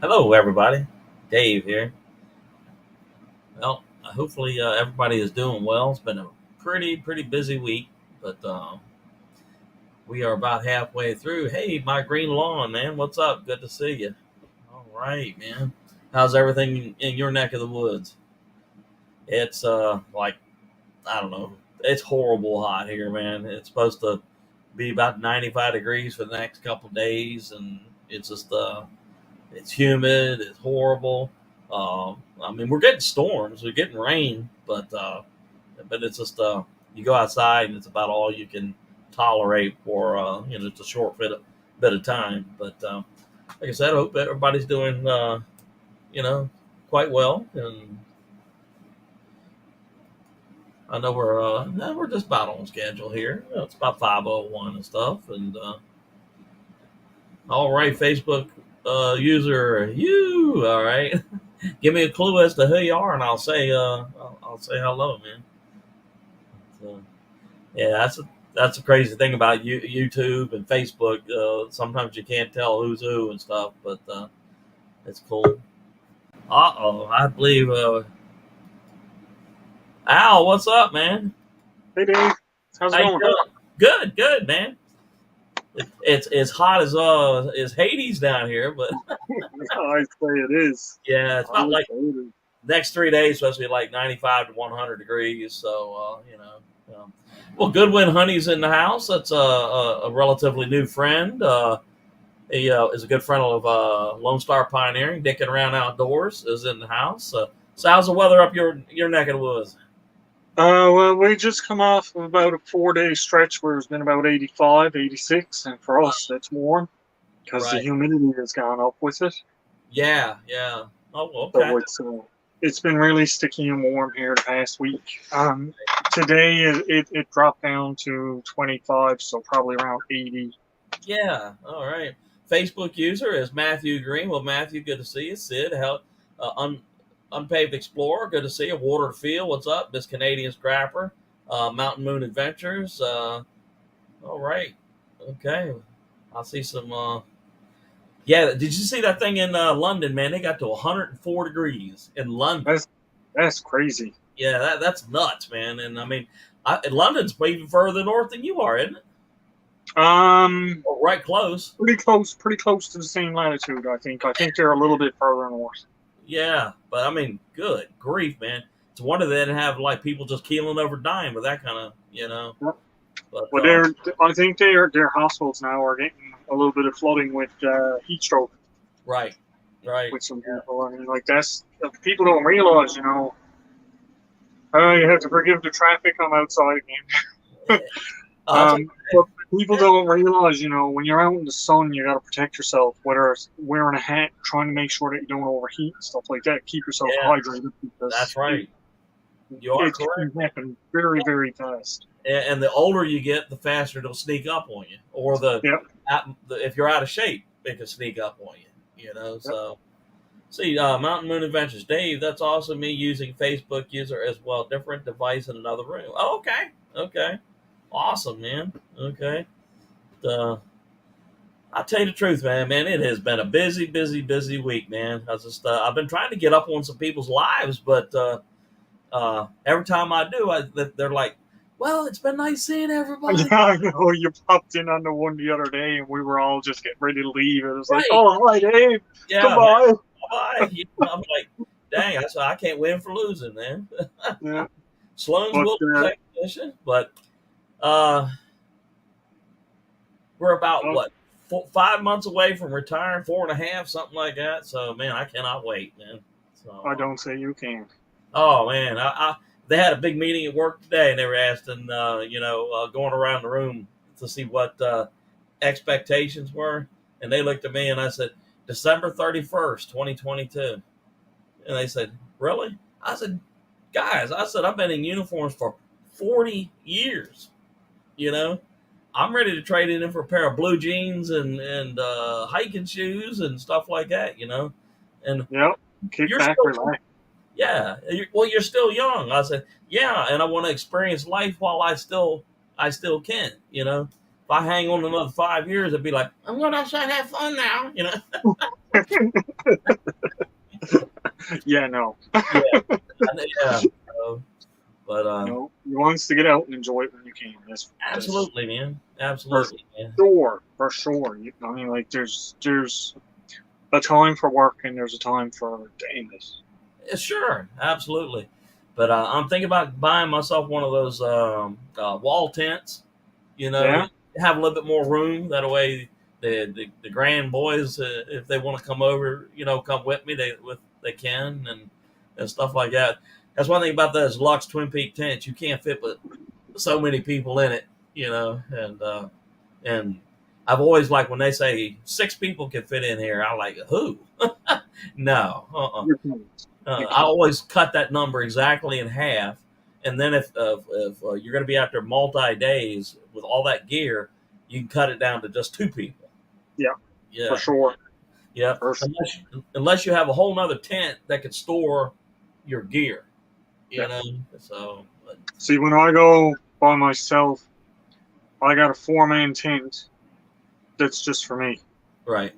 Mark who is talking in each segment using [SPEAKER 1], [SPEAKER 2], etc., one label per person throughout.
[SPEAKER 1] Hello, everybody. Dave here. Well, hopefully everybody is doing well. It's been a pretty busy week, but we are about halfway through. Hey, my green lawn, man. What's up? Good to see you. All right, man. How's everything in your neck of the woods? It's like I don't know. It's horrible hot here, man. It's supposed to be about 95 degrees for the next couple of days, and it's just it's humid. It's horrible. I mean, we're getting storms, we're getting rain, but it's just you go outside and it's about all you can tolerate for just a short bit of time. But like I said, I hope everybody's doing you know quite well, and I know we're just about on schedule here. It's about 5:01 and stuff, and all right, Facebook user, you all right? Give me a clue as to who you are, and I'll say hello, man. So, yeah, that's a crazy thing about YouTube and Facebook. Sometimes you can't tell who's who and stuff, but it's cool. I believe Al, what's up, man?
[SPEAKER 2] Hey Dave, how's it
[SPEAKER 1] How you
[SPEAKER 2] going?
[SPEAKER 1] doing? Good, man. It's as hot as Hades down here, but
[SPEAKER 2] I say it is.
[SPEAKER 1] yeah, it's
[SPEAKER 2] I
[SPEAKER 1] about
[SPEAKER 2] would
[SPEAKER 1] like
[SPEAKER 2] say it is.
[SPEAKER 1] next 3 days supposed to be like 95 to 100 degrees. So well, Goodwin Honey's in the house. That's a relatively new friend. He is a good friend of Lone Star Pioneering. Dicking around outdoors is in the house. So how's the weather up your neck of the woods?
[SPEAKER 2] Well, we just come off of about a 4 day stretch where it's been about 85, 86, and for us that's warm because the
[SPEAKER 1] Right.
[SPEAKER 2] humidity has gone up with it.
[SPEAKER 1] Yeah. Yeah. Oh, okay.
[SPEAKER 2] So it's been really sticky and warm here the past week. Today it dropped down to 25, so probably around 80.
[SPEAKER 1] Yeah. All right. Facebook user is Matthew Green. Well, Matthew, good to see you. Sid, Unpaved Explorer, good to see you. Water Field, what's up? Miss Canadian Scrapper, Mountain Moon Adventures. All right. Okay. I'll see some. Yeah. Did you see that thing in London, man? They got to 104 degrees in London.
[SPEAKER 2] That's that's crazy.
[SPEAKER 1] Yeah, that's nuts, man. And I mean, London's even further north than you are, isn't it?
[SPEAKER 2] Um,
[SPEAKER 1] Or right close.
[SPEAKER 2] pretty close to the same latitude. I think they're a little bit further north.
[SPEAKER 1] Yeah, but I mean, good grief, man. It's a wonder they didn't have like people just keeling over dying with that kind of, But
[SPEAKER 2] But I think their hospitals now are getting a little bit of flooding with heat stroke
[SPEAKER 1] right, right.
[SPEAKER 2] with some people. I mean, like that's people don't realize, you have to forgive the traffic. I'm outside again.
[SPEAKER 1] That's
[SPEAKER 2] But people don't realize, when you're out in the sun, you got to protect yourself. Whether it's wearing a hat, trying to make sure that you don't overheat and stuff like that. Keep yourself
[SPEAKER 1] yeah,
[SPEAKER 2] hydrated because
[SPEAKER 1] that's right. You are
[SPEAKER 2] it
[SPEAKER 1] correct.
[SPEAKER 2] can happen very, very fast.
[SPEAKER 1] And the older you get, the faster it'll sneak up on you. Or
[SPEAKER 2] Yep.
[SPEAKER 1] if you're out of shape, it can sneak up on you.
[SPEAKER 2] Yep.
[SPEAKER 1] So see, Mountain Moon Adventures, Dave. That's also me using Facebook user as well. Different device in another room. Oh, okay, awesome, man. Okay, uh, I'll tell you the truth, man. Man, it has been a busy week, man. I've been trying to get up on some people's lives, but every time I do, they're like, "Well, it's been nice seeing everybody."
[SPEAKER 2] Yeah, I know you popped in on the one the other day, and we were all just getting ready to leave. It was like,
[SPEAKER 1] Right?
[SPEAKER 2] "Oh, hi, Dave.
[SPEAKER 1] Yeah, man.
[SPEAKER 2] Goodbye."
[SPEAKER 1] Bye. I'm like, dang, I can't win for losing, man.
[SPEAKER 2] Yeah,
[SPEAKER 1] Sloan's
[SPEAKER 2] but
[SPEAKER 1] will take position, but uh, we're about
[SPEAKER 2] uh,
[SPEAKER 1] 5 months away from retiring, 4.5, something like that. So, man, I cannot wait, man.
[SPEAKER 2] I
[SPEAKER 1] So,
[SPEAKER 2] don't say you can.
[SPEAKER 1] oh man, they had a big meeting at work today, and they were asking, going around the room to see what expectations were, and they looked at me and I said, December 31st, 2022, and they said, really? I said, guys, I've been in uniforms for 40 years. You know, I'm ready to trade it in for a pair of blue jeans and hiking shoes and stuff like that. And
[SPEAKER 2] Yep. Kick
[SPEAKER 1] you're
[SPEAKER 2] back,
[SPEAKER 1] still,
[SPEAKER 2] relax.
[SPEAKER 1] yeah, well, you're still young. I said, yeah, and I want to experience life while I still can. If if I hang on another 5 years, it'd be like, I'm going outside to have fun now, you know?
[SPEAKER 2] Yeah, no,
[SPEAKER 1] Yeah. Yeah. But
[SPEAKER 2] no. You wants to get out and enjoy it when you can. That's
[SPEAKER 1] absolutely, man.
[SPEAKER 2] for
[SPEAKER 1] Absolutely, man.
[SPEAKER 2] sure, for sure. I mean, like there's a time for work and there's a time for Davis.
[SPEAKER 1] Yeah, sure, absolutely. But I'm thinking about buying myself one of those wall tents. You know,
[SPEAKER 2] Yeah,
[SPEAKER 1] have a little bit more room. That way, the grand boys, if they want to come over, come with me. They can and stuff like that. That's one thing about those Lux Twin Peak tents. You can't fit but so many people in it. And I've always like when they say 6 people can fit in here. I'm like, who? No,
[SPEAKER 2] you can. You
[SPEAKER 1] I
[SPEAKER 2] can.
[SPEAKER 1] always cut that number exactly in half, and then if you're going to be out there multi days with all that gear, you can cut it down to just 2 people.
[SPEAKER 2] Yeah, for
[SPEAKER 1] Yeah,
[SPEAKER 2] sure.
[SPEAKER 1] yeah.
[SPEAKER 2] For sure.
[SPEAKER 1] Unless you have a whole nother tent that could store your gear,
[SPEAKER 2] Yeah.
[SPEAKER 1] you know. So,
[SPEAKER 2] See, when I go by myself, I got a 4-man tent that's just for me.
[SPEAKER 1] right.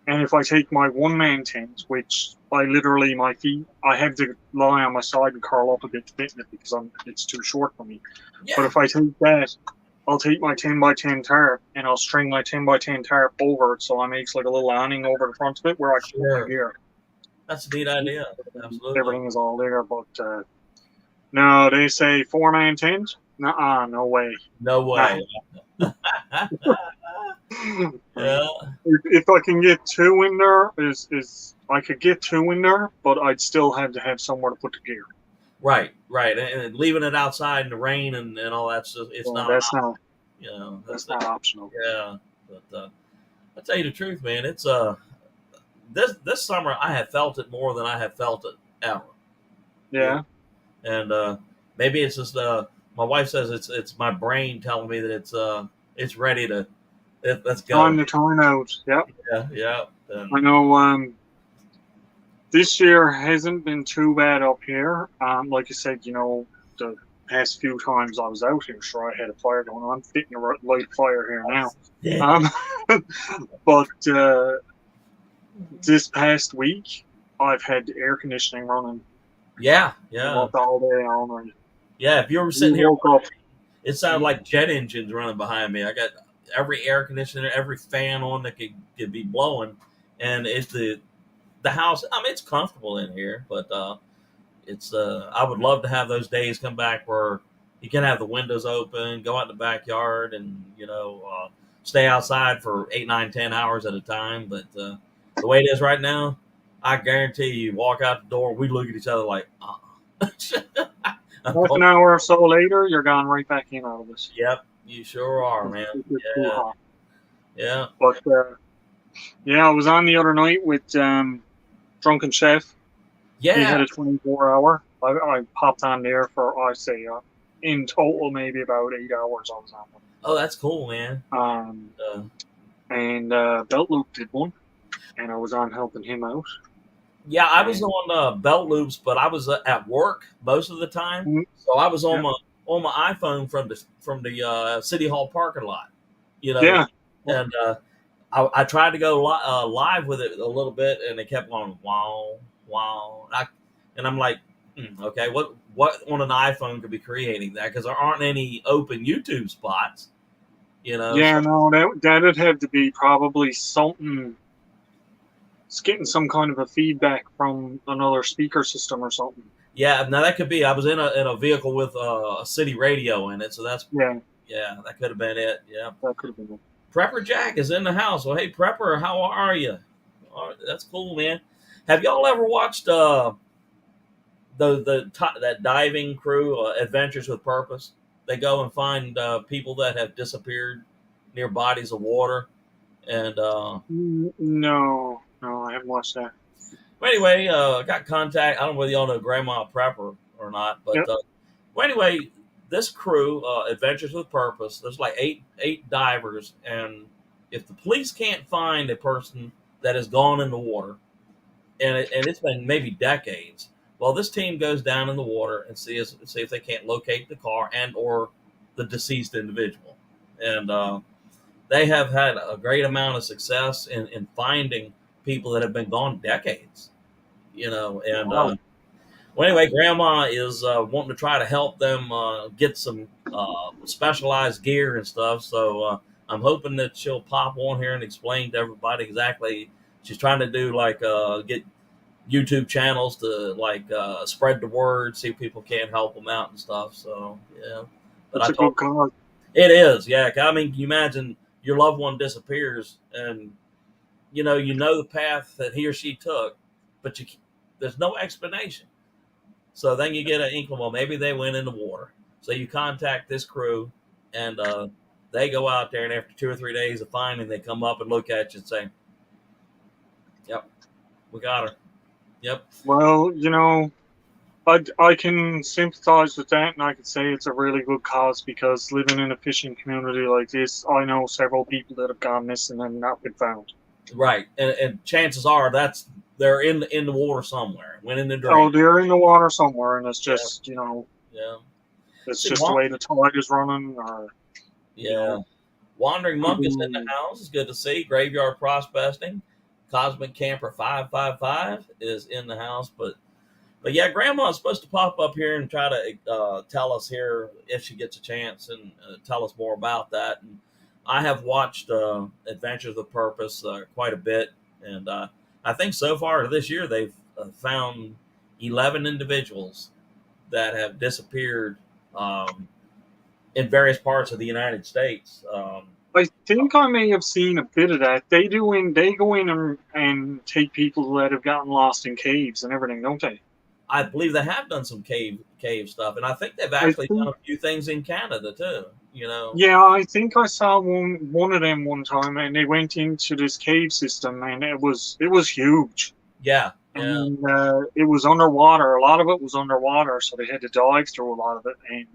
[SPEAKER 2] And if I take my 1-man tent, which I literally my feet, I have to lie on my side and curl up a bit to fit in it because it's too short for me. But
[SPEAKER 1] Yeah,
[SPEAKER 2] if I take that, I'll take my 10 by 10 tarp and I'll string my 10 by 10 tarp over it, so I makes like a little awning over the front of it where I can put my
[SPEAKER 1] sure.
[SPEAKER 2] gear.
[SPEAKER 1] That's a neat idea. Absolutely.
[SPEAKER 2] Everything is all there, but no, they say 4-man tent. Nuh-uh, no way.
[SPEAKER 1] No
[SPEAKER 2] Nah.
[SPEAKER 1] way. Yeah.
[SPEAKER 2] If I can get 2 in there, is I could get 2 in there, but I'd still have to have somewhere to put the gear.
[SPEAKER 1] Right, right, and leaving it outside in the rain and all that stuff, it's
[SPEAKER 2] So
[SPEAKER 1] not an
[SPEAKER 2] that's
[SPEAKER 1] option,
[SPEAKER 2] not
[SPEAKER 1] That's
[SPEAKER 2] that's
[SPEAKER 1] the
[SPEAKER 2] not optional.
[SPEAKER 1] yeah. But I tell you the truth, man, it's this summer I have felt it more than I have felt it ever. Yeah,
[SPEAKER 2] Yeah,
[SPEAKER 1] and maybe it's just my wife says it's my brain telling me that it's ready to let's
[SPEAKER 2] time
[SPEAKER 1] go.
[SPEAKER 2] to time out. Yep,
[SPEAKER 1] Yeah, yeah,
[SPEAKER 2] I
[SPEAKER 1] and
[SPEAKER 2] know. This year hasn't been too bad up here. Like I said, the past few times I was out here, sure I had a fire going on. I'm fitting a light fire here now. Um, but this past week, I've had the air conditioning running
[SPEAKER 1] yeah, yeah,
[SPEAKER 2] almost all day all night.
[SPEAKER 1] yeah. If you were
[SPEAKER 2] We
[SPEAKER 1] sitting here,
[SPEAKER 2] woke up.
[SPEAKER 1] it sounded like jet engines running behind me. I got every air conditioner, every fan on that could be blowing, and it's the house. I mean, it's comfortable in here, but it's I would love to have those days come back where you can have the windows open, go out in the backyard, and stay outside for 8, 9, 10 hours at a time. But the way it is right now, I guarantee you, walk out the door, we look at each other like,
[SPEAKER 2] Half an hour or so later, you're gone right back in out of this.
[SPEAKER 1] yep, you sure are, man.
[SPEAKER 2] It's just too
[SPEAKER 1] Yeah,
[SPEAKER 2] hot.
[SPEAKER 1] yeah,
[SPEAKER 2] But yeah, I was on the other night with Drunken Chef. He
[SPEAKER 1] yeah.
[SPEAKER 2] had a 24-hour. I popped on there for, I say, in total, maybe about 8 hours I was on one.
[SPEAKER 1] Oh, that's cool, man. Uh,
[SPEAKER 2] And Belt Loop did one, and I was on helping him out.
[SPEAKER 1] Yeah, I was on belt loops, but I was at work most of the time,
[SPEAKER 2] Mhm.
[SPEAKER 1] so I was
[SPEAKER 2] Yeah,
[SPEAKER 1] on my iPhone from the City Hall parking lot, you know,
[SPEAKER 2] yeah.
[SPEAKER 1] and I tried to go live with it a little bit, and it kept going wow, wow, and I'm like, okay, what on an iPhone could be creating that because there aren't any open YouTube spots, So
[SPEAKER 2] Yeah, no, that'd have to be probably something. It's getting some kind of a feedback from another speaker system or something.
[SPEAKER 1] yeah, now that could be. I was in a vehicle with a city radio in it, so that's
[SPEAKER 2] Yeah,
[SPEAKER 1] yeah, that could have been it. Yeah.
[SPEAKER 2] that could have been it.
[SPEAKER 1] Prepper Jack is in the house. Well, hey, Prepper, how are you? That's cool, man. Have y'all ever watched that diving crew, Adventures with Purpose? They go and find people that have disappeared near bodies of water, and
[SPEAKER 2] No, I haven't watched that.
[SPEAKER 1] anyway, got contact. I don't know whether y'all know Grandma Prepper or not, but
[SPEAKER 2] Yep.
[SPEAKER 1] well, anyway, this crew, Adventures with Purpose, there's like eight divers, and if the police can't find a person that has gone in the water, and it's been maybe decades, well, this team goes down in the water and see if they can't locate the car and or the deceased individual, and they have had a great amount of success in finding people that have been gone decades, and
[SPEAKER 2] Wow.
[SPEAKER 1] well, anyway, Grandma is wanting to try to help them get some specialized gear and stuff. So I'm hoping that she'll pop on here and explain to everybody exactly. She's trying to do like get YouTube channels to like spread the word, see if people can help them out and stuff. So yeah, but
[SPEAKER 2] It's
[SPEAKER 1] I
[SPEAKER 2] a good
[SPEAKER 1] told
[SPEAKER 2] cause.
[SPEAKER 1] it is, yeah. I mean, can you imagine your loved one disappears and you know the path that he or she took, but there's no explanation. So then you get an inkling, well, maybe they went in the water. So you contact this crew, and they go out there, and after 2 or 3 days of finding, they come up and look at you and say, "Yep, we got her. Yep,
[SPEAKER 2] Well, I can sympathize with that, and I can say it's a really good cause because living in a fishing community like this, I know several people that have gone missing and not been found.
[SPEAKER 1] right." And chances are they're in the water somewhere, went in the
[SPEAKER 2] Oh,
[SPEAKER 1] drain.
[SPEAKER 2] they're in the water somewhere, and it's
[SPEAKER 1] Yeah,
[SPEAKER 2] just,
[SPEAKER 1] yeah.
[SPEAKER 2] it's
[SPEAKER 1] See,
[SPEAKER 2] just the way the tide is running, or, you
[SPEAKER 1] yeah.
[SPEAKER 2] know,
[SPEAKER 1] Wandering Monk is in the
[SPEAKER 2] people.
[SPEAKER 1] house. It's good to see. Graveyard Prospecting. Cosmic Camper 555 is in the house, but yeah, Grandma's supposed to pop up here and try to tell us here if she gets a chance and tell us more about that. And I have watched Adventures of Purpose quite a bit, and I think so far this year they've found 11 individuals that have disappeared um, in various parts of the United States.
[SPEAKER 2] I think I may have seen a bit of that. They go in and take people that have gotten lost in caves and everything, don't they?
[SPEAKER 1] I believe they have done some cave stuff, and I think they've
[SPEAKER 2] I
[SPEAKER 1] actually done
[SPEAKER 2] think,
[SPEAKER 1] a few things in Canada too.
[SPEAKER 2] yeah, I think I saw one of them one time, and they went into this cave system, and it was huge.
[SPEAKER 1] Yeah, yeah,
[SPEAKER 2] And it was underwater. A lot of it was underwater, so they had to dive through a lot of it, and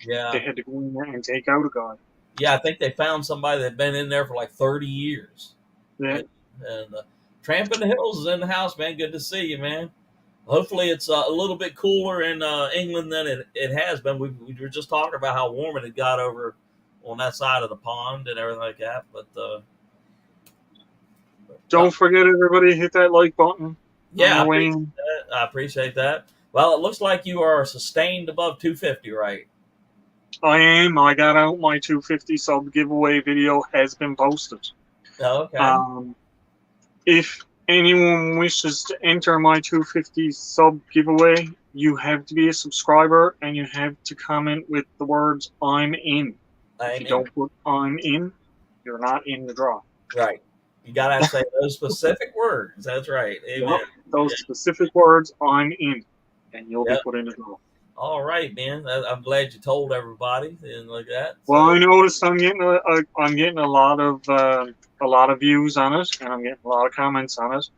[SPEAKER 2] they
[SPEAKER 1] yeah.
[SPEAKER 2] had to go in there and take out a guy.
[SPEAKER 1] Yeah, I think they found somebody that had been in there for like 30 years.
[SPEAKER 2] Yeah.
[SPEAKER 1] And Tramping the Hills is in the house, man. Good to see you, man. Hopefully, it's a little bit cooler in England than it has been. We were just talking about how warm it had got over on that side of the pond and everything like that. But
[SPEAKER 2] Don't forget, everybody, hit that like button on
[SPEAKER 1] yeah,
[SPEAKER 2] your way in.
[SPEAKER 1] I appreciate that. Well, it looks like you are sustained above 250, right?
[SPEAKER 2] I am. I got out my 250 sub giveaway video has been posted.
[SPEAKER 1] Oh, okay.
[SPEAKER 2] Um, if anyone wishes to enter my 250 sub giveaway, you have to be a subscriber and you have to comment with the words "I'm in." If you don't put "I'm in," you're not in the draw.
[SPEAKER 1] Right. You got to say those specific words. That's right. Amen.
[SPEAKER 2] Yep. Those specific words, "I'm in," and you'll be
[SPEAKER 1] Yep.
[SPEAKER 2] put in the draw.
[SPEAKER 1] All right, man. I'm glad you told everybody and like that.
[SPEAKER 2] Well, I noticed I'm getting a lot of views on it, and I'm getting a lot of comments on it.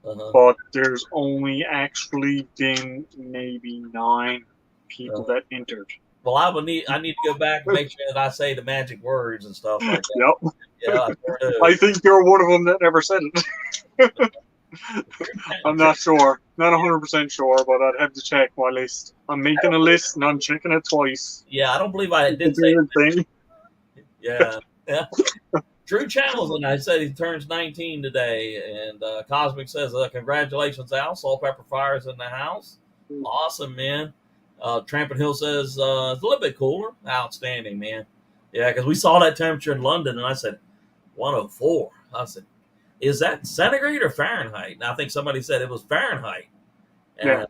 [SPEAKER 1] Uh-huh.
[SPEAKER 2] But there's only actually been maybe 9 people that entered.
[SPEAKER 1] Well, I need to go back and make sure that I say the magic words and stuff like that.
[SPEAKER 2] Yep.
[SPEAKER 1] Yeah, I sure do.
[SPEAKER 2] I think you're one of them that never said it. I'm not sure. Not 100% sure, but I'd have to check my list. I'm making a list and I'm checking it twice.
[SPEAKER 1] Yeah, I don't believe I did
[SPEAKER 2] It's a
[SPEAKER 1] say.
[SPEAKER 2] weird thing.
[SPEAKER 1] Yeah, yeah. Drew Channels and I said he turns 19 today, and Cosmic says, "Congratulations, Al! Salt Pepper Fire's in the house. Awesome, man." Tramping Hill says it's a little bit cooler. Outstanding, man. Yeah, because we saw that temperature in London, and I said 104. I said, "Is that centigrade or Fahrenheit?" And I think somebody said it was Fahrenheit. And
[SPEAKER 2] Yeah.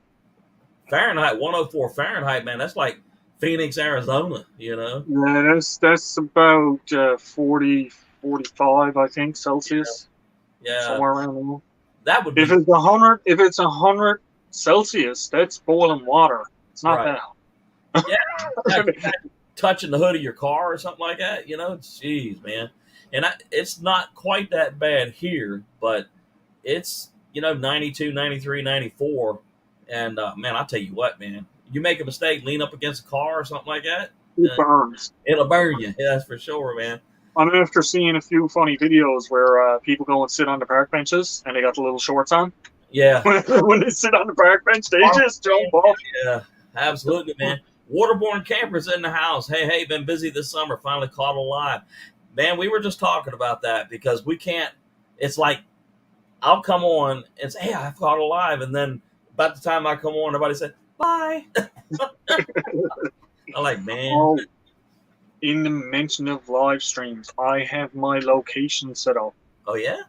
[SPEAKER 1] Fahrenheit, 104 Fahrenheit, man. That's like Phoenix, Arizona.
[SPEAKER 2] Yeah, that's about 40, 45, I think, Celsius.
[SPEAKER 1] Yeah,
[SPEAKER 2] Somewhere around there.
[SPEAKER 1] that would be
[SPEAKER 2] If it's 100 Celsius, that's boiling water. It's not
[SPEAKER 1] Right.
[SPEAKER 2] that.
[SPEAKER 1] like touching the hood of your car or something like that. Jeez, man. And it's not quite that bad here, but it's 92, 93, 94. And man, I'll tell you what, man. You make a mistake, lean up against a car or something like that,
[SPEAKER 2] It burns.
[SPEAKER 1] it'll burn you. Yeah, that's for sure, man.
[SPEAKER 2] I'm after seeing a few funny videos where people go and sit on the park benches and they got the little shorts on.
[SPEAKER 1] Yeah,
[SPEAKER 2] When they sit on the park bench, they just jump off.
[SPEAKER 1] yeah, absolutely, man. Waterborne Campers in the house. Hey, been busy this summer. Finally caught a live. Man, we were just talking about that because we can't. It's like I'll come on and say, "Hey, I've caught a live," and then about the time I come on, everybody said, "Bye." I'm like, man.
[SPEAKER 2] Oh, in the mention of live streams, I have my location set up.
[SPEAKER 1] Oh yeah.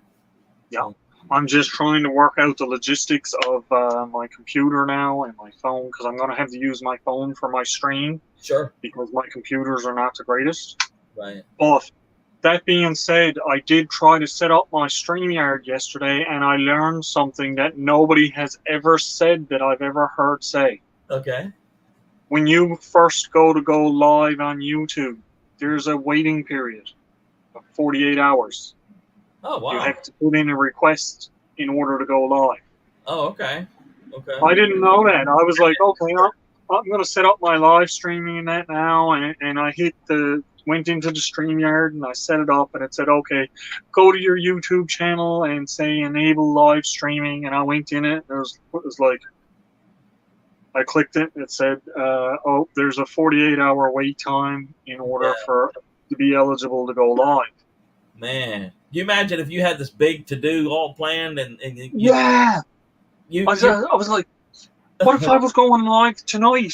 [SPEAKER 2] Yeah. I'm just trying to work out the logistics of my computer now and my phone because I'm going to have to use my phone for my stream
[SPEAKER 1] Sure.
[SPEAKER 2] because my computers are not the greatest.
[SPEAKER 1] Right.
[SPEAKER 2] But that being said, I did try to set up my StreamYard yesterday and I learned something that nobody has ever said that I've ever heard say.
[SPEAKER 1] Okay.
[SPEAKER 2] When you first go live on YouTube, there's a waiting period of 48 hours.
[SPEAKER 1] Oh wow.
[SPEAKER 2] You have to put in a request in order to go live.
[SPEAKER 1] Oh okay. Okay.
[SPEAKER 2] I didn't know that. I was like, okay, I'm going to set up my live streaming and that now. And I went into the StreamYard and I set it up and it said, okay, go to your YouTube channel and say enable live streaming. And I went in it and it was like, I clicked it. It said, oh, there's a 48-hour wait time in order to be eligible to go live.
[SPEAKER 1] Man, you imagine if you had this big to do all planned and
[SPEAKER 2] I was like, what if I was going live tonight?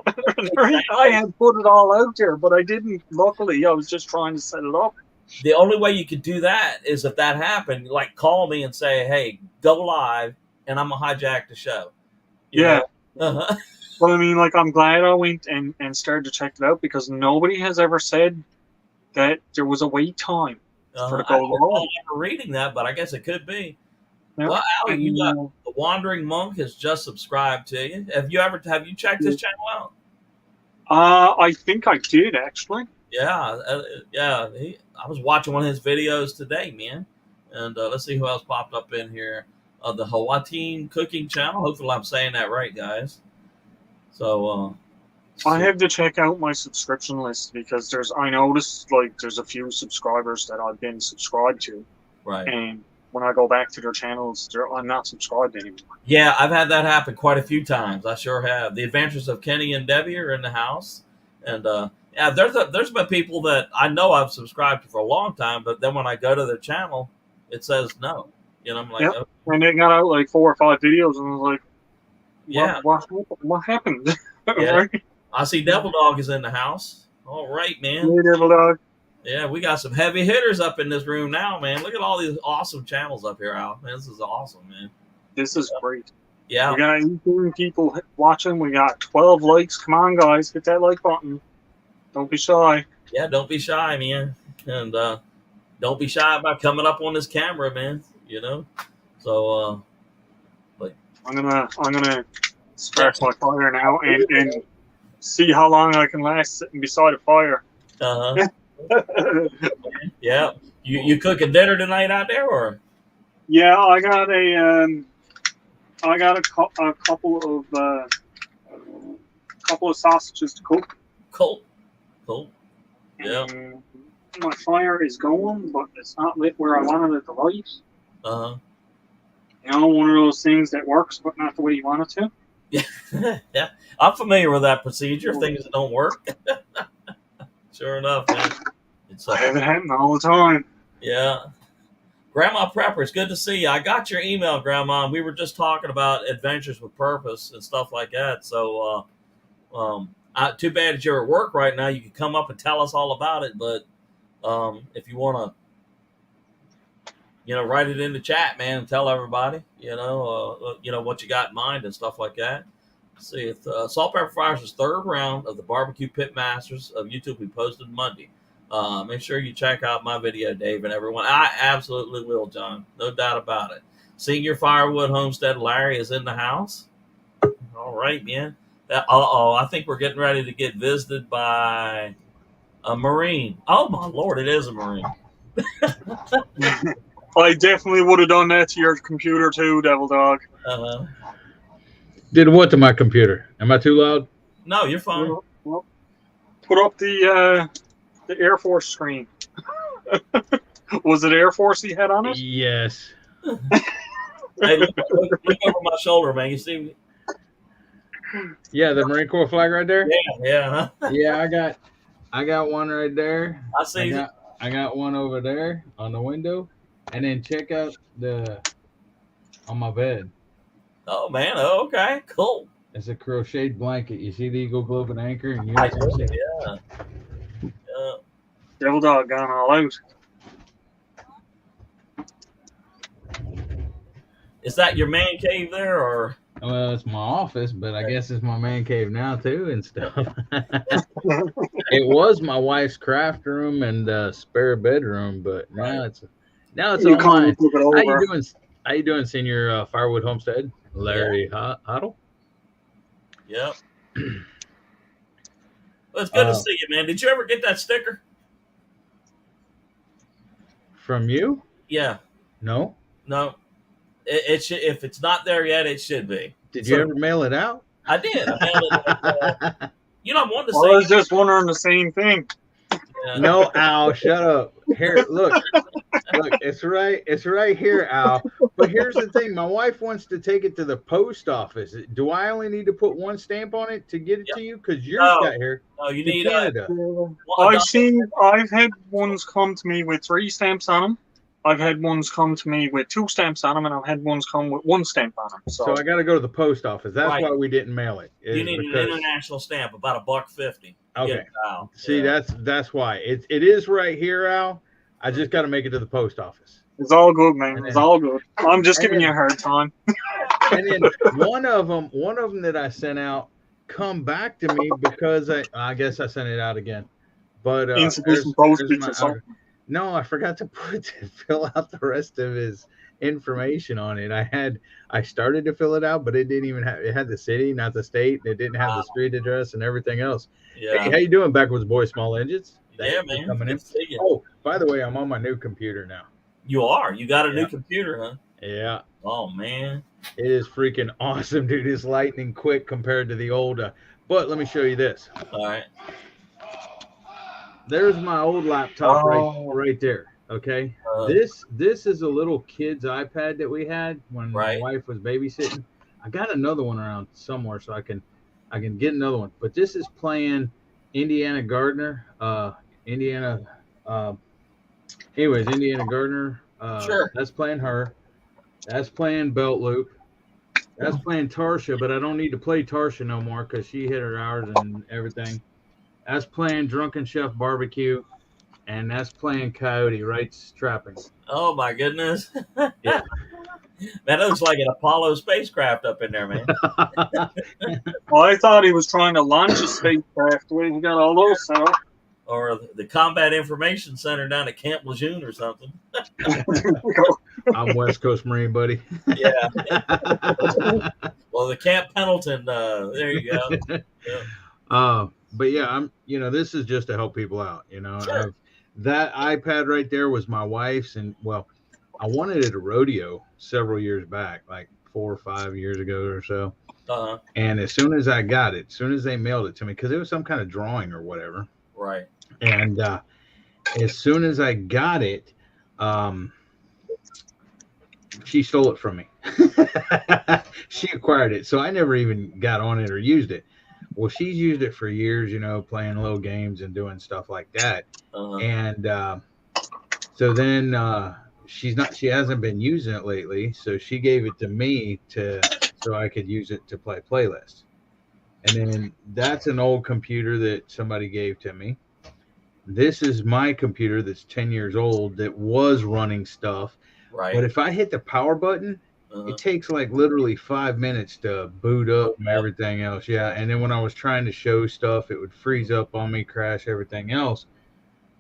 [SPEAKER 2] I had put it all out there, but I didn't. Luckily, I was just trying to set it up.
[SPEAKER 1] The only way you could do that is if that happened, like call me and say, hey, go live, and I'm going to hijack the show. You know? Uh-huh.
[SPEAKER 2] Well, I mean, like, I'm glad I went and started to check it out because nobody has ever said that there was a wait time for the go live.
[SPEAKER 1] I don't remember reading that, but I guess it could be. Yeah. Well, Allie, you got the Wandering Monk has just subscribed to you. Have you checked his channel out?
[SPEAKER 2] I think I did actually.
[SPEAKER 1] Yeah, I was watching one of his videos today, man. And let's see who else popped up in here. The Hawatiin Cooking Channel. Hopefully, I'm saying that right, guys. So
[SPEAKER 2] I have to check out my subscription list because I noticed like there's a few subscribers that I've been subscribed to,
[SPEAKER 1] right?
[SPEAKER 2] And when I go back to their channels, I'm not subscribed anymore.
[SPEAKER 1] Yeah, I've had that happen quite a few times. I sure have. The Adventures of Kenny and Debbie are in the house, and yeah, there's been people that I know I've subscribed to for a long time, but then when I go to their channel, it says no. You know, I'm like,
[SPEAKER 2] okay. And they got out like 4 or 5 videos, and I was like, what happened?
[SPEAKER 1] Yeah.
[SPEAKER 2] Right?
[SPEAKER 1] I see Devil Dog is in the house. All right, man.
[SPEAKER 2] Hey, Devil Dog.
[SPEAKER 1] Yeah, we got some heavy hitters up in this room now, man. Look at all these awesome channels up here, Al. Man, this is awesome, man.
[SPEAKER 2] This is great.
[SPEAKER 1] Yeah.
[SPEAKER 2] We got 18 people watching. We got 12 likes. Come on, guys. Hit that like button. Don't be shy.
[SPEAKER 1] Yeah, don't be shy, man. And don't be shy about coming up on this camera, man. You know? So,
[SPEAKER 2] like, I'm gonna scratch my fire now and see how long I can last sitting beside a fire.
[SPEAKER 1] Uh-huh. Yeah. You cooking dinner tonight out there, or?
[SPEAKER 2] Yeah, I got a couple of sausages to cook.
[SPEAKER 1] Cool. Yeah.
[SPEAKER 2] And my fire is going, but it's not lit where I wanted it to light.
[SPEAKER 1] Uh-huh.
[SPEAKER 2] You know, one of those things that works, but not the way you want it to.
[SPEAKER 1] Yeah. Yeah. I'm familiar with that procedure. Things that don't work. Sure enough, man.
[SPEAKER 2] I have it happen all the time.
[SPEAKER 1] Yeah. Grandma Prepper, it's good to see you. I got your email, Grandma. We were just talking about Adventures with Purpose and stuff like that. So, too bad that you're at work right now. You could come up and tell us all about it. But if you want to, write it in the chat, man, and tell everybody, what you got in mind and stuff like that. Let's see, if Salt Pepper Fires' third round of the Barbecue Pit Masters of YouTube will be posted Monday. Make sure you check out my video, Dave, and everyone. I absolutely will, John. No doubt about it. Senior Firewood Homestead Larry is in the house. All right, man. I think we're getting ready to get visited by a Marine. Oh, my Lord, it is a Marine.
[SPEAKER 2] I definitely would have done that to your computer too, Devil Dog.
[SPEAKER 1] Uh-huh.
[SPEAKER 3] Did what to my computer? Am I too loud?
[SPEAKER 1] No, you're fine.
[SPEAKER 2] Well, put up the Air Force screen. Was it Air Force he had on it?
[SPEAKER 3] Yes.
[SPEAKER 1] Hey, look over my shoulder, man. You see me?
[SPEAKER 3] Yeah, the Marine Corps flag right there.
[SPEAKER 1] Yeah. Huh?
[SPEAKER 3] Yeah, I got one right there.
[SPEAKER 1] I see.
[SPEAKER 3] I got one over there on the window, and then check out on my bed.
[SPEAKER 1] Oh man. Oh, okay. Cool.
[SPEAKER 3] It's a crocheted blanket. You see the Eagle Globe and Anchor and
[SPEAKER 1] I
[SPEAKER 3] USMC?
[SPEAKER 1] do. Yeah.
[SPEAKER 2] Devil Dog gone all out.
[SPEAKER 1] Is that your man cave there, or?
[SPEAKER 3] Well, it's my office, but I guess it's my man cave now too and stuff. It was my wife's craft room and spare bedroom, but now it's
[SPEAKER 2] You
[SPEAKER 3] all mine.
[SPEAKER 2] can't look it
[SPEAKER 3] How you
[SPEAKER 2] over.
[SPEAKER 3] doing? How you doing, Senior Firewood Homestead, Larry Huddle?
[SPEAKER 1] Yep. Well, it's good to
[SPEAKER 3] Uh,
[SPEAKER 1] see you, man. Did you ever get that sticker?
[SPEAKER 3] From you?
[SPEAKER 1] Yeah.
[SPEAKER 3] No.
[SPEAKER 1] No. It should. If it's not there yet, it should be.
[SPEAKER 3] Did you ever mail it out?
[SPEAKER 1] I did. I mailed it. Like, I wanted to
[SPEAKER 2] I
[SPEAKER 1] say.
[SPEAKER 2] was just wondering the same thing.
[SPEAKER 3] No, Al, shut up. Here, look, it's right here, Al. But here's the thing: my wife wants to take it to the post office. Do I only need to put one stamp on it to get it to you? Because yours got here
[SPEAKER 1] No, you
[SPEAKER 3] to
[SPEAKER 1] need
[SPEAKER 3] Canada.
[SPEAKER 2] I've had ones come to me with 3 stamps on them. I've had ones come to me with 2 stamps on them, and I've had ones come with 1 stamp on them.
[SPEAKER 3] So I got to go to the post office. That's
[SPEAKER 1] Right.
[SPEAKER 3] why we didn't mail it.
[SPEAKER 1] You need an international stamp, about $1.50.
[SPEAKER 3] Okay.
[SPEAKER 1] Al.
[SPEAKER 3] See,
[SPEAKER 1] Yeah.
[SPEAKER 3] that's why it is right here, Al. I just got to make it to the post office.
[SPEAKER 2] It's all good, man. It's all good. I'm just giving you a hard time.
[SPEAKER 3] And then one of them that I sent out come back to me because I guess I sent it out again. But
[SPEAKER 2] Insufficient postage
[SPEAKER 3] there's my
[SPEAKER 2] or something.
[SPEAKER 3] No, I forgot to fill out the rest of his information on it. I started to fill it out, but it didn't even have. It had the city, not the state. It didn't have the street address and everything else.
[SPEAKER 1] Yeah.
[SPEAKER 3] Hey, how you doing, Backwoods Boy, Small Engines?
[SPEAKER 1] Yeah,
[SPEAKER 3] Thanks for
[SPEAKER 1] man.
[SPEAKER 3] coming in.
[SPEAKER 1] Good to see you.
[SPEAKER 3] Oh, by the way, I'm on my new computer now.
[SPEAKER 1] You are. You got a new
[SPEAKER 3] Yeah.
[SPEAKER 1] computer, huh?
[SPEAKER 3] Yeah,
[SPEAKER 1] Oh man.
[SPEAKER 3] it is freaking awesome, dude. It's lightning quick compared to the old. But let me show you this.
[SPEAKER 1] All right.
[SPEAKER 3] There's my old laptop
[SPEAKER 2] Oh.
[SPEAKER 3] right there. Okay. This is a little kid's iPad that we had when
[SPEAKER 1] Right.
[SPEAKER 3] my wife was babysitting. I got another one around somewhere, so I can get another one. But this is playing Indiana Gardner. Indiana Gardner.
[SPEAKER 1] Sure.
[SPEAKER 3] That's playing her. That's playing Belt Loop. That's playing Tarsha, but I don't need to play Tarsha no more because she hit her hours and everything. That's playing Drunken Chef Barbecue. And that's playing Coyote, right? Trapping.
[SPEAKER 1] Oh my goodness.
[SPEAKER 3] Yeah.
[SPEAKER 1] That looks like an Apollo spacecraft up in there, man.
[SPEAKER 2] Well, I thought he was trying to launch a spacecraft. Where he got all those set up.
[SPEAKER 1] Or the Combat Information Center down at Camp Lejeune or something.
[SPEAKER 3] I'm West Coast Marine, buddy.
[SPEAKER 1] Yeah. Well, the Camp Pendleton. There you go. Yeah.
[SPEAKER 3] But yeah, this is just to help people out.
[SPEAKER 1] Sure.
[SPEAKER 3] That iPad right there was my wife's, and I wanted it a rodeo several years back, like 4 or 5 years ago or so.
[SPEAKER 1] Uh-huh.
[SPEAKER 3] And as soon as I got it, as soon as they mailed it to me, because it was some kind of drawing or whatever.
[SPEAKER 1] Right.
[SPEAKER 3] And as soon as I got it, she stole it from me. She acquired it. So I never even got on it or used it. Well, she's used it for years, playing little games and doing stuff like that.
[SPEAKER 1] Uh-huh.
[SPEAKER 3] And so then she hasn't been using it lately. So she gave it to me so I could use it to play playlists. And then that's an old computer that somebody gave to me. This is my computer that's 10 years old that was running stuff.
[SPEAKER 1] Right.
[SPEAKER 3] But if I hit the power button,
[SPEAKER 1] Uh-huh.
[SPEAKER 3] it takes like literally 5 minutes to boot up and everything else. Yeah. And then when I was trying to show stuff, it would freeze up on me, crash everything else.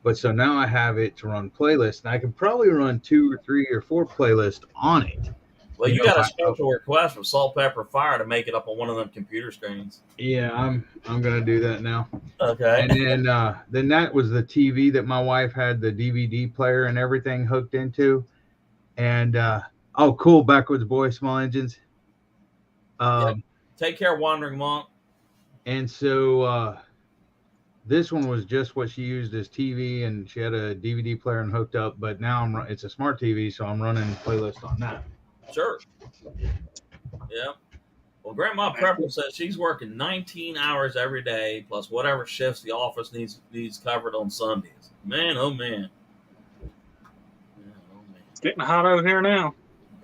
[SPEAKER 3] But so now I have it to run playlists, and I can probably run 2 or 3 or 4 playlists on it.
[SPEAKER 1] Well, you got a special request from Salt Pepper Fire to make it up on one of them computer screens.
[SPEAKER 3] Yeah, I'm gonna do that now.
[SPEAKER 1] Okay.
[SPEAKER 3] And then that was the TV that my wife had the DVD player and everything hooked into. And oh, cool, Backwoods Boy, Small Engines.
[SPEAKER 1] Take care, Wandering Monk.
[SPEAKER 3] And so this one was just what she used as TV, and she had a DVD player and hooked up. But now it's a smart TV, so I'm running playlist on that.
[SPEAKER 1] Sure. Yeah. Well, Grandma Prepper says she's working 19 hours every day, plus whatever shifts the office needs covered on Sundays. Man, oh man.
[SPEAKER 2] It's getting hot out here now.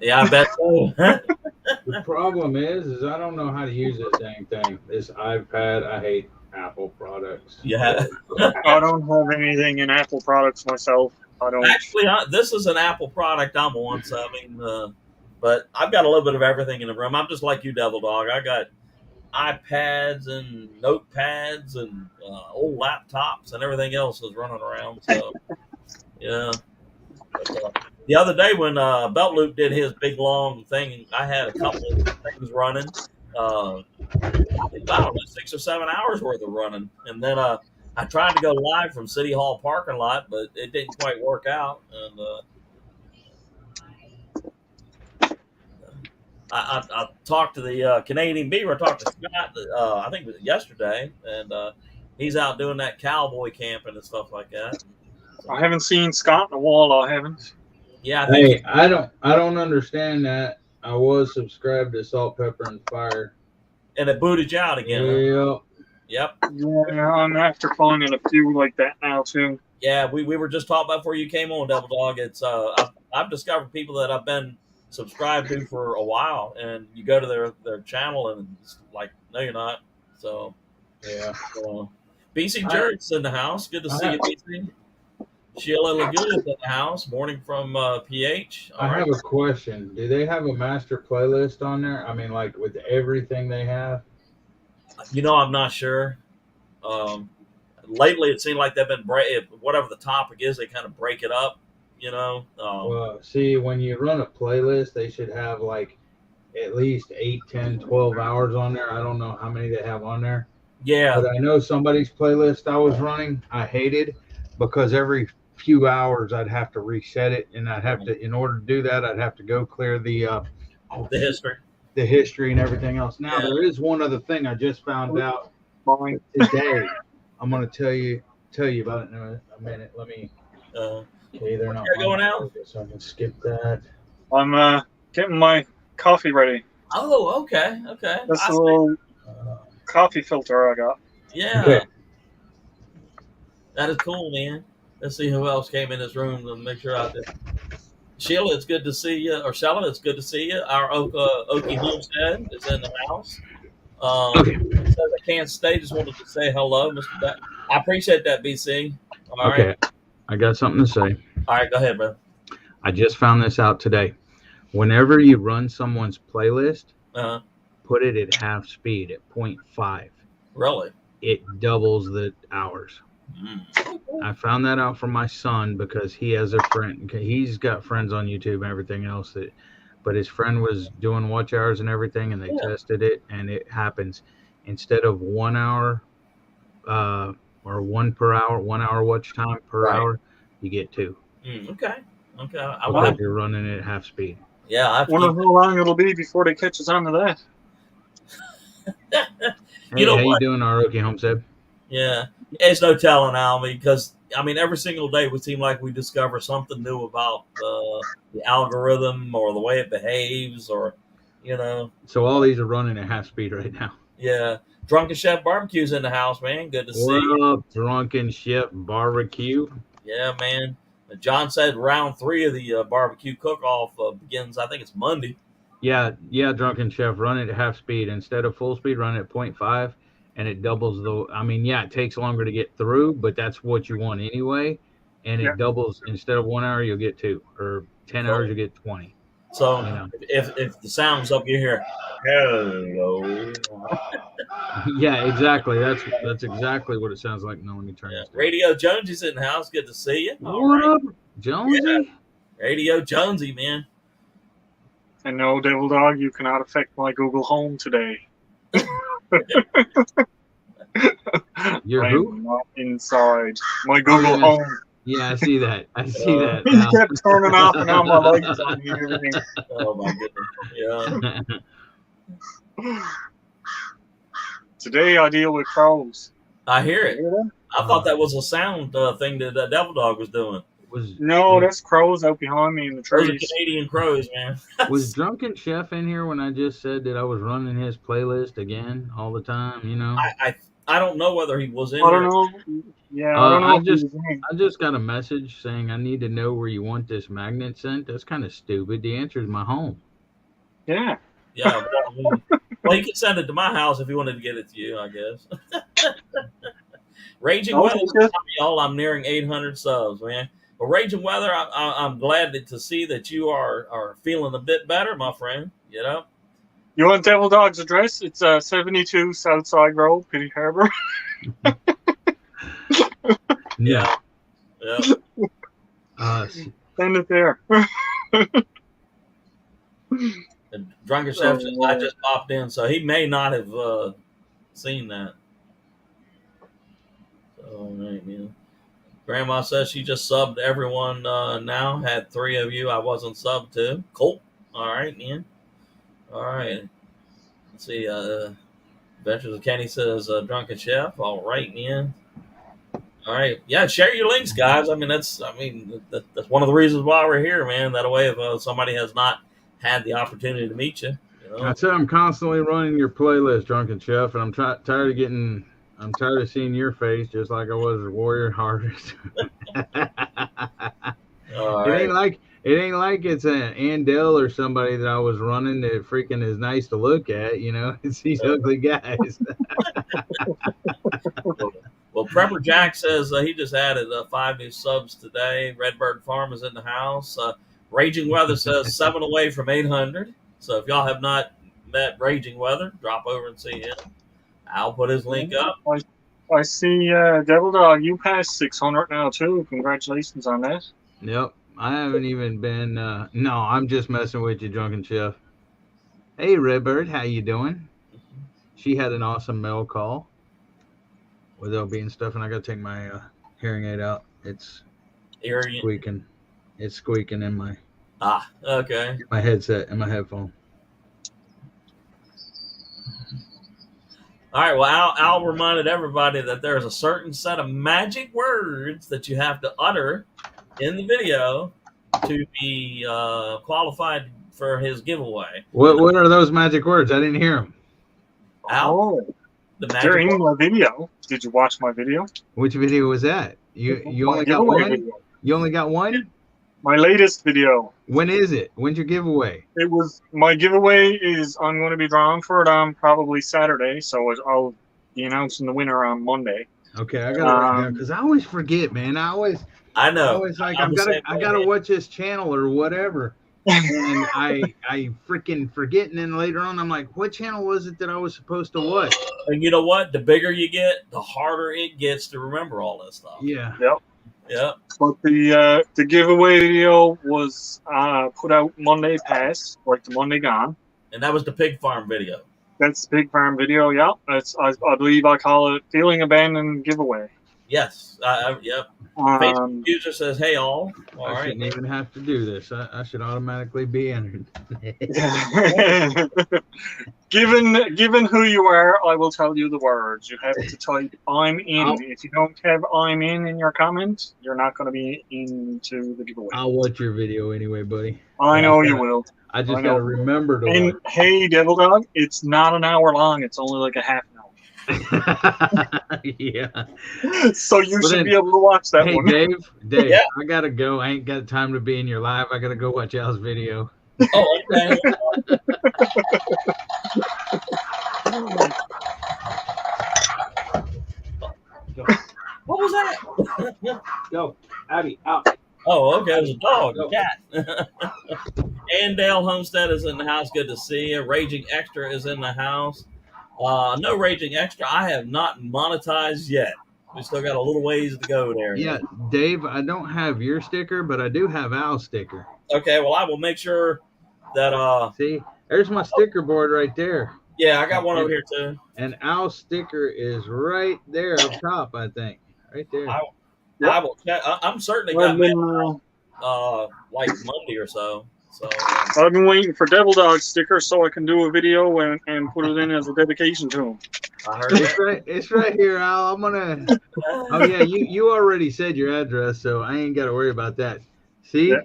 [SPEAKER 1] Yeah, I bet so.
[SPEAKER 3] The problem is I don't know how to use this dang thing. This iPad, I hate Apple products.
[SPEAKER 1] Yeah.
[SPEAKER 2] I don't have anything in Apple products myself. I don't.
[SPEAKER 1] Actually, this is an Apple product I'm on, so I mean, but I've got a little bit of everything in the room. I'm just like you, Devil Dog. I got iPads and notepads and old laptops and everything else is running around. So, yeah. But, the other day when Belt Loop did his big long thing, I had a couple of things running. I think about 6 or 7 hours worth of running, and then I tried to go live from City Hall parking lot, but it didn't quite work out. And I talked to the Canadian Beaver. I talked to Scott, I think it was yesterday, and he's out doing that cowboy camping and stuff like that. So,
[SPEAKER 2] I haven't seen Scott in a while. I haven't.
[SPEAKER 1] yeah, I think
[SPEAKER 3] Hey, I don't understand that. I was subscribed to Salt, Pepper, and Fire.
[SPEAKER 1] and it booted you out again. Huh?
[SPEAKER 3] Yep.
[SPEAKER 1] Yep.
[SPEAKER 2] Yeah, I'm after finding a few like that now too.
[SPEAKER 1] Yeah, we were just talking about before you came on, Devil Dog. It's I've discovered people that I've been subscribed to for a while, and you go to their channel and it's like, no, you're not. So
[SPEAKER 3] Yeah.
[SPEAKER 1] BC Jarrett's in the house. Good to see you, BC. Sheila Lagoon is in the house. Morning from PH. All
[SPEAKER 3] I
[SPEAKER 1] right.
[SPEAKER 3] have a question. Do they have a master playlist on there? I mean, like with everything they have?
[SPEAKER 1] You know, I'm not sure. Lately, it seemed like they've been whatever the topic is, they kind of break it up. You know.
[SPEAKER 3] Well, see, when you run a playlist, they should have like at least 8, 10, 12 hours on there. I don't know how many they have on there.
[SPEAKER 1] Yeah.
[SPEAKER 3] But I know somebody's playlist I was running, I hated because every few hours I'd have to reset it, and I'd have to, in order to do that, I'd have to go clear the history and everything else. Now,
[SPEAKER 1] Yeah.
[SPEAKER 3] there is one other thing I just found out
[SPEAKER 2] Fine.
[SPEAKER 3] today. I'm going to tell you about it in a minute. Let me. Okay, they're not
[SPEAKER 1] You're going out?
[SPEAKER 3] so I can skip that.
[SPEAKER 2] I'm getting my coffee ready.
[SPEAKER 1] Oh, okay.
[SPEAKER 2] That's
[SPEAKER 1] I
[SPEAKER 2] a
[SPEAKER 1] see.
[SPEAKER 2] little coffee filter I got.
[SPEAKER 1] Yeah.
[SPEAKER 3] Okay.
[SPEAKER 1] That is cool, man. Let's see who else came in this room to make sure I did. Sheila, it's good to see you. Or Sheila, it's good to see you. Our Okie Homestead is in the house. Says I can't stay. Just wanted to say hello, Mr. Beck. I appreciate that, BC. All
[SPEAKER 3] Okay.
[SPEAKER 1] right.
[SPEAKER 3] I got something to say.
[SPEAKER 1] All right, go ahead, bro.
[SPEAKER 3] I just found this out today. Whenever you run someone's playlist, put it at half speed at 0.5.
[SPEAKER 1] Really?
[SPEAKER 3] It doubles the hours. I found that out from my son because he has a friend. He's got friends on YouTube and everything else, but his friend was doing watch hours and everything, and they tested it, and it happens instead of 1 hour or 1 per hour, 1 hour watch time per hour, you get 2.
[SPEAKER 1] Okay.
[SPEAKER 3] Because you're running it at half speed.
[SPEAKER 1] Yeah, I
[SPEAKER 2] wonder how long it'll be before they catch us on to that.
[SPEAKER 1] You know
[SPEAKER 3] how
[SPEAKER 1] what?
[SPEAKER 3] you doing, Aroki Homestead?
[SPEAKER 1] Yeah, it's no telling, Almy, because I mean, every single day would seem like we discover something new about the algorithm or the way it behaves, or you know.
[SPEAKER 3] So all these are running at half speed right now.
[SPEAKER 1] Yeah, Drunken Chef Barbecue's in the house, man. Good to see you.
[SPEAKER 3] What up, Drunken Chef Barbecue?
[SPEAKER 1] Yeah, man. John said round 3 of the barbecue cook-off begins. I think it's Monday.
[SPEAKER 3] Yeah, Drunken Chef, run it at half speed instead of full speed. Run it at 0.5, and it doubles the. I mean, yeah, it takes longer to get through, but that's what you want anyway. And it doubles instead of 1 hour, you'll get 2, or 10 hours, you'll get 20.
[SPEAKER 1] So if the sound's up, you hear hello.
[SPEAKER 3] Yeah, exactly. That's exactly what it sounds like. No, let me turn this down.
[SPEAKER 1] Radio Jonesy's in the house. Good to see you.
[SPEAKER 3] What up, Jonesy?
[SPEAKER 1] Yeah. Radio Jonesy, man.
[SPEAKER 2] And no, Devil Dog, you cannot affect my Google Home today.
[SPEAKER 3] You're who?
[SPEAKER 2] Not inside my Google Home.
[SPEAKER 3] Yeah, I see that. I see that.
[SPEAKER 2] He kept turning off and on my lights on and everything.
[SPEAKER 1] Oh my goodness. Yeah.
[SPEAKER 2] Today I deal with crows.
[SPEAKER 1] I hear it. I thought that was a sound thing that Devil Dog was doing.
[SPEAKER 2] No, that's crows out behind me in the
[SPEAKER 1] Those
[SPEAKER 2] trees.
[SPEAKER 1] are Canadian crows, man.
[SPEAKER 3] Was Drunken Chef in here when I just said that I was running his playlist again all the time? You know,
[SPEAKER 1] I don't know whether he was in
[SPEAKER 2] I don't
[SPEAKER 1] here.
[SPEAKER 2] know. Yeah, I don't know
[SPEAKER 3] I
[SPEAKER 2] if he was in.
[SPEAKER 3] I just got a message saying I need to know where you want this magnet sent. That's kind of stupid. The answer is my home.
[SPEAKER 2] Yeah.
[SPEAKER 1] Yeah. Well, you can send it to my house if you wanted to get it to you, I guess. Raging
[SPEAKER 2] Okay,
[SPEAKER 1] Weather,
[SPEAKER 2] good.
[SPEAKER 1] y'all, I'm nearing 800 subs, man. But Raging Weather, I'm glad to see that you are feeling a bit better, my friend. You know?
[SPEAKER 2] You want Devil Dog's address? It's 72 Southside Road, Petty Harbor.
[SPEAKER 3] No.
[SPEAKER 1] Yeah.
[SPEAKER 2] Send it there.
[SPEAKER 1] And Drunken Chef, I just popped in, so he may not have seen that. So, all right, man. Grandma says she just subbed everyone now. Had 3 of you I wasn't subbed to. Cool. All right, man. All right. Let's see. Adventures of Kenny says Drunken Chef. All right, man. All right. Yeah, share your links, guys. I mean, that's one of the reasons why we're here, man. That way, if somebody has not had the opportunity to meet you,
[SPEAKER 3] I said I'm constantly running your playlist, Drunken Chef, and I'm tired of seeing your face, just like I was at Warrior Harvest.
[SPEAKER 1] All
[SPEAKER 3] It
[SPEAKER 1] right.
[SPEAKER 3] ain't like it's an Andel or somebody that I was running that freaking is nice to look at. You know, it's these ugly guys.
[SPEAKER 1] Well, Prepper Jack says he just added 5 new subs today. Redbird Farm is in the house. Raging Weather says 7 away from 800. So if y'all have not met Raging Weather, drop over and see him. I'll put his link up.
[SPEAKER 2] I see Devil Dog, you passed 600 now, too. Congratulations on that.
[SPEAKER 3] Yep, I haven't even been. No, I'm just messing with you, Drunken Chef. Hey, Redbird, how you doing? She had an awesome mail call with LB and stuff, and I got to take my hearing aid out. It's squeaking. It's squeaking in my
[SPEAKER 1] Okay.
[SPEAKER 3] my headset and my headphone.
[SPEAKER 1] All right. Well, Al reminded everybody that there's a certain set of magic words that you have to utter in the video to be qualified for his giveaway.
[SPEAKER 3] What are those magic words? I didn't hear them.
[SPEAKER 1] Al, the
[SPEAKER 2] they're
[SPEAKER 1] magic
[SPEAKER 2] in my video. Did you watch my video?
[SPEAKER 3] Which video was that? You
[SPEAKER 2] My
[SPEAKER 3] only got
[SPEAKER 2] giveaway
[SPEAKER 3] one?
[SPEAKER 2] video.
[SPEAKER 3] You only got one?
[SPEAKER 2] My latest video.
[SPEAKER 3] When is it? When's your giveaway?
[SPEAKER 2] It was my giveaway is I'm going to be drawing for it on probably Saturday, so I'll be announcing the winner on Monday.
[SPEAKER 3] Okay, I gotta because I always forget, man. I
[SPEAKER 1] know.
[SPEAKER 3] always like I gotta watch this channel or whatever, and I freaking forget, and then later on I'm like, what channel was it that I was supposed to watch?
[SPEAKER 1] And you know what? The bigger you get, the harder it gets to remember all this stuff.
[SPEAKER 3] Yeah.
[SPEAKER 2] Yep.
[SPEAKER 1] Yeah.
[SPEAKER 2] But the giveaway video was put out Monday past, like the Monday gone.
[SPEAKER 1] And that was the pig farm video.
[SPEAKER 2] That's the Pig Farm video. Yeah, that's I believe I call it Feeling Abandoned Giveaway.
[SPEAKER 1] Yes. Yep. Facebook user says, "Hey all." All
[SPEAKER 3] I
[SPEAKER 1] right.
[SPEAKER 3] shouldn't even have to do this. I should automatically be entered.
[SPEAKER 2] Given who you are, I will tell you the words. You have to type "I'm in." If you don't have "I'm in" your comment, you're not going to be into the giveaway.
[SPEAKER 3] I'll watch your video anyway, buddy.
[SPEAKER 2] I know you will.
[SPEAKER 3] I just gotta remember to
[SPEAKER 2] And
[SPEAKER 3] watch.
[SPEAKER 2] hey, Devil Dog, it's not an hour long. It's only like a half an hour.
[SPEAKER 3] Yeah.
[SPEAKER 2] So you should be able to watch that one.
[SPEAKER 3] Dave,
[SPEAKER 1] Yeah.
[SPEAKER 3] I gotta go. I ain't got time to be in your live. I gotta go watch Al's video.
[SPEAKER 1] Oh, okay. What was that?
[SPEAKER 3] Go, Abby, out.
[SPEAKER 1] Oh, okay. It was a dog, a cat. Andale Homestead is in the house. Good to see you. Raging Extra is in the house. No Raging Extra. I have not monetized yet. We still got a little ways to go there.
[SPEAKER 3] Yeah, Dave, I don't have your sticker, but I do have Al's sticker.
[SPEAKER 1] Okay, well, I will make sure that.
[SPEAKER 3] See, there's my sticker board right there.
[SPEAKER 1] Yeah, I got one over here too.
[SPEAKER 3] And Al's sticker is right there up top, I think. Right there.
[SPEAKER 1] I will check. I'm certainly got like Monday or so. So
[SPEAKER 2] I've been waiting for Devil Dog sticker so I can do a video and put it in as a dedication to him.
[SPEAKER 1] I heard
[SPEAKER 3] it's right here, Al. I'm gonna. Oh yeah, you already said your address, so I ain't got to worry about that. See.
[SPEAKER 2] Yeah.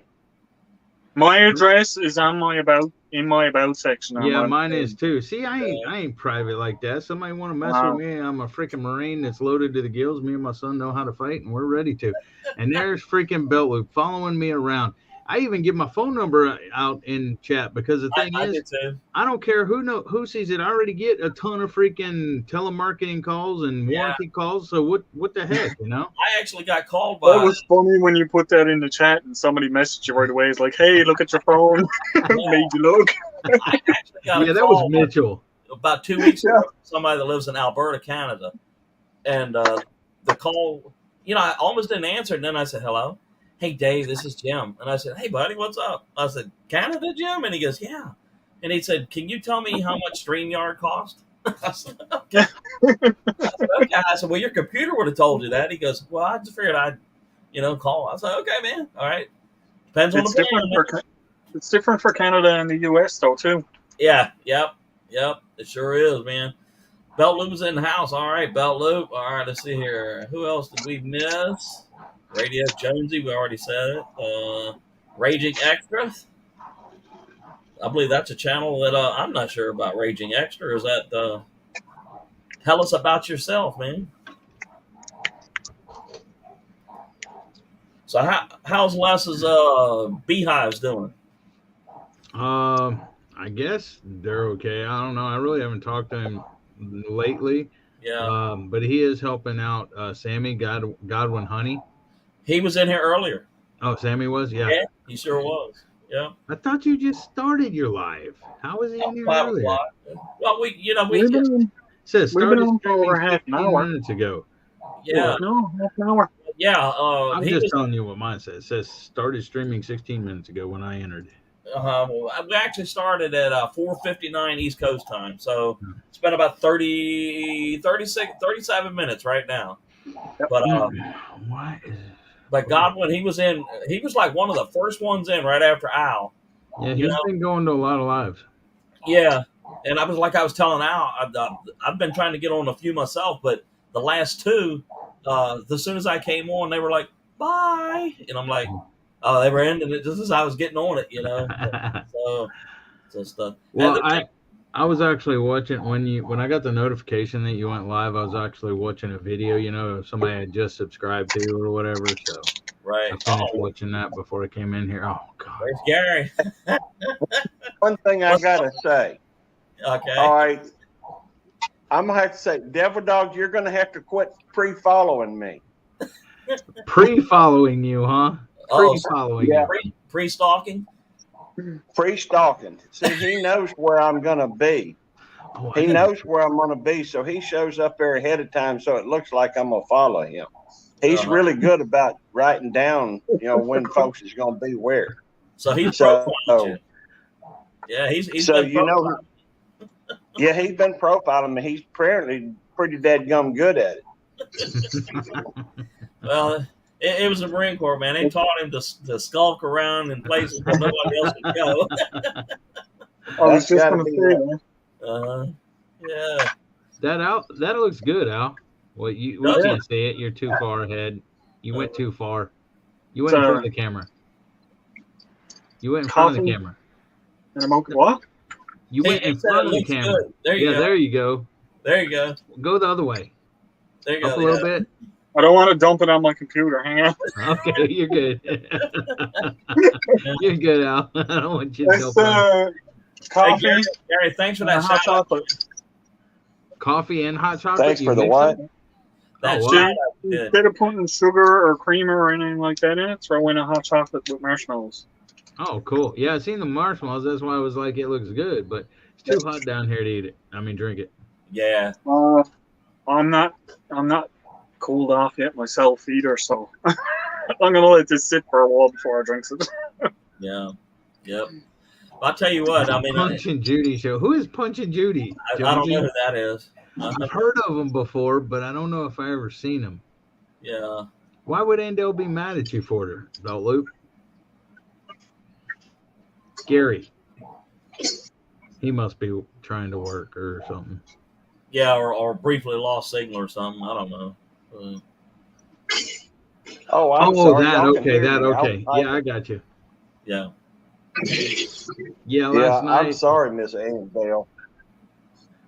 [SPEAKER 2] My address is on my About in my about section.
[SPEAKER 3] Yeah, mine is too. See, I ain't private like that. Somebody want to mess
[SPEAKER 2] Wow.
[SPEAKER 3] with me? I'm a freaking Marine that's loaded to the gills. Me and my son know how to fight, and we're ready to. And there's freaking Belt Loop following me around. I even give my phone number out in chat because the thing
[SPEAKER 1] I
[SPEAKER 3] is,
[SPEAKER 1] did too.
[SPEAKER 3] I don't care who sees it. I already get a ton of freaking telemarketing calls and warranty calls. So what the heck, you know?
[SPEAKER 1] I actually got called
[SPEAKER 2] That
[SPEAKER 1] by.
[SPEAKER 2] was funny when you put that in the chat and somebody messaged you right away. It's like, hey, look at your phone. Made you look.
[SPEAKER 1] I actually got
[SPEAKER 3] Yeah,
[SPEAKER 1] a
[SPEAKER 3] that was
[SPEAKER 1] call
[SPEAKER 3] Mitchell.
[SPEAKER 1] about 2 weeks ago. From somebody that lives in Alberta, Canada, and the call. I almost didn't answer, and then I said, "Hello, hey Dave, this is Jim," and I said, "Hey buddy, what's up?" I said, "Canada, Jim," and he goes, "Yeah," and he said, "Can you tell me how much StreamYard cost?" I said, "Okay." I said, "Well, your computer would have told you that." He goes, "Well, I just figured I'd, call." I said, "Okay, man. All right. Depends on
[SPEAKER 2] It's
[SPEAKER 1] the
[SPEAKER 2] different
[SPEAKER 1] plan."
[SPEAKER 2] it's different for Canada and the US though too.
[SPEAKER 1] Yeah. Yep. It sure is, man. Belt Loop's in the house. All right, Belt Loop. All right, let's see here. Who else did we miss? Radio Jonesy, we already said it. Raging Extra. I believe that's a channel that I'm not sure about. Raging Extra. Is that tell us about yourself, man? So how's Les's beehives doing?
[SPEAKER 3] I guess they're okay. I don't know. I really haven't talked to him lately.
[SPEAKER 1] Yeah.
[SPEAKER 3] But he is helping out Sammy Godwin Honey.
[SPEAKER 1] He was in here earlier.
[SPEAKER 3] Oh, Sammy was? Yeah.
[SPEAKER 1] Yeah, he sure was. Yeah.
[SPEAKER 3] I thought you just started your live. How was he in here
[SPEAKER 1] 5
[SPEAKER 3] earlier?
[SPEAKER 1] o'clock. Well, we
[SPEAKER 2] We've been,
[SPEAKER 3] It says
[SPEAKER 2] we've been
[SPEAKER 3] started
[SPEAKER 2] on for over
[SPEAKER 3] streaming
[SPEAKER 2] half an
[SPEAKER 3] 15
[SPEAKER 2] hour.
[SPEAKER 3] minutes ago.
[SPEAKER 1] yeah,
[SPEAKER 2] No, half an hour.
[SPEAKER 1] yeah.
[SPEAKER 3] I'm
[SPEAKER 1] He
[SPEAKER 3] just
[SPEAKER 1] was.
[SPEAKER 3] telling you what mine says. It says started streaming 16 minutes ago when I entered.
[SPEAKER 1] We actually started at 4:59 East Coast time, so it's been about 37 minutes right now. But
[SPEAKER 3] What?
[SPEAKER 1] but Godwin, he was like one of the first ones in right after Al.
[SPEAKER 3] Yeah, he's been going to a lot of lives.
[SPEAKER 1] Yeah, and I was telling Al, I've been trying to get on a few myself, but the last two, as soon as I came on, they were like, "Bye," and I'm like, "Oh, they were ending it just as I was getting on it," So just
[SPEAKER 3] Well, I was actually watching when I got the notification that you went live. I was actually watching a video, somebody had just subscribed to or whatever. So
[SPEAKER 1] right.
[SPEAKER 3] I finished watching that before I came in here. Oh God!
[SPEAKER 1] There's Gary.
[SPEAKER 4] One thing I gotta say.
[SPEAKER 1] Okay.
[SPEAKER 4] All right. I'm gonna have to say, Devil Dog, you're gonna have to quit pre-following me.
[SPEAKER 3] Pre-following you, huh? Pre-following
[SPEAKER 4] yeah.
[SPEAKER 3] you.
[SPEAKER 1] Pre-stalking.
[SPEAKER 4] Pre-stalking. See, he knows where I'm gonna be.
[SPEAKER 3] Oh,
[SPEAKER 4] He knows where I'm gonna be, so he shows up there ahead of time, so it looks like I'm gonna follow him. He's really good about writing down, when folks is gonna be where.
[SPEAKER 1] So he's
[SPEAKER 4] So-
[SPEAKER 1] profiling you. Yeah, he's
[SPEAKER 4] So
[SPEAKER 1] been profiling.
[SPEAKER 4] Yeah, he's been profiling me. He's apparently pretty dadgum good at it.
[SPEAKER 1] Well, it was the Marine Corps, man. They taught him to skulk around in places where nobody else would go.
[SPEAKER 2] I was
[SPEAKER 4] That's
[SPEAKER 2] just
[SPEAKER 4] gotta
[SPEAKER 2] going to
[SPEAKER 4] be
[SPEAKER 2] say
[SPEAKER 4] right.
[SPEAKER 2] that.
[SPEAKER 1] Yeah.
[SPEAKER 3] That looks good, Al. Well, we can't see it. You're too far ahead. You went too far. You went in front of the camera. You went in front of the camera.
[SPEAKER 2] And I'm okay. What?
[SPEAKER 3] You went in front of the camera.
[SPEAKER 1] Good. There you go.
[SPEAKER 3] There you go.
[SPEAKER 1] There you go.
[SPEAKER 3] Go the other way.
[SPEAKER 1] There you go.
[SPEAKER 3] Up a little bit.
[SPEAKER 2] I don't want to dump it on my computer. Hang on.
[SPEAKER 3] Okay, you're good. You're good, Al. I don't want you to
[SPEAKER 2] That's
[SPEAKER 3] dump
[SPEAKER 2] coffee
[SPEAKER 1] Hey, Gary, thanks for
[SPEAKER 2] and
[SPEAKER 1] that
[SPEAKER 2] hot
[SPEAKER 1] shout out.
[SPEAKER 2] chocolate.
[SPEAKER 3] coffee and hot chocolate.
[SPEAKER 4] Thanks
[SPEAKER 3] You
[SPEAKER 4] for the
[SPEAKER 3] mix
[SPEAKER 4] what?
[SPEAKER 3] them?
[SPEAKER 1] That
[SPEAKER 3] Oh, wow.
[SPEAKER 1] shout out. Yeah.
[SPEAKER 2] Instead of putting sugar or creamer or anything like that in it, throw in a hot chocolate with marshmallows.
[SPEAKER 3] Oh, cool. Yeah, I seen the marshmallows. That's why I was like, it looks good, but it's too hot down here to eat it. I mean, drink it.
[SPEAKER 1] Yeah.
[SPEAKER 2] I'm not cooled off yet myself either, so I'm gonna let this sit for a while before I drink it.
[SPEAKER 1] Yeah. Yep. I'll tell you what. I mean,
[SPEAKER 3] Punch and Judy show. Who is Punch and Judy?
[SPEAKER 1] I don't know
[SPEAKER 3] Jonesy?
[SPEAKER 1] who that is.
[SPEAKER 3] I've heard of them before, but I don't know if I ever seen them.
[SPEAKER 1] Yeah.
[SPEAKER 3] Why would Andel be mad at you for it, Belt Loop? Gary. He must be trying to work or something.
[SPEAKER 1] Yeah, or briefly lost signal or something. I don't know.
[SPEAKER 4] Oh, I'm
[SPEAKER 3] Oh,
[SPEAKER 4] sorry.
[SPEAKER 3] that
[SPEAKER 4] Y'all can
[SPEAKER 3] okay,
[SPEAKER 4] hear
[SPEAKER 3] that
[SPEAKER 4] me.
[SPEAKER 3] okay. Yeah, I got you.
[SPEAKER 1] Yeah.
[SPEAKER 3] Yeah,
[SPEAKER 4] Yeah, I'm sorry, Miss Annabelle.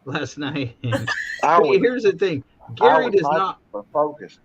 [SPEAKER 3] Last night.
[SPEAKER 4] I
[SPEAKER 3] See,
[SPEAKER 4] was,
[SPEAKER 3] here's the thing.
[SPEAKER 4] I was hyper focused.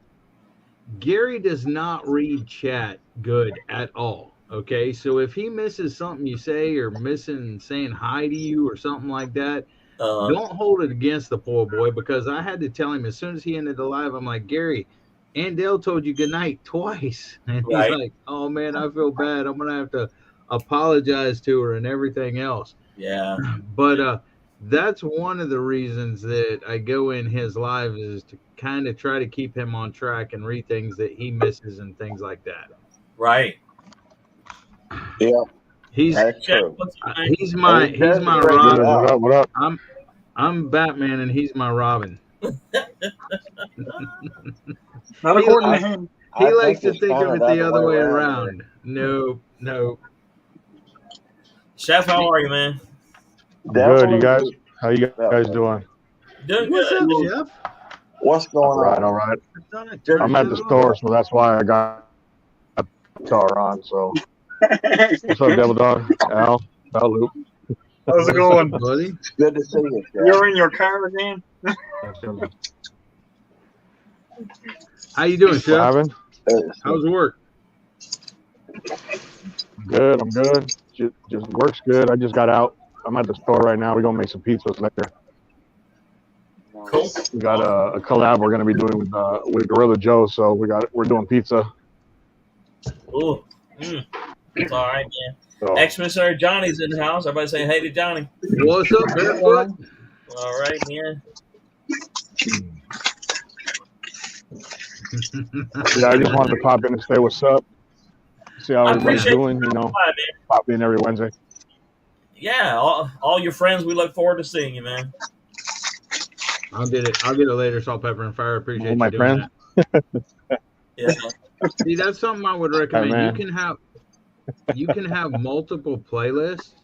[SPEAKER 3] Gary does not read chat good at all. Okay, so if he misses something you say or missing saying hi to you or something like that, don't hold it against the poor boy, because I had to tell him as soon as he ended the live. I'm like, Gary, Andell told you good night twice, and he's like, oh man, I feel bad. I'm gonna have to apologize to her and everything else.
[SPEAKER 1] Yeah.
[SPEAKER 3] But that's one of the reasons that I go in his live, is to kind of try to keep him on track and read things that he misses and things like that.
[SPEAKER 1] Right.
[SPEAKER 4] Yeah,
[SPEAKER 3] he's
[SPEAKER 4] true.
[SPEAKER 3] He's my
[SPEAKER 5] Robin. What up?
[SPEAKER 3] I'm Batman and he's my Robin.
[SPEAKER 2] Not according to him.
[SPEAKER 3] He likes to think of it the other way around. No.
[SPEAKER 1] Chef, how are you, man?
[SPEAKER 5] Good, you guys. How you guys doing?
[SPEAKER 1] Doing
[SPEAKER 3] What's
[SPEAKER 1] good.
[SPEAKER 3] up, Chef?
[SPEAKER 4] What's going on?
[SPEAKER 5] All right. I'm at the store, so that's why I got a guitar on. So, what's up, Devil Dog? Al, Luke.
[SPEAKER 2] How's it going,
[SPEAKER 3] buddy?
[SPEAKER 4] Good to see you. Chef.
[SPEAKER 2] You're in your car again.
[SPEAKER 3] How you doing, Chef?
[SPEAKER 5] How's
[SPEAKER 3] work?
[SPEAKER 5] Good. I'm good. Just works good. I just got out. I'm at the store right now. We're gonna make some pizzas later.
[SPEAKER 1] Cool.
[SPEAKER 5] We got a collab we're gonna be doing with Gorilla Joe. So we're doing pizza.
[SPEAKER 1] Ooh. It's all right, man.
[SPEAKER 5] So,
[SPEAKER 1] Ex-Missionary Johnny's in the house. Everybody saying hey to Johnny.
[SPEAKER 3] What's up, Barefoot?
[SPEAKER 1] All right, man.
[SPEAKER 5] Yeah, I just wanted to pop in and say what's up. See how everybody's doing. Pop in every Wednesday.
[SPEAKER 1] Yeah, all your friends. We look forward to seeing you, man.
[SPEAKER 3] I'll get it later. Salt, pepper, and fire. Appreciate
[SPEAKER 5] all my
[SPEAKER 3] you doing
[SPEAKER 5] friends.
[SPEAKER 3] that.
[SPEAKER 1] Yeah.
[SPEAKER 3] See, that's something I would recommend.
[SPEAKER 5] Hey,
[SPEAKER 3] you can have multiple playlists.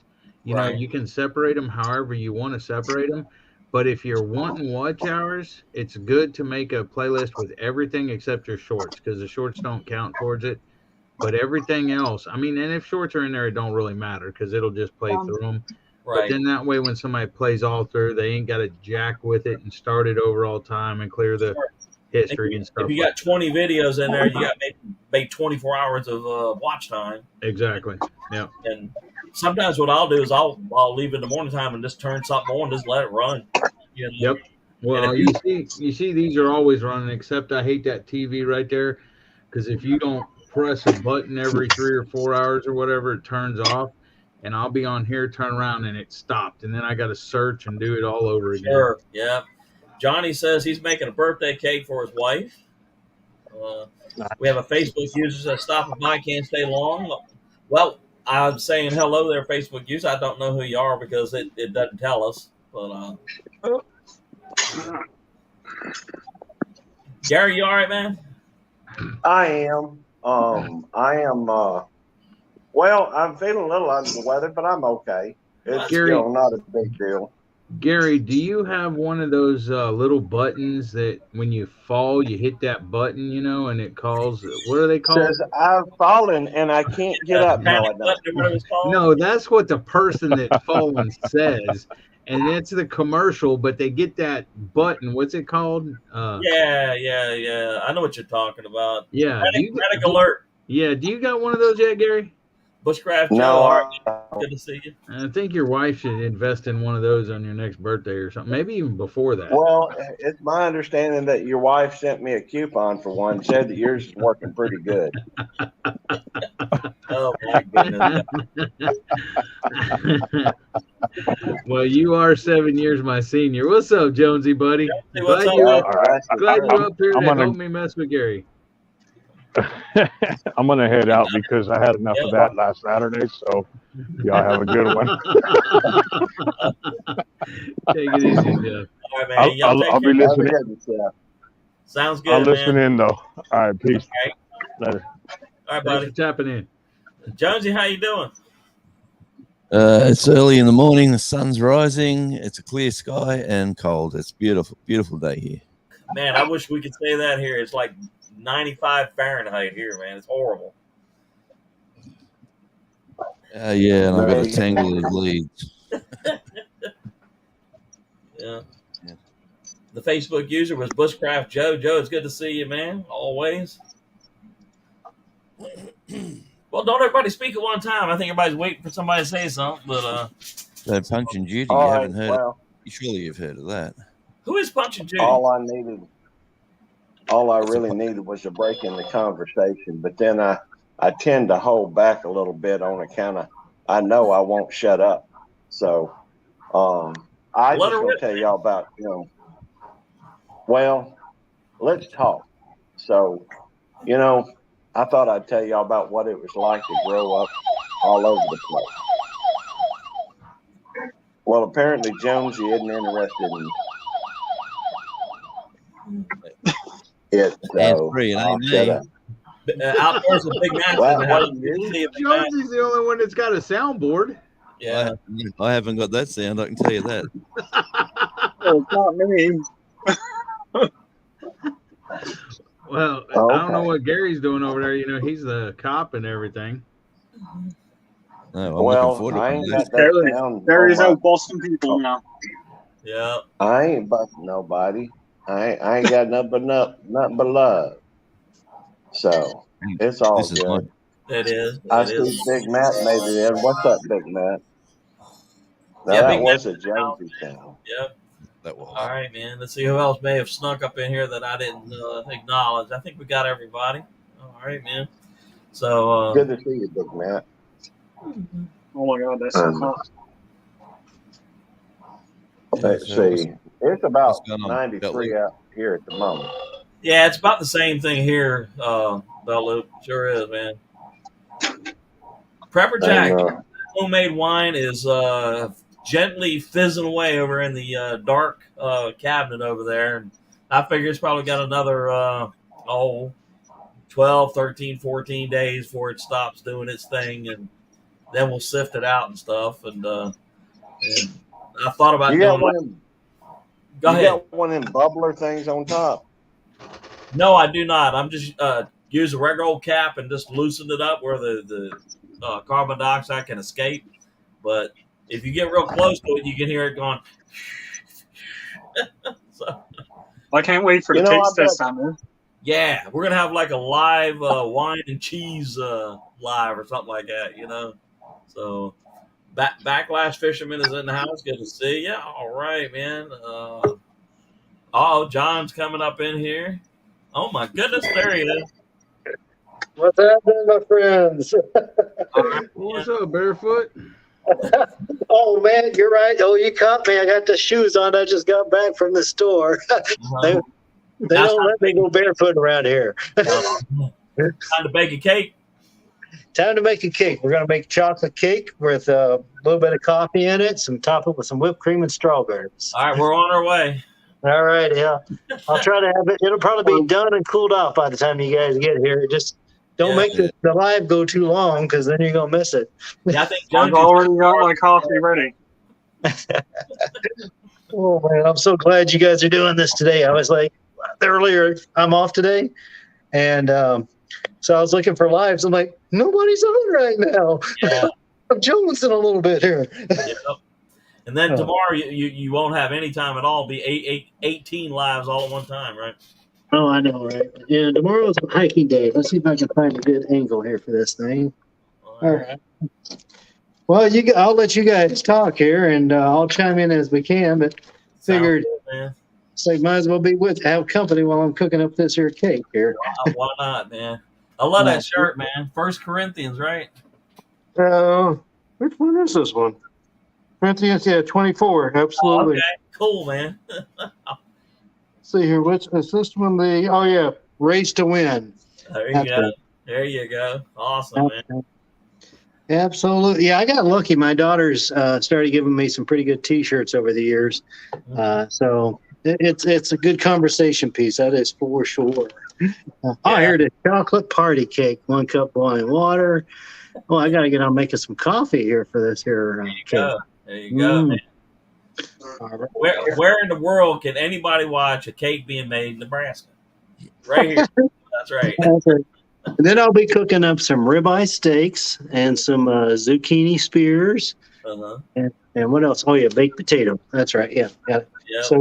[SPEAKER 3] You know, you can separate them however you want to separate them. But if you're wanting watch hours, it's good to make a playlist with everything except your shorts, because the shorts don't count towards it. But everything else, I mean, and if shorts are in there, it don't really matter because it'll just play through them.
[SPEAKER 1] Right.
[SPEAKER 3] But then that way, when somebody plays all through, they ain't got to jack with it and start it over all time and clear the history and stuff.
[SPEAKER 1] If you got 20 videos in there, you got maybe 24 hours of watch time.
[SPEAKER 3] Exactly. Yeah.
[SPEAKER 1] And sometimes what I'll do is I'll leave in the morning time and just turn something on, just let it run. You know?
[SPEAKER 3] Yep. Well, you see, these are always running. Except I hate that TV right there, because if you don't press a button every 3 or 4 hours or whatever, it turns off. And I'll be on here, turn around, and it stopped. And then I got to search and do it all over again.
[SPEAKER 1] Sure. Yeah. Johnny says he's making a birthday cake for his wife. We have a Facebook user that stopping by, can't stay long. Well, I'm saying hello there, Facebook user. I don't know who you are because it doesn't tell us. But Gary, you all right, man?
[SPEAKER 4] I am. Well, I'm feeling a little under the weather, but I'm okay. It's still not a big deal.
[SPEAKER 3] Gary, do you have one of those little buttons that when you fall, you hit that button, you know, and it calls, what are they called?
[SPEAKER 4] It says, I've fallen and I can't get up.
[SPEAKER 3] No, that's what the person that fallen says. And that's the commercial, but they get that button. What's it called?
[SPEAKER 1] Yeah. I know what you're talking about.
[SPEAKER 3] Yeah.
[SPEAKER 1] Medic alert.
[SPEAKER 3] Yeah. Do you got one of those yet, Gary?
[SPEAKER 1] Bushcraft Joe.
[SPEAKER 4] No,
[SPEAKER 1] good to see you.
[SPEAKER 3] I think your wife should invest in one of those on your next birthday or something. Maybe even before that.
[SPEAKER 4] Well, it's my understanding that your wife sent me a coupon for one, said that yours is working pretty good.
[SPEAKER 1] Oh, my goodness.
[SPEAKER 3] Well, you are 7 years my senior. What's up, Jonesy, buddy?
[SPEAKER 1] What's
[SPEAKER 3] glad you're up here to help me mess with Gary.
[SPEAKER 5] I'm gonna head out because I had enough of that last Saturday. So y'all have a good one.
[SPEAKER 3] Take it easy, Jeff.
[SPEAKER 1] All right, man.
[SPEAKER 5] I'll be listening.
[SPEAKER 1] Sounds good.
[SPEAKER 5] I'll listen in though. All right, peace.
[SPEAKER 1] All right.
[SPEAKER 5] Later.
[SPEAKER 1] All right, buddy.
[SPEAKER 3] Thanks for tapping in.
[SPEAKER 1] Jonesy, how you doing?
[SPEAKER 6] It's early in the morning. The sun's rising. It's a clear sky and cold. It's beautiful, beautiful day here.
[SPEAKER 1] Man, I wish we could say that here. It's like 95 Fahrenheit here, man. It's horrible.
[SPEAKER 6] Yeah, and I've got
[SPEAKER 4] There
[SPEAKER 6] a
[SPEAKER 4] you
[SPEAKER 6] tangle of leads.
[SPEAKER 1] Yeah.
[SPEAKER 6] Yeah.
[SPEAKER 1] The Facebook user was Bushcraft Joe. Joe, it's good to see you, man. Always. Well, don't everybody speak at one time. I think everybody's waiting for somebody to say something. But
[SPEAKER 6] That Punch and Judy,
[SPEAKER 4] All
[SPEAKER 6] you
[SPEAKER 4] right.
[SPEAKER 6] haven't heard
[SPEAKER 4] Well,
[SPEAKER 6] surely you've heard of that.
[SPEAKER 1] who is Punch and Judy?
[SPEAKER 4] all I
[SPEAKER 6] It's a
[SPEAKER 4] really needed was a break in the conversation. But then I tend to hold back a little bit on account of I know I won't shut up. So I
[SPEAKER 1] Let
[SPEAKER 4] just
[SPEAKER 1] her
[SPEAKER 4] want
[SPEAKER 1] rip,
[SPEAKER 4] to tell y'all about well, let's talk. So I thought I'd tell y'all about what it was like to grow up all over the place. Well, apparently Jonesy isn't interested in it,
[SPEAKER 6] hands
[SPEAKER 4] so
[SPEAKER 6] free. It
[SPEAKER 4] I'll
[SPEAKER 6] ain't
[SPEAKER 4] shut
[SPEAKER 6] me.
[SPEAKER 4] up.
[SPEAKER 1] Outdoors with Big Mac
[SPEAKER 4] Well,
[SPEAKER 1] in the house.
[SPEAKER 4] what
[SPEAKER 1] Good to see you, Big Mac.
[SPEAKER 3] Jonesy's the only one that's got a soundboard.
[SPEAKER 1] Yeah.
[SPEAKER 6] I haven't got that sound. I can tell you that.
[SPEAKER 2] Oh, it's not me.
[SPEAKER 3] Well, I don't know what Gary's doing over there. He's the cop and everything.
[SPEAKER 6] No, I'm
[SPEAKER 4] Well,
[SPEAKER 6] looking forward to
[SPEAKER 4] I
[SPEAKER 6] it.
[SPEAKER 4] ain't got that sound.
[SPEAKER 2] There is
[SPEAKER 4] on
[SPEAKER 2] out busting people now.
[SPEAKER 1] Yeah.
[SPEAKER 4] I ain't busting nobody. I ain't got nothing but love. So it's all
[SPEAKER 6] This is
[SPEAKER 4] good.
[SPEAKER 6] mine.
[SPEAKER 1] It is.
[SPEAKER 4] I
[SPEAKER 1] It
[SPEAKER 4] see
[SPEAKER 1] is.
[SPEAKER 4] Big Matt made it in. What's up, Big Matt? Now
[SPEAKER 1] Yeah,
[SPEAKER 4] that
[SPEAKER 1] Big
[SPEAKER 4] was
[SPEAKER 1] Matt.
[SPEAKER 4] a Jonesy sound.
[SPEAKER 1] Yep.
[SPEAKER 6] That was.
[SPEAKER 1] All right, man. Let's see who else may have snuck up in here that I didn't acknowledge. I think we got everybody. All right, man. So
[SPEAKER 4] Good to see you, Big Matt.
[SPEAKER 2] Oh my God, that's so hot.
[SPEAKER 4] Let's
[SPEAKER 6] so
[SPEAKER 4] see. It's about
[SPEAKER 6] what's going on,
[SPEAKER 4] 93
[SPEAKER 6] Bentley?
[SPEAKER 4] out here at the moment.
[SPEAKER 1] yeah, it's about the same thing here, Bell Loop. Sure is, man. Prepper Jack,
[SPEAKER 4] And,
[SPEAKER 1] homemade wine is gently fizzing away over in the dark cabinet over there. And I figure it's probably got another 12, 13, 14 days before it stops doing its thing, and then we'll sift it out and stuff. And I thought about
[SPEAKER 4] you
[SPEAKER 1] doing
[SPEAKER 4] got one of them,
[SPEAKER 1] Go
[SPEAKER 4] you
[SPEAKER 1] ahead.
[SPEAKER 4] got one of them bubbler things on top.
[SPEAKER 1] No, I do not. I'm just use a regular old cap and just loosen it up where the carbon dioxide can escape. But if you get real close to it, you can hear it going. So,
[SPEAKER 2] I can't wait for the taste test on there.
[SPEAKER 1] yeah, we're gonna have like a live wine and cheese live or something like that, So, Backlash Fisherman is in the house. Good to see you. All right, man. John's coming up in here. Oh my goodness, there he is.
[SPEAKER 7] What's happening, my friends?
[SPEAKER 1] All right,
[SPEAKER 3] What's up, Barefoot?
[SPEAKER 7] Oh man, you're right. Oh, you caught me. I got the shoes on. I just got back from the store. They don't let me go barefoot around here.
[SPEAKER 1] Time to bake a cake.
[SPEAKER 7] Time to make a cake. We're gonna make chocolate cake with a little bit of coffee in it. Top it with some whipped cream and strawberries.
[SPEAKER 1] All right, we're on our way.
[SPEAKER 7] All right, yeah. I'll try to have it. It'll probably be done and cooled off by the time you guys get here. Just don't make the live go too long, because then you're gonna miss it.
[SPEAKER 1] Yeah, I think
[SPEAKER 2] I've already got my coffee ready.
[SPEAKER 7] Oh man, I'm so glad you guys are doing this today. I was like earlier, I'm off today, and so I was looking for lives. I'm like, nobody's on right now.
[SPEAKER 1] Yeah.
[SPEAKER 7] I'm jonesing a little bit here.
[SPEAKER 1] Yep. And then tomorrow you won't have any time at all. Be 18 lives all at one time, right?
[SPEAKER 7] Oh, I know, right? Yeah, tomorrow's a hiking day. Let's see if I can find a good angle here for this thing. All right. Well, I'll let you guys talk here, and I'll chime in as we can. But figured, so might as well have company while I'm cooking up this here cake here.
[SPEAKER 1] Why not, man? I love that shirt, man. 1 Corinthians, right?
[SPEAKER 7] Which one is this one? Corinthians, 24. Absolutely.
[SPEAKER 1] Okay, cool, man.
[SPEAKER 7] See here, which is this one? Race to Win.
[SPEAKER 1] There you go. There you go. Awesome, man.
[SPEAKER 7] Absolutely. Yeah, I got lucky. My daughters started giving me some pretty good T-shirts over the years. So it's a good conversation piece. That is for sure. Oh, here it is. Chocolate party cake, 1 cup boiling water. Oh, I got to get on making some coffee here for this here cake.
[SPEAKER 1] There you go, man. Where in the world can anybody watch a cake being made in Nebraska? Right here. That's right.
[SPEAKER 7] And then I'll be cooking up some ribeye steaks and some zucchini spears.
[SPEAKER 1] Uh-huh.
[SPEAKER 7] And what else? Oh, yeah, baked potato. That's right. Yeah. Yeah.
[SPEAKER 1] Yeah.
[SPEAKER 7] So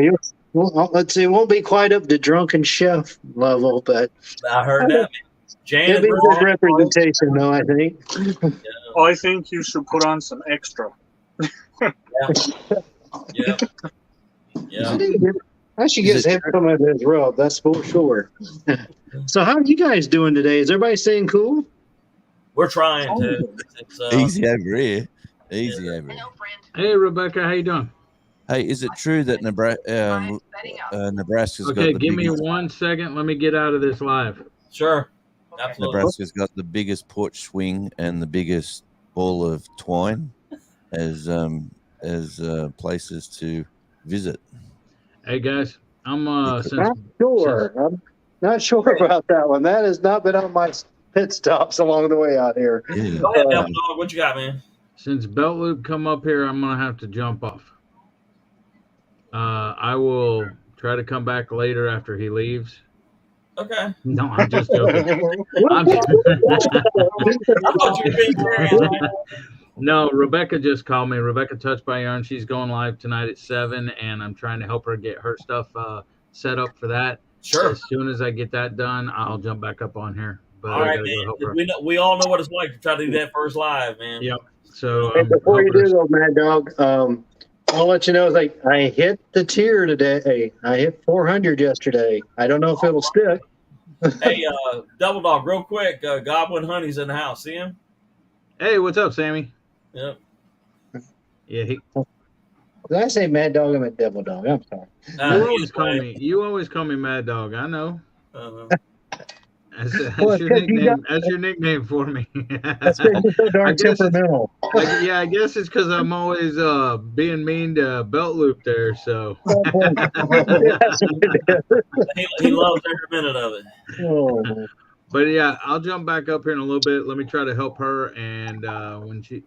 [SPEAKER 7] let's see, it won't be quite up to drunken chef level, but
[SPEAKER 1] I heard that.
[SPEAKER 7] it'll
[SPEAKER 1] Janet,
[SPEAKER 7] be good representation, though, I think.
[SPEAKER 2] I think you should put on some extra.
[SPEAKER 1] yeah. Yeah.
[SPEAKER 7] I should get him some of his rub, that's for sure. So how are you guys doing today? Is everybody staying cool?
[SPEAKER 1] We're trying to. It's,
[SPEAKER 6] Easy over here. Easy over here.
[SPEAKER 3] Hey, Rebecca, how you doing?
[SPEAKER 6] Hey, is it true that Nebraska's got
[SPEAKER 3] Okay,
[SPEAKER 6] the
[SPEAKER 3] give me
[SPEAKER 6] biggest,
[SPEAKER 3] 1 second. Let me get out of this live.
[SPEAKER 1] Sure. Absolutely.
[SPEAKER 6] Nebraska's got the biggest porch swing and the biggest ball of twine as places to visit?
[SPEAKER 3] Hey guys, I'm since
[SPEAKER 7] I'm not sure about that one. That has not been on my pit stops along the way out here.
[SPEAKER 6] Yeah.
[SPEAKER 1] Go ahead, Devil Dog. What you got, man?
[SPEAKER 3] since Belt Loop come up here, I'm gonna have to jump off. I will try to come back later after he leaves.
[SPEAKER 1] Okay.
[SPEAKER 3] No, I'm just joking.
[SPEAKER 1] I thought you were being serious.
[SPEAKER 3] No, Rebecca just called me. Rebecca Touched by Yarn. She's going live tonight at 7, and I'm trying to help her get her stuff set up for that.
[SPEAKER 1] Sure.
[SPEAKER 3] As soon as I get that done, I'll jump back up on here. But
[SPEAKER 1] All
[SPEAKER 3] I
[SPEAKER 1] right,
[SPEAKER 3] gotta go
[SPEAKER 1] man.
[SPEAKER 3] help her.
[SPEAKER 1] We all know what it's like to try to do that first live, man.
[SPEAKER 3] Yep. So
[SPEAKER 7] Hey, before you do though, Mad Dog, I'll let you know, like, I hit the tier today. I hit 400 yesterday. I don't know if it'll stick.
[SPEAKER 1] Hey, Double Dog, real quick. Goblin Honey's in the house. See him?
[SPEAKER 3] Hey, what's up, Sammy?
[SPEAKER 1] Yep.
[SPEAKER 3] Yeah,
[SPEAKER 7] Did I say Mad Dog? I meant Devil Dog. I'm sorry.
[SPEAKER 3] you always call me Mad Dog. I know.
[SPEAKER 1] Uh-huh.
[SPEAKER 3] That's
[SPEAKER 7] Well,
[SPEAKER 3] your
[SPEAKER 7] because you
[SPEAKER 3] nickname. That's your nickname for me.
[SPEAKER 7] That's because you're so
[SPEAKER 3] I
[SPEAKER 7] darn
[SPEAKER 3] guess it's-
[SPEAKER 7] temperamental.
[SPEAKER 3] I guess it's because I'm always being mean to Belt Loop there. So
[SPEAKER 7] That's what it is.
[SPEAKER 1] He loves every minute of it.
[SPEAKER 7] Oh, man.
[SPEAKER 3] But yeah, I'll jump back up here in a little bit. Let me try to help her, and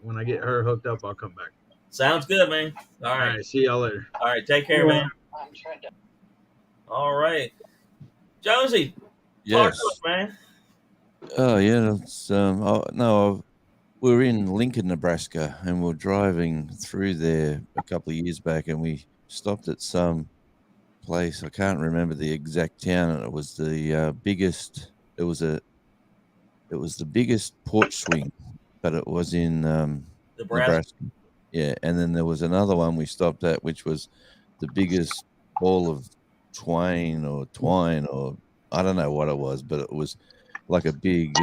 [SPEAKER 3] when I get her hooked up, I'll come back.
[SPEAKER 1] Sounds good, man. All
[SPEAKER 3] All
[SPEAKER 1] right.
[SPEAKER 3] right, see y'all later.
[SPEAKER 1] All right. Take care, man. All right. Jonesy, talk
[SPEAKER 6] Yes.
[SPEAKER 1] to us, man.
[SPEAKER 6] Oh yeah. It's, we're in Lincoln, Nebraska, and we're driving through there a couple of years back, and we stopped at some place. I can't remember the exact town, and it was the biggest. It was the biggest porch swing, but it was in Nebraska. Yeah, and then there was another one we stopped at, which was the biggest ball of twine, or I don't know what it was, but it was like a big.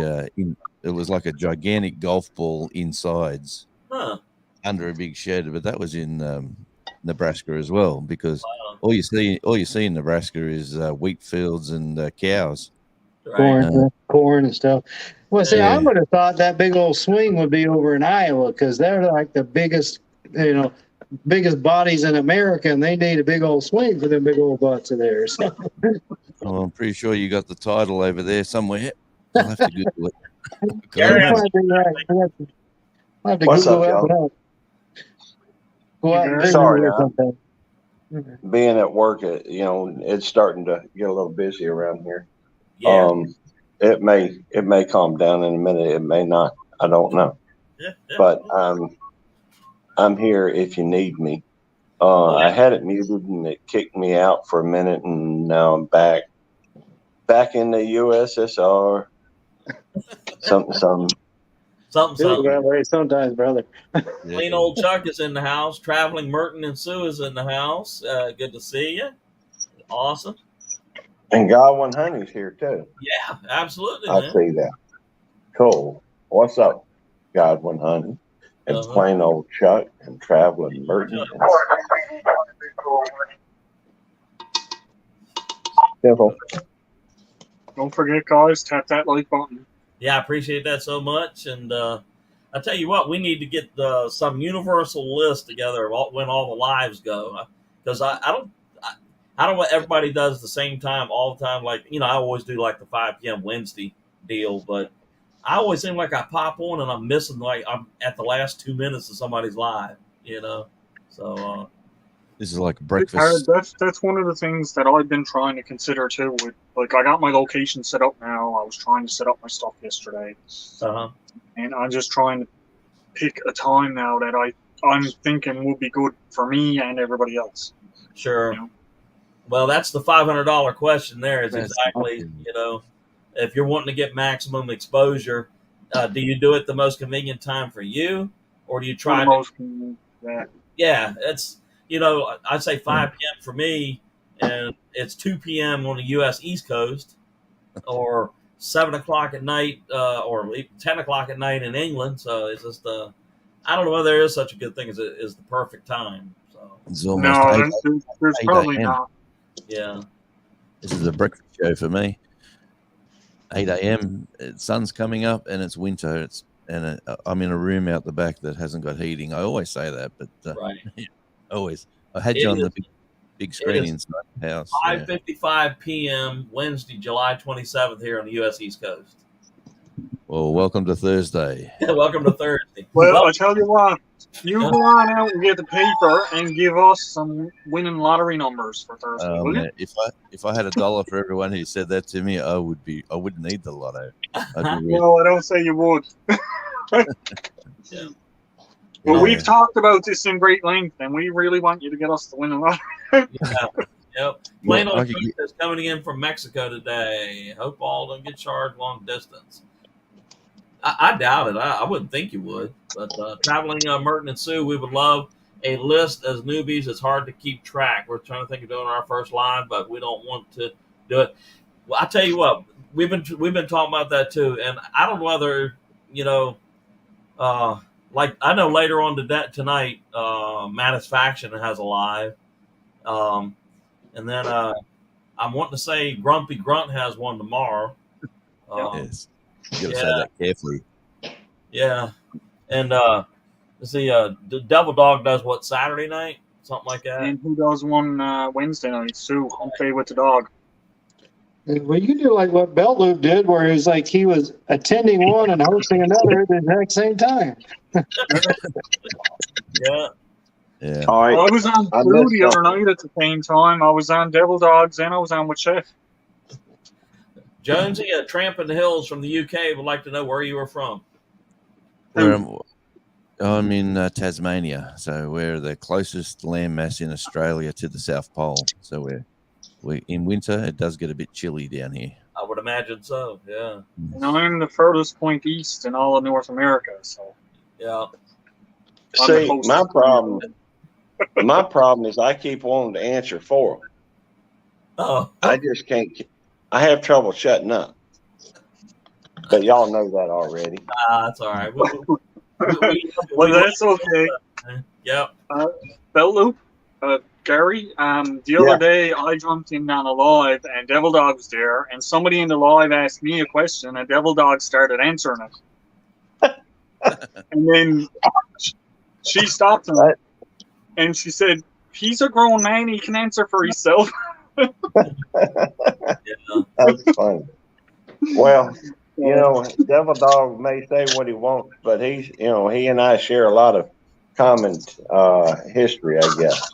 [SPEAKER 6] It was like a gigantic golf ball insides
[SPEAKER 1] Huh.
[SPEAKER 6] under a big shed. But that was in Nebraska as well, because
[SPEAKER 1] Wow.
[SPEAKER 6] all you see in Nebraska is wheat fields and cows.
[SPEAKER 1] Right.
[SPEAKER 7] Corn and stuff. Well, see, I
[SPEAKER 6] Yeah.
[SPEAKER 7] would have thought that big old swing would be over in Iowa because they're like the biggest bodies in America, and they need a big old swing for them big old butts of theirs.
[SPEAKER 6] Well, I'm pretty sure you got the title over there somewhere. I'll have to Google it.
[SPEAKER 1] Gary,
[SPEAKER 7] I'll have to
[SPEAKER 4] What's
[SPEAKER 7] Google
[SPEAKER 4] up,
[SPEAKER 7] that
[SPEAKER 4] y'all?
[SPEAKER 7] one up. Go out and visit
[SPEAKER 4] Sorry,
[SPEAKER 7] or
[SPEAKER 4] Al.
[SPEAKER 7] something.
[SPEAKER 4] Being at work, it's starting to get a little busy around here.
[SPEAKER 1] yeah.
[SPEAKER 4] It may calm down in a minute. It may not. I don't know. But I'm here if you need me. I had it muted and it kicked me out for a minute, and now I'm back in the USSR. Something.
[SPEAKER 1] Something.
[SPEAKER 7] That way sometimes, brother.
[SPEAKER 1] Clean old Chuck is in the house. Traveling Merton and Sue is in the house. Good to see you. Awesome.
[SPEAKER 4] And Godwin Honey's here too.
[SPEAKER 1] Yeah, absolutely,
[SPEAKER 4] I
[SPEAKER 1] man.
[SPEAKER 4] see that. Cool. What's up, Godwin Honey? And
[SPEAKER 1] Uh-huh.
[SPEAKER 4] plain old Chuck and traveling Merton. Simple.
[SPEAKER 2] Don't forget, guys, tap that like button.
[SPEAKER 1] Yeah, I appreciate that so much. And I tell you what, we need to get some universal list together of when all the lives go, because I don't want everybody does the same time all the time. Like, I always do like the 5 p.m. Wednesday deal, but I always seem like I pop on and I'm missing, like I'm at the last 2 minutes of somebody's live, So
[SPEAKER 6] This is like
[SPEAKER 2] Jared,
[SPEAKER 6] breakfast.
[SPEAKER 2] that's one of the things that I've been trying to consider too. With like, I got my location set up now. I was trying to set up my stuff yesterday,
[SPEAKER 1] Uh-huh.
[SPEAKER 2] and I'm just trying to pick a time now that I'm thinking would be good for me and everybody else.
[SPEAKER 1] Sure.
[SPEAKER 2] You know?
[SPEAKER 1] Well, that's the $500 question. There is
[SPEAKER 6] That's
[SPEAKER 1] exactly,
[SPEAKER 6] awesome.
[SPEAKER 1] if you're wanting to get maximum exposure, do you do it the most convenient time for you, or do you
[SPEAKER 2] For
[SPEAKER 1] try
[SPEAKER 2] the
[SPEAKER 1] to?
[SPEAKER 2] most, yeah.
[SPEAKER 1] Yeah, it's I'd say 5 p.m. for me, and it's 2 p.m. on the U.S. East Coast, or 7 o'clock at night, or 10 o'clock at night in England. So it's just I don't know whether there is such a good thing as the perfect time. So
[SPEAKER 6] It's almost
[SPEAKER 2] No,
[SPEAKER 6] 8,
[SPEAKER 2] there's
[SPEAKER 6] 8
[SPEAKER 2] probably
[SPEAKER 6] a.m.
[SPEAKER 2] not.
[SPEAKER 1] yeah,
[SPEAKER 6] This is a breakfast show for me. 8 a.m. Sun's coming up and it's winter. I'm in a room out the back that hasn't got heating. I always say that, but
[SPEAKER 1] right.
[SPEAKER 6] always. I had
[SPEAKER 1] It
[SPEAKER 6] you on
[SPEAKER 1] is-
[SPEAKER 6] the big screen
[SPEAKER 1] is
[SPEAKER 6] inside the house.
[SPEAKER 1] 5:55 p.m. Wednesday, July 27th here on the U.S. East Coast.
[SPEAKER 6] Well, welcome to Thursday.
[SPEAKER 1] Welcome to Thursday.
[SPEAKER 2] Well, I tell you what, you go on out and get the paper and give us some winning lottery numbers for Thursday, will you?
[SPEAKER 6] Man, if I had $1 for everyone who said that to me, I wouldn't need the lotto. I'd be rich.
[SPEAKER 2] No, I don't say you would.
[SPEAKER 1] Yeah.
[SPEAKER 2] But
[SPEAKER 6] Yeah.
[SPEAKER 2] we've talked about this in great length, and we really want you to get us the winning lottery.
[SPEAKER 1] Yep. Plain
[SPEAKER 6] Well, I
[SPEAKER 1] old
[SPEAKER 6] could
[SPEAKER 1] truth is coming in from Mexico today. Hope all don't get charged long distance. I doubt it. I wouldn't think you would. But traveling Merton and Sue, we would love a list as newbies. It's hard to keep track. We're trying to think of doing our first line, but we don't want to do it. Well, I tell you what, we've been talking about that too, and I don't know whether like I know later on tonight, Faction has a live, and then I'm wanting to say Grumpy Grunt has one tomorrow.
[SPEAKER 6] Yes. You got to
[SPEAKER 1] yeah.
[SPEAKER 6] say that carefully.
[SPEAKER 1] Yeah, and let's see, the Devil Dog does what, Saturday night, something like that.
[SPEAKER 2] And who does one Wednesday night? Sue, I'm play with the dog.
[SPEAKER 7] Well, you do like what Bell Loop did, where it was like he was attending one and hosting another at the exact same time.
[SPEAKER 1] Yeah,
[SPEAKER 6] Yeah.
[SPEAKER 4] All right.
[SPEAKER 2] I was on
[SPEAKER 4] I
[SPEAKER 2] Blue
[SPEAKER 4] missed
[SPEAKER 2] the other
[SPEAKER 4] something.
[SPEAKER 2] night at the same time. I was on Devil Dogs and I was on with Chef.
[SPEAKER 1] Jonesy, a tramp in the hills from the UK, would like to know where you were from.
[SPEAKER 6] I'm in Tasmania, so we're the closest landmass in Australia to the South Pole. So we in winter it does get a bit chilly down here.
[SPEAKER 1] I would imagine so. Yeah,
[SPEAKER 2] And I'm the furthest point east in all of North America. So
[SPEAKER 1] yeah.
[SPEAKER 2] I'm the
[SPEAKER 4] See,
[SPEAKER 2] closest.
[SPEAKER 4] my problem is I keep wanting to answer for them.
[SPEAKER 1] Oh,
[SPEAKER 4] I just can't. I have trouble shutting up. But y'all know that already.
[SPEAKER 1] that's all right.
[SPEAKER 2] Well, that's okay.
[SPEAKER 1] Yep.
[SPEAKER 2] Bell Loop, Gary, the other day I jumped in on a live and Devil Dog was there, and somebody in the live asked me a question, and Devil Dog started answering it. And then she stopped him, and she said, "He's a grown man; he can answer for himself."
[SPEAKER 4] That's funny. Well, Devil Dog may say what he wants, but he and I share a lot of common history, I guess.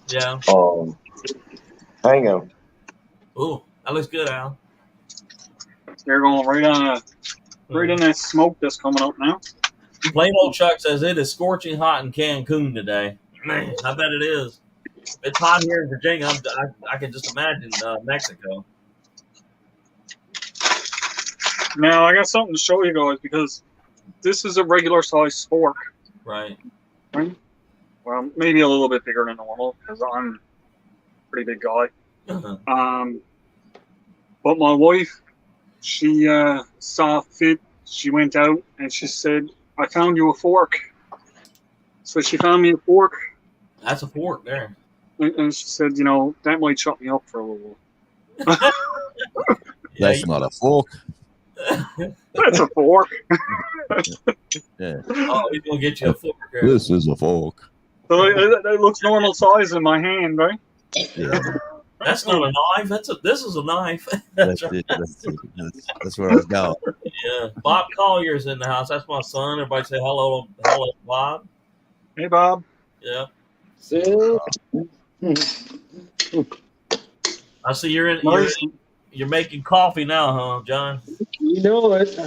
[SPEAKER 1] Yeah.
[SPEAKER 4] Hang on.
[SPEAKER 1] Ooh, that looks good, Al.
[SPEAKER 2] They're going right in that smoke that's coming up now.
[SPEAKER 1] Plain old Chuck says it is scorching hot in Cancun today. Man, I bet it is. It's hot here in Virginia. I can just imagine Mexico.
[SPEAKER 2] Now I got something to show you guys because this is a regular size spork.
[SPEAKER 1] Right.
[SPEAKER 2] Well, maybe a little bit bigger than normal because I'm a pretty big guy.
[SPEAKER 1] Uh-huh.
[SPEAKER 2] But my wife, she saw fit. She went out and she said, "I found you a fork." So she found me a fork.
[SPEAKER 1] That's a fork there.
[SPEAKER 2] And she said, that might shut me up for a little while.
[SPEAKER 6] That's not a fork.
[SPEAKER 2] That's a fork.
[SPEAKER 6] Yeah.
[SPEAKER 1] Oh, he's gonna get you a fork. There.
[SPEAKER 6] This is a fork.
[SPEAKER 2] So it looks normal size in my hand, right?
[SPEAKER 6] Yeah.
[SPEAKER 1] That's not a knife. This is a knife.
[SPEAKER 6] That's it. That's where I was going.
[SPEAKER 1] Yeah. Bob Collier's in the house. That's my son. Everybody say hello, Bob.
[SPEAKER 2] Hey, Bob.
[SPEAKER 1] Yeah.
[SPEAKER 7] So,
[SPEAKER 1] I see you're
[SPEAKER 2] Nice.
[SPEAKER 1] you're making coffee now, huh, John?
[SPEAKER 7] you know it.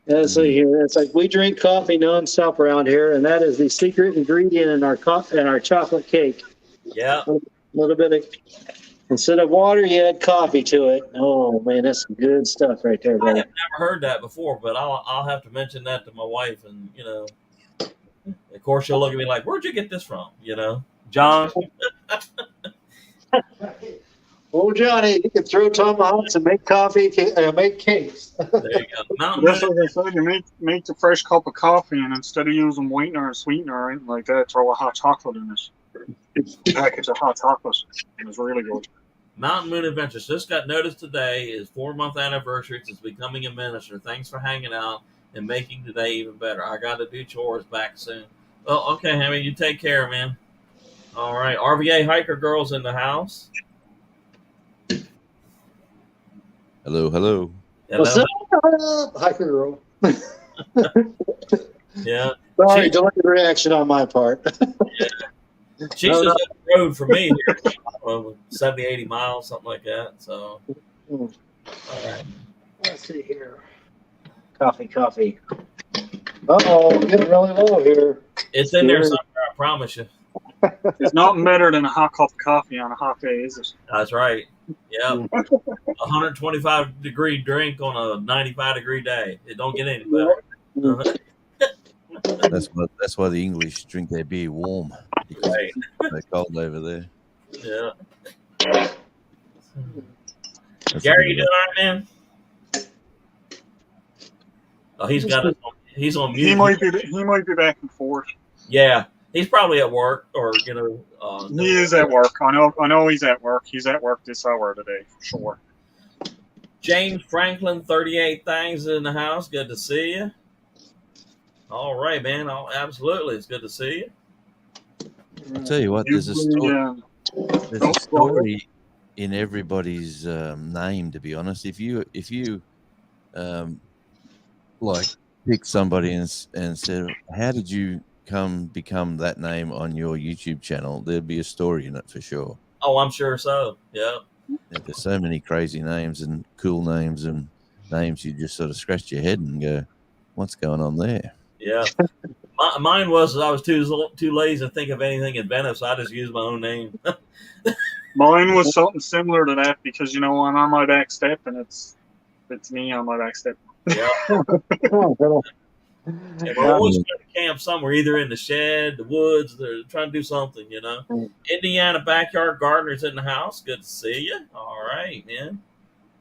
[SPEAKER 7] Let's see here. It's like we drink coffee nonstop around here, and that is the secret ingredient in our chocolate cake.
[SPEAKER 1] Yeah.
[SPEAKER 7] A little bit of, instead of water, you add coffee to it. Oh man, that's some good stuff right there,
[SPEAKER 1] I
[SPEAKER 7] buddy.
[SPEAKER 1] have never heard that before, but I'll have to mention that to my wife, and of course she'll look at me like, "Where'd you get this from?" John.
[SPEAKER 7] Oh, Johnny, you can throw tomahawks and make coffee, make cakes.
[SPEAKER 1] There you go. Mountain
[SPEAKER 2] That's
[SPEAKER 1] Moon.
[SPEAKER 2] like I said, you make the fresh cup of coffee, and instead of using whitener or sweetener or anything like that, throw a hot chocolate in it. Package of hot chocolate. It was really good.
[SPEAKER 1] Mountain Moon Adventures just got notice today is 4-month anniversary since becoming a minister. Thanks for hanging out and making today even better. I got to do chores back soon. Well, okay, Hammy, you take care, man. All right, RVA Hiker Girls in the house.
[SPEAKER 6] Hello, hello.
[SPEAKER 7] What's
[SPEAKER 1] Hello.
[SPEAKER 7] up, hiker girl?
[SPEAKER 1] Yeah,
[SPEAKER 7] Sorry, delayed reaction on my part.
[SPEAKER 1] she's
[SPEAKER 7] No,
[SPEAKER 1] just
[SPEAKER 7] no.
[SPEAKER 1] up the road from me here, 70, 80 miles, something like that. So, all right.
[SPEAKER 7] Let's see here. Coffee. Uh-oh, getting really low here.
[SPEAKER 1] It's in there
[SPEAKER 7] Scary.
[SPEAKER 1] somewhere, I promise you.
[SPEAKER 2] There's nothing better than a hot cup of coffee on a hot day, is it?
[SPEAKER 1] That's right. Yeah, 125 degree drink on a 95 degree day. It don't get any better.
[SPEAKER 6] That's why the English drink their beer warm, because
[SPEAKER 1] Right.
[SPEAKER 6] they're cold over there.
[SPEAKER 1] Yeah.
[SPEAKER 6] That's
[SPEAKER 1] Gary, you
[SPEAKER 6] a
[SPEAKER 1] doing all right, man? Oh, he's got it. He's on mute.
[SPEAKER 2] He might be back and forth.
[SPEAKER 1] Yeah, he's probably at work or
[SPEAKER 2] He is at work. I know he's at work. He's at work this hour today for sure.
[SPEAKER 1] James Franklin, 38 things in the house. Good to see you. All right, man. Oh, absolutely, it's good to see you.
[SPEAKER 6] I'll tell you what, there's a story. There's a story in everybody's name. To be honest, if you like pick somebody and said, "How did you become that name on your YouTube channel?" There'd be a story in it for sure.
[SPEAKER 1] Oh, I'm sure so. Yeah.
[SPEAKER 6] Yeah, there's so many crazy names and cool names and names you just sort of scratch your head and go, "What's going on there?"
[SPEAKER 1] Yeah. Mine was I was too lazy to think of anything inventive, so I just used my own name.
[SPEAKER 2] Mine was something similar to that because I'm on my back step and it's me on my back step.
[SPEAKER 1] Yeah. Yeah, we're always trying to camp somewhere, either in the shed, the woods. They're trying to do something, Indiana Backyard Gardeners in the house. Good to see you. All right, man.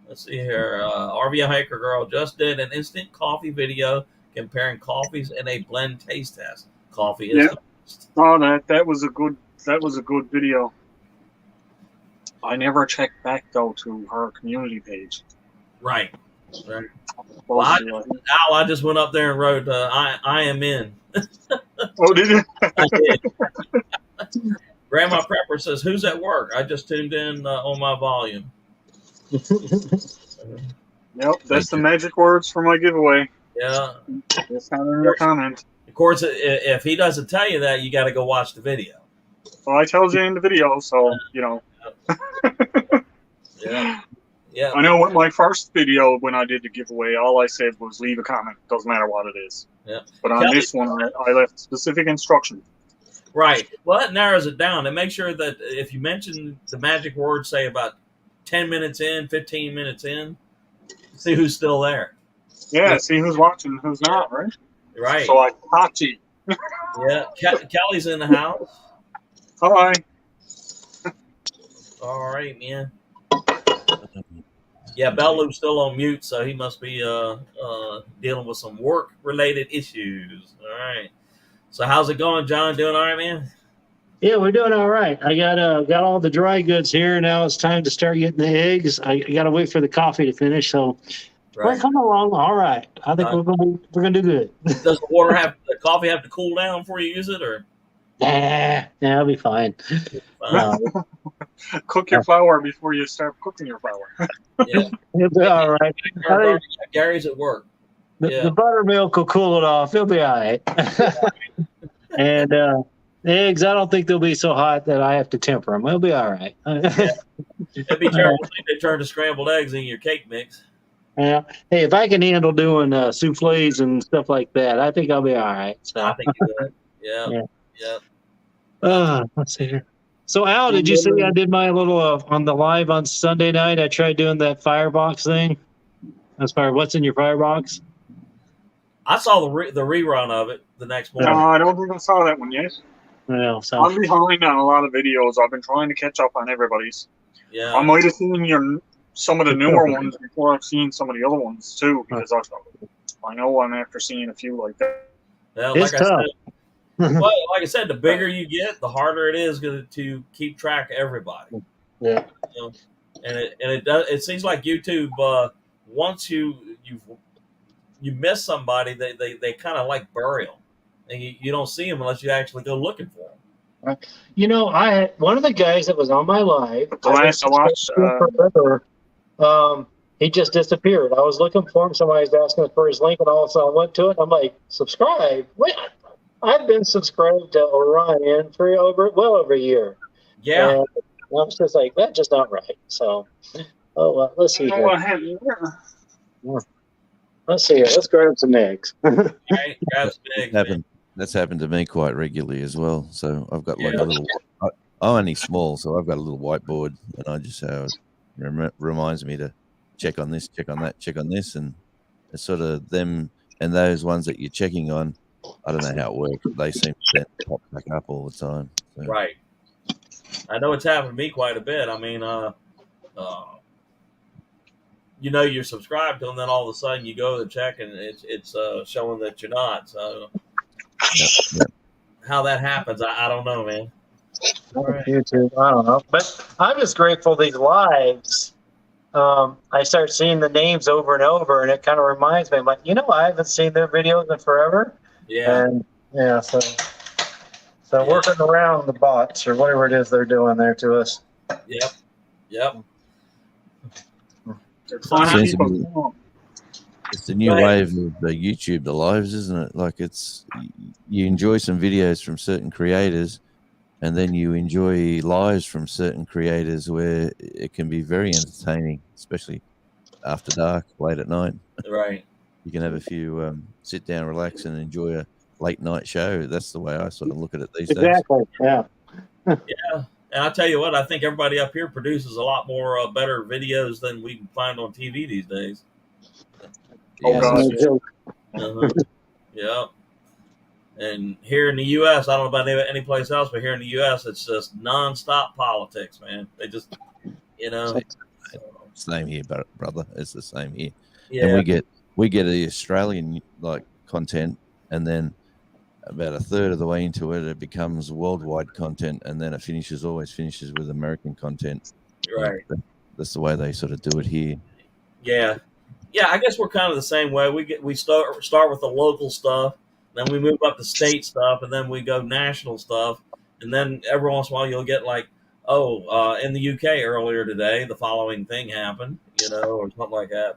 [SPEAKER 1] Let's see here. RV Hiker Girl just did an instant coffee video comparing coffees in a blend taste test. Coffee is the best.
[SPEAKER 2] Oh, that was a good video. I never checked back though to her community page.
[SPEAKER 1] Right. Well, I just went up there and wrote, I am in.
[SPEAKER 2] Oh, did you?
[SPEAKER 1] I did. Grandma Prepper says, "Who's at work? I just tuned in on my volume."
[SPEAKER 2] Yep, that's the magic words for my giveaway.
[SPEAKER 1] Yeah.
[SPEAKER 2] It's not in your comment.
[SPEAKER 1] Of course, if he doesn't tell you that, you got to go watch the video.
[SPEAKER 2] Well, I told you in the video, so
[SPEAKER 1] Yeah. Yeah.
[SPEAKER 2] I know what my first video when I did the giveaway, all I said was leave a comment. Doesn't matter what it is.
[SPEAKER 1] Yeah.
[SPEAKER 2] But on this one, I left specific instruction.
[SPEAKER 1] Right. Well, that narrows it down. And make sure that if you mention the magic word, say about 10 minutes in, 15 minutes in, see who's still there.
[SPEAKER 2] Yeah, see who's watching, who's not, right?
[SPEAKER 1] Right.
[SPEAKER 2] So I caught you.
[SPEAKER 1] Yeah. Kelly's in the house.
[SPEAKER 2] Hi.
[SPEAKER 1] All right, man. Yeah, Bellu's still on mute, so he must be dealing with some work-related issues. All right. So how's it going, John? Doing all right, man?
[SPEAKER 7] Yeah, we're doing all right. I got all the dry goods here. Now it's time to start getting the eggs. I got to wait for the coffee to finish. So we're coming along all right. I think we're gonna do good.
[SPEAKER 1] Does the coffee have to cool down before you use it, or?
[SPEAKER 7] Nah, it'll be fine.
[SPEAKER 2] Cook your flour before you start cooking your flour.
[SPEAKER 1] Yeah.
[SPEAKER 7] It'll be all right.
[SPEAKER 1] Gary's at work.
[SPEAKER 7] The buttermilk will cool it off. It'll be all right. And Eggs, I don't think they'll be so hot that I have to temper them. We'll be all right.
[SPEAKER 1] It'd be terrible if they turn to scrambled eggs in your cake mix.
[SPEAKER 7] Yeah. Hey, if I can handle doing souffles and stuff like that, I think I'll be all right. So
[SPEAKER 1] I think you would. Yeah.
[SPEAKER 7] let's see here. So Al, did you see I did my little on the live on Sunday night? I tried doing that firebox thing. As far as what's in your firebox?
[SPEAKER 1] I saw the rerun of it the next
[SPEAKER 2] No,
[SPEAKER 1] morning.
[SPEAKER 2] I don't think I saw that one yet.
[SPEAKER 7] No, so
[SPEAKER 2] I'm behind on a lot of videos. I've been trying to catch up on everybody's. I
[SPEAKER 1] Yeah.
[SPEAKER 2] might have seen some of the newer ones before I've seen some of the other ones too, because I know I'm after seeing a few like that.
[SPEAKER 1] Well,
[SPEAKER 7] It's
[SPEAKER 1] like I
[SPEAKER 7] tough.
[SPEAKER 1] said, like I said, the bigger you get, the harder it is to keep track of everybody.
[SPEAKER 7] yeah.
[SPEAKER 1] You know? And it seems like YouTube, once you miss somebody, they kind of like bury them, and you don't see them unless you actually go looking for them.
[SPEAKER 7] You know, I had one of the guys that was on my live.
[SPEAKER 2] The last I watched,
[SPEAKER 7] forever, he just disappeared. I was looking for him. Somebody was asking for his link, and all of a sudden I went to it. I'm like, subscribe. Wait, I've been subscribed to Orion for well over a year.
[SPEAKER 1] Yeah.
[SPEAKER 7] And I was just like, that's just not right. So, let's see here. Let's see here. Let's grab some eggs.
[SPEAKER 1] Right? Grab some eggs, man.
[SPEAKER 6] That's happened to me quite regularly as well. So I've got like a little. I'm only small, so I've got a little whiteboard, and I just it reminds me to check on this, check on that, check on this, and it's sort of them and those ones that you're checking on. I don't know how it works, but they seem to pop back up all the time. So.
[SPEAKER 1] Right. I know it's happened to me quite a bit. I mean, you're subscribed to them, then all of a sudden you go to check and it's showing that you're not. So
[SPEAKER 6] Yep.
[SPEAKER 1] how that happens, I don't know, man.
[SPEAKER 7] YouTube, I don't know, but I'm just grateful these lives. I start seeing the names over and over, and it kind of reminds me. I'm like, I haven't seen their videos in forever.
[SPEAKER 1] Yeah.
[SPEAKER 7] And so working around the bots or whatever it is they're doing there to us.
[SPEAKER 1] Yep.
[SPEAKER 6] Seems to be- It's the new wave of YouTube, the lives, isn't it? Like you enjoy some videos from certain creators, and then you enjoy lives from certain creators where it can be very entertaining, especially after dark, late at night.
[SPEAKER 1] Right.
[SPEAKER 6] You can have a few sit down, relax, and enjoy a late night show. That's the way I sort of look at it these days.
[SPEAKER 7] Exactly. Yeah.
[SPEAKER 1] Yeah. And I tell you what, I think everybody up here produces a lot more better videos than we can find on TV these days.
[SPEAKER 2] Oh, God.
[SPEAKER 1] Uh-huh. Yeah. And here in the U.S., I don't know about any place else, but here in the U.S., it's just nonstop politics, man. They just,
[SPEAKER 6] Same here, brother. It's the same here.
[SPEAKER 1] Yeah.
[SPEAKER 6] And we get the Australian content, and then about a third of the way into it, it becomes worldwide content, and then it always finishes with American content.
[SPEAKER 1] Right.
[SPEAKER 6] That's the way they sort of do it here.
[SPEAKER 1] Yeah. Yeah, I guess we're kind of the same way. We start with the local stuff, then we move up to state stuff, and then we go national stuff, and then every once in a while you'll get like, in the UK earlier today, the following thing happened, or something like that.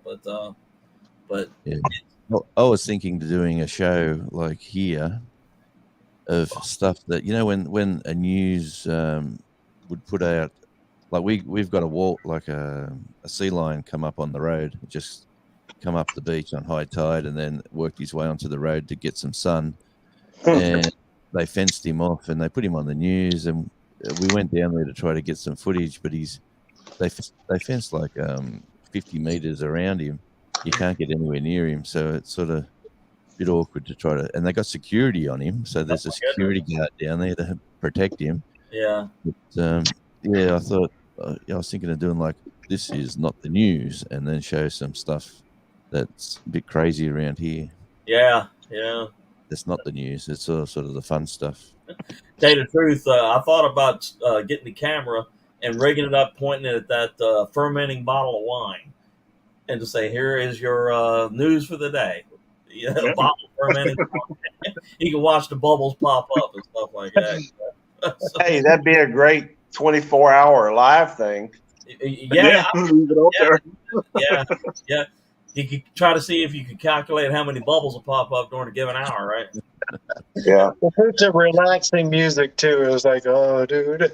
[SPEAKER 1] But
[SPEAKER 6] Yeah. Well, I was thinking to doing a show like here of stuff that when a news would put out, like we've got a sea lion come up on the road, just come up the beach on high tide, and then worked his way onto the road to get some sun, and they fenced him off and they put him on the news, and we went down there to try to get some footage, but they fenced like 50 meters around him. You can't get anywhere near him, so it's sort of a bit awkward to try to. And they got security on him, so there's a security guard down there to protect him.
[SPEAKER 1] yeah.
[SPEAKER 6] But, I thought I was thinking of doing like this is not the news, and then show some stuff that's a bit crazy around here.
[SPEAKER 1] Yeah.
[SPEAKER 6] That's not the news. It's sort of the fun stuff.
[SPEAKER 1] Tell you the truth, I thought about getting the camera and rigging it up, pointing it at that fermenting bottle of wine, and to say, "Here is your news for the day." Bottle of fermenting wine. You can watch the bubbles pop up and stuff like that.
[SPEAKER 4] Hey, that'd be a great 24-hour live thing.
[SPEAKER 1] Yeah,
[SPEAKER 2] leave it up there.
[SPEAKER 1] yeah. You could try to see if you could calculate how many bubbles will pop up during a given hour, right?
[SPEAKER 4] Yeah.
[SPEAKER 7] It's a relaxing music too. It was like, oh, dude.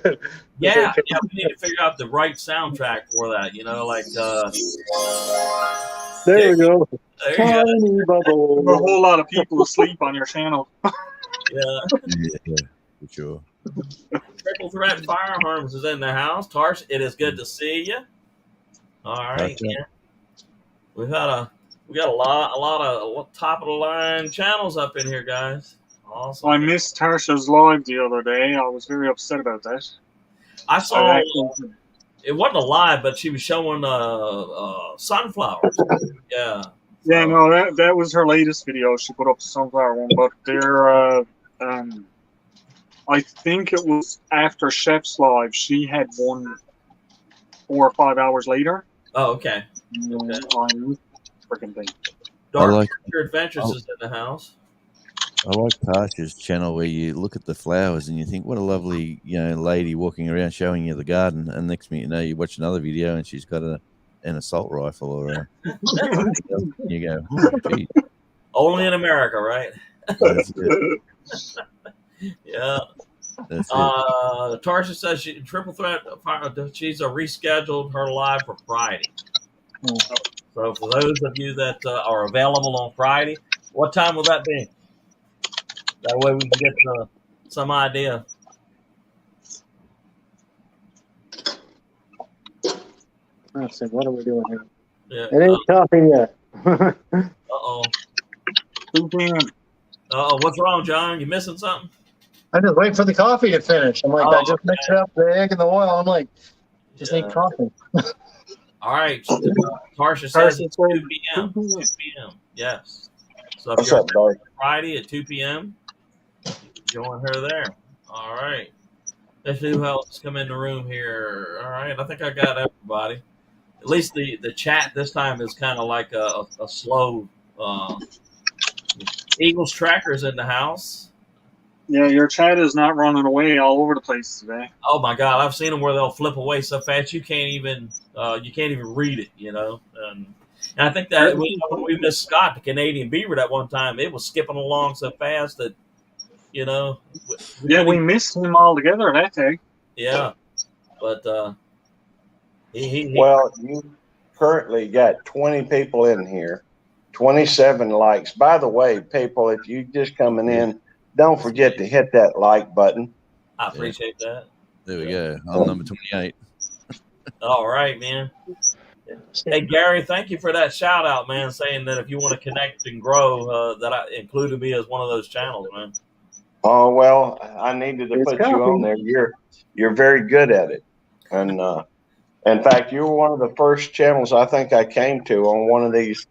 [SPEAKER 1] Yeah, we need to figure out the right soundtrack for that. Like
[SPEAKER 7] There we go.
[SPEAKER 1] there you go.
[SPEAKER 7] Tiny
[SPEAKER 2] There's a
[SPEAKER 7] bubble.
[SPEAKER 2] whole lot of people asleep on your channel.
[SPEAKER 1] Yeah.
[SPEAKER 6] Yeah, for sure.
[SPEAKER 1] Triple Threat Firearms is in the house. Tarsh, it is good to see you. All right,
[SPEAKER 6] Okay.
[SPEAKER 1] yeah. We got a lot of top of the line channels up in here, guys. Awesome.
[SPEAKER 2] I missed Tarsha's live the other day. I was very upset about that.
[SPEAKER 1] I saw
[SPEAKER 2] actually-
[SPEAKER 1] it wasn't a live, but she was showing sunflowers. Yeah.
[SPEAKER 2] Yeah, no, that was her latest video. She put up the sunflower one, but they're I think it was after Chef's live. She had one 4 or 5 hours later.
[SPEAKER 1] Oh, okay.
[SPEAKER 2] On freaking thing.
[SPEAKER 1] Dark
[SPEAKER 6] like-
[SPEAKER 1] Future Adventures is in the house.
[SPEAKER 6] I like Tasha's channel where you look at the flowers and you think, what a lovely, lady walking around showing you the garden. And next minute, you watch another video and she's got an assault rifle or you go, gee,
[SPEAKER 1] Only in America, right?
[SPEAKER 6] that's it.
[SPEAKER 1] Yeah.
[SPEAKER 6] That's it.
[SPEAKER 1] Tarsha says Triple Threat. She's rescheduled her live for Friday. So for those of you that are available on Friday, what time will that be? That way we can get some idea.
[SPEAKER 7] Let's see, what are we doing here?
[SPEAKER 1] Yeah.
[SPEAKER 7] It ain't coffee yet.
[SPEAKER 1] Uh-oh.
[SPEAKER 2] 2 p.m.
[SPEAKER 1] Uh-oh. What's wrong, John? You missing something?
[SPEAKER 7] I'm just waiting for the coffee to finish. I'm like,
[SPEAKER 1] Oh,
[SPEAKER 7] I just mixed up the egg and the oil. I'm like, just
[SPEAKER 1] Yeah.
[SPEAKER 7] need coffee.
[SPEAKER 1] All right. Tarsha says
[SPEAKER 2] Tarsha
[SPEAKER 1] it's 2
[SPEAKER 2] said
[SPEAKER 1] p.m.
[SPEAKER 2] 2
[SPEAKER 1] 2 p.m. Yes. So if
[SPEAKER 4] What's
[SPEAKER 1] you're
[SPEAKER 4] up, Doug?
[SPEAKER 1] Friday at 2 p.m., join her there. All right. Let's see who else come in the room here. All right. I think I got everybody. At least the chat this time is kind of like a slow. Eagles Tracker's in the house.
[SPEAKER 2] Yeah, your chat is not running away all over the place today.
[SPEAKER 1] Oh my God, I've seen them where they'll flip away so fast you can't even read it, And I think that we missed Scott, the Canadian Beaver, that one time. It was skipping along so fast that,
[SPEAKER 2] We missed him altogether that day.
[SPEAKER 1] yeah. But he
[SPEAKER 4] Well, you currently got 20 people in here, 27 likes. By the way, people, if you just coming in, don't forget to hit that like button.
[SPEAKER 1] I appreciate that.
[SPEAKER 6] There we go. I'm number 28.
[SPEAKER 1] All right, man. Hey, Gary, thank you for that shout out, man, saying that if you want to connect and grow, that I included me as one of those channels, man.
[SPEAKER 4] Oh, well, I needed to
[SPEAKER 7] It's
[SPEAKER 4] put you on there. You're very good at it. And in fact, you were one of the first channels I think I came to on one of these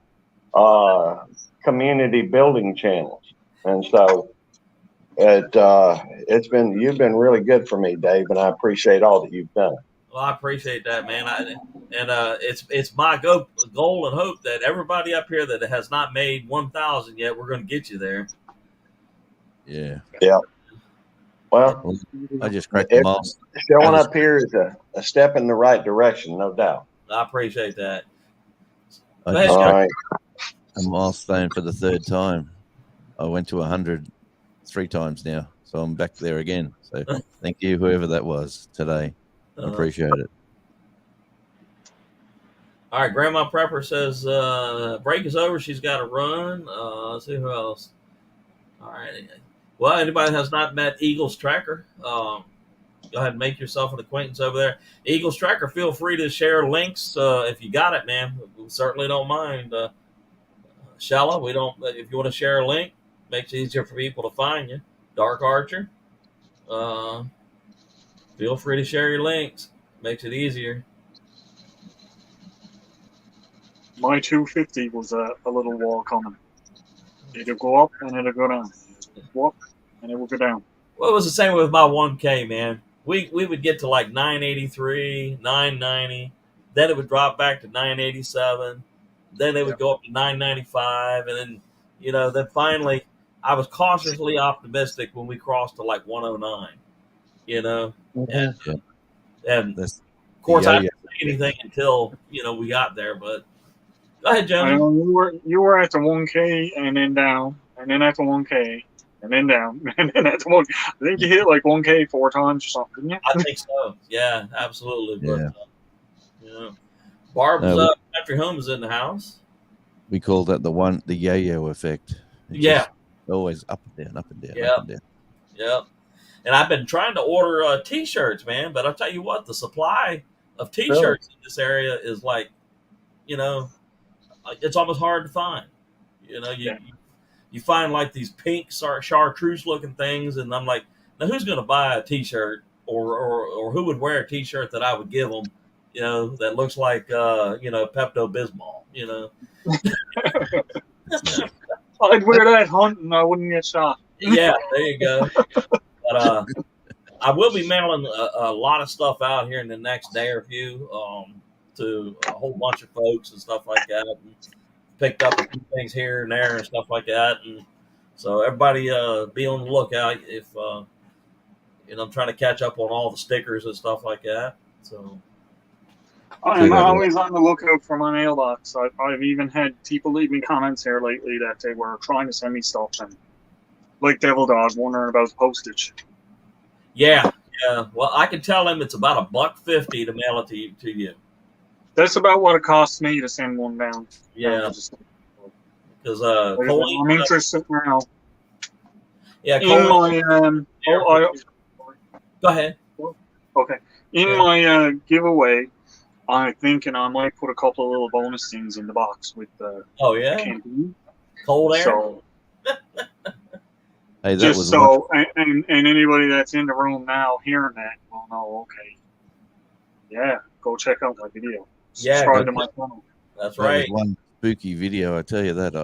[SPEAKER 4] community building channels. And so you've been really good for me, Dave, and I appreciate all that you've done.
[SPEAKER 1] Well, I appreciate that, man. It's my goal and hope that everybody up here that has not made 1,000 yet, we're going to get you there.
[SPEAKER 6] Yeah.
[SPEAKER 4] Well,
[SPEAKER 6] I just cracked them off.
[SPEAKER 4] showing up here is a step in the right direction, no doubt.
[SPEAKER 1] I appreciate that.
[SPEAKER 6] I
[SPEAKER 1] Go ahead,
[SPEAKER 6] just
[SPEAKER 4] All
[SPEAKER 1] Scott.
[SPEAKER 4] right.
[SPEAKER 6] a milestone for the third time. I went to 100 3 times now, so I'm back there again. So thank you, whoever that was today. I appreciate it.
[SPEAKER 1] All right, Grandma Prepper says break is over. She's got to run. Let's see who else. All right. Well, anybody that has not met Eagles Tracker, go ahead and make yourself an acquaintance over there. Eagles Tracker, feel free to share links if you got it, man. We certainly don't mind. Shella, we don't. If you want to share a link, makes it easier for people to find you. Dark Archer, feel free to share your links. Makes it easier.
[SPEAKER 2] My 250 was a little wall coming. It'll go up and it'll go down. It'll up and it will go down.
[SPEAKER 1] Well, it was the same with my 1K, man. We would get to like 983, 990. Then it would drop back to 987. Then it would go up to 995. And then, then finally, I was cautiously optimistic when we crossed to like 109,
[SPEAKER 7] Mhm.
[SPEAKER 1] And
[SPEAKER 6] That's,
[SPEAKER 1] of course, I
[SPEAKER 6] yeah.
[SPEAKER 1] didn't say anything until, we got there. But go ahead,
[SPEAKER 2] I
[SPEAKER 1] Johnny.
[SPEAKER 2] know you were at the 1K and then down, and then at the 1K, and then down, and then that's one. I think you hit like 1K 4 times or something, didn't you?
[SPEAKER 1] I think so. Yeah, absolutely.
[SPEAKER 6] Yeah.
[SPEAKER 1] But, Barb's
[SPEAKER 6] No,
[SPEAKER 1] Country Home is in the house.
[SPEAKER 6] we call that the yo-yo effect. It's
[SPEAKER 1] Yeah.
[SPEAKER 6] just always up and down, up and down,
[SPEAKER 1] Yeah.
[SPEAKER 6] up and down.
[SPEAKER 1] Yep. And I've been trying to order T-shirts, man. But I'll tell you what, the supply of T-shirts in this area is like, it's almost hard to find. You find like these pink chartreuse-looking things, and I'm like, now who's going to buy a T-shirt, or who would wear a T-shirt that I would give them, that looks like Pepto-Bismol,
[SPEAKER 2] I'd wear that hunting. I wouldn't get shot.
[SPEAKER 1] Yeah, there you go. But I will be mailing a lot of stuff out here in the next day or few to a whole bunch of folks and stuff like that. And picked up a few things here and there and stuff like that. And so everybody be on the lookout if I'm trying to catch up on all the stickers and stuff like that. So
[SPEAKER 2] I'm always on the lookout for my mailbox. I've even had people leave me comments here lately that they were trying to send me stuff and like Devil Dog wondering about the postage.
[SPEAKER 1] Yeah. Well, I can tell them it's about $1.50 to mail it to you.
[SPEAKER 2] That's about what it costs me to send one down.
[SPEAKER 1] Yeah. Because
[SPEAKER 2] I'm interested now.
[SPEAKER 1] Yeah.
[SPEAKER 2] In my
[SPEAKER 1] go ahead.
[SPEAKER 2] Okay. In my giveaway, I'm thinking I might put a couple of little bonus things in the box with the campaign.
[SPEAKER 1] Cold air.
[SPEAKER 2] So,
[SPEAKER 6] hey, that
[SPEAKER 2] just
[SPEAKER 6] was
[SPEAKER 2] so, and anybody that's in the room now hearing that will know. Okay, yeah, go check out my video.
[SPEAKER 1] Yeah,
[SPEAKER 2] Subscribe to my channel.
[SPEAKER 1] That's
[SPEAKER 6] that
[SPEAKER 1] right.
[SPEAKER 6] was one spooky video. I tell you that.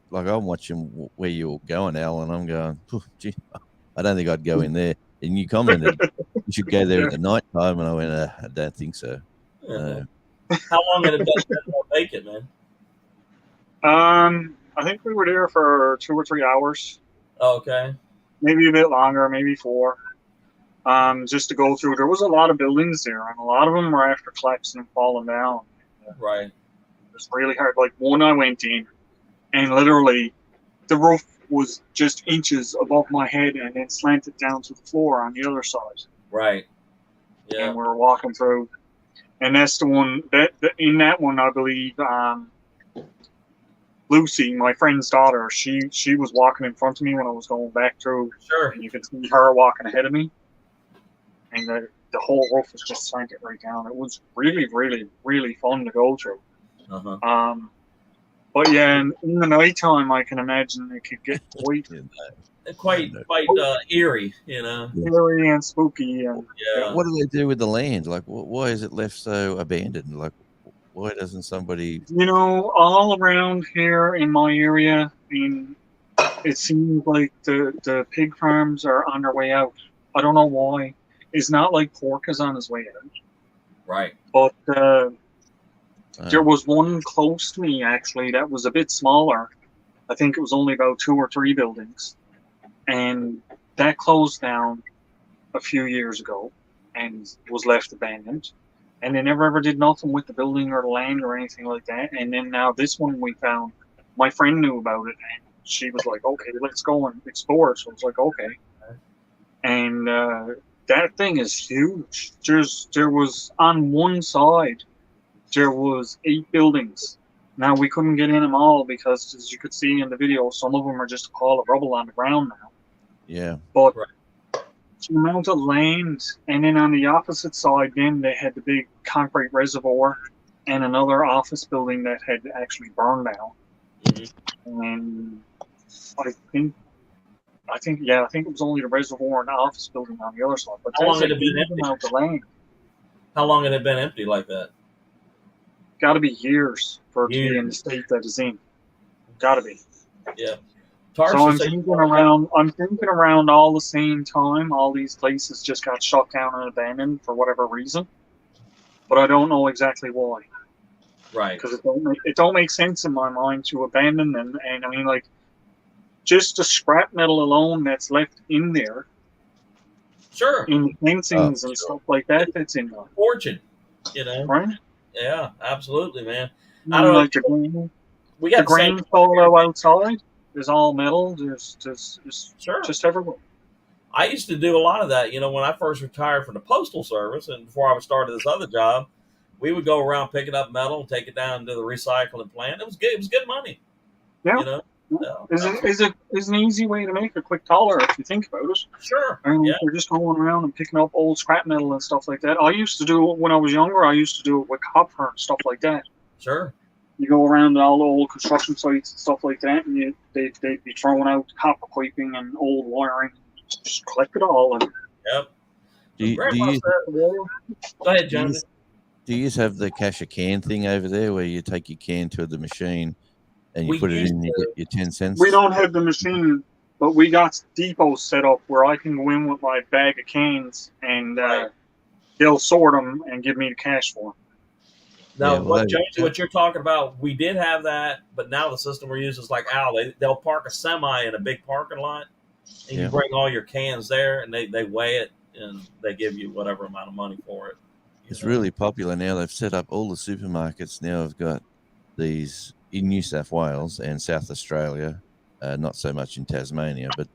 [SPEAKER 6] Like I'm watching where you're going, Al, and I'm going, gee, I don't think I'd go in there. And you commented you should go there at the night time, and I went, I don't think so.
[SPEAKER 1] How long had it been vacant, man?
[SPEAKER 2] I think we were there for 2 or 3 hours.
[SPEAKER 1] Okay.
[SPEAKER 2] Maybe a bit longer, maybe 4. Just to go through. There was a lot of buildings there, and a lot of them were after collapsing and falling down.
[SPEAKER 1] Right.
[SPEAKER 2] It was really hard. Like one I went in, and literally the roof was just inches above my head and then slanted down to the floor on the other side.
[SPEAKER 1] Right. Yeah.
[SPEAKER 2] And we were walking through. And that's the one in that one, I believe, Lucy, my friend's daughter, she was walking in front of me when I was going back through.
[SPEAKER 1] Sure.
[SPEAKER 2] And you could see her walking ahead of me. And the whole roof was just slanted right down. It was really, really, really fun to go through.
[SPEAKER 1] Uh-huh.
[SPEAKER 2] But yeah, in the nighttime, I can imagine it could get quite
[SPEAKER 1] eerie,
[SPEAKER 2] eerie and spooky. And
[SPEAKER 1] yeah.
[SPEAKER 6] What do they do with the land? Like, why is it left so abandoned? Like, why doesn't somebody?
[SPEAKER 2] All around here in my area, it seems like the pig farms are on their way out. I don't know why. It's not like pork is on his way out.
[SPEAKER 1] Right.
[SPEAKER 2] But there was one close to me, actually, that was a bit smaller. I think it was only about 2 or 3 buildings. And that closed down a few years ago and was left abandoned. And they never ever did nothing with the building or the land or anything like that. And then now this one we found, my friend knew about it, and she was like, okay, let's go and explore. So I was like, okay. And that thing is huge. There was, on one side, there was 8 buildings. Now, we couldn't get in them all because, as you could see in the video, some of them are just a pile of rubble on the ground now.
[SPEAKER 6] Yeah.
[SPEAKER 2] But the amount of land, and then on the opposite side, then they had the big concrete reservoir and another office building that had actually burned down. Mm-hmm. And I think it was only the reservoir and the office building on the other side. But
[SPEAKER 1] how long had it been
[SPEAKER 2] empty?
[SPEAKER 1] How long had it been empty like that?
[SPEAKER 2] Got to be years for it to be in the state that it's in. Got to be.
[SPEAKER 1] Yeah.
[SPEAKER 2] So I'm thinking around all the same time. All these places just got shut down and abandoned for whatever reason, but I don't know exactly why.
[SPEAKER 1] Right.
[SPEAKER 2] Because it don't make sense in my mind to abandon them. And I mean, like, just the scrap metal alone that's left in there.
[SPEAKER 1] Sure.
[SPEAKER 2] In the fencings and stuff like that, that's in there.
[SPEAKER 1] Fortune,
[SPEAKER 2] Right?
[SPEAKER 1] Yeah, absolutely, man.
[SPEAKER 2] I don't know. Like we got the grain solo outside. There's all metal. There's
[SPEAKER 1] Sure.
[SPEAKER 2] just everywhere.
[SPEAKER 1] I used to do a lot of that. When I first retired from the Postal Service and before I started this other job, we would go around picking up metal, take it down to the recycling plant. It was good. It was good money.
[SPEAKER 2] Yeah. Is an easy way to make a quick dollar if you think about it.
[SPEAKER 1] Sure.
[SPEAKER 2] I mean,
[SPEAKER 1] Yeah.
[SPEAKER 2] you're just going around and picking up old scrap metal and stuff like that. I used to do it when I was younger. I used to do it with copper and stuff like that.
[SPEAKER 1] Sure.
[SPEAKER 2] You go around to all the old construction sites and stuff like that, and they'd be throwing out copper piping and old wiring. Just collect it all. And
[SPEAKER 1] Yep.
[SPEAKER 6] Do you,
[SPEAKER 1] Very
[SPEAKER 6] do
[SPEAKER 1] well
[SPEAKER 6] you,
[SPEAKER 1] said. Go ahead, John.
[SPEAKER 6] do you have the cash a can thing over there where you take your can to the machine and you
[SPEAKER 1] We
[SPEAKER 6] put it
[SPEAKER 1] used
[SPEAKER 6] in, you
[SPEAKER 1] to.
[SPEAKER 6] get your 10 cents?
[SPEAKER 2] we don't have the machine, but we got depots set up where I can go in with my bag of cans and
[SPEAKER 1] Right.
[SPEAKER 2] they'll sort them and give me the cash for them.
[SPEAKER 1] Now,
[SPEAKER 6] Yeah, well,
[SPEAKER 1] what you're talking about, we did have that, but now the system we're using is like Al. They'll park a semi in a big parking lot, and you
[SPEAKER 6] Yeah.
[SPEAKER 1] bring all your cans there, and they weigh it, and they give you whatever amount of money for it.
[SPEAKER 6] It's really popular now. They've set up all the supermarkets now have got these in New South Wales and South Australia, not so much in Tasmania, but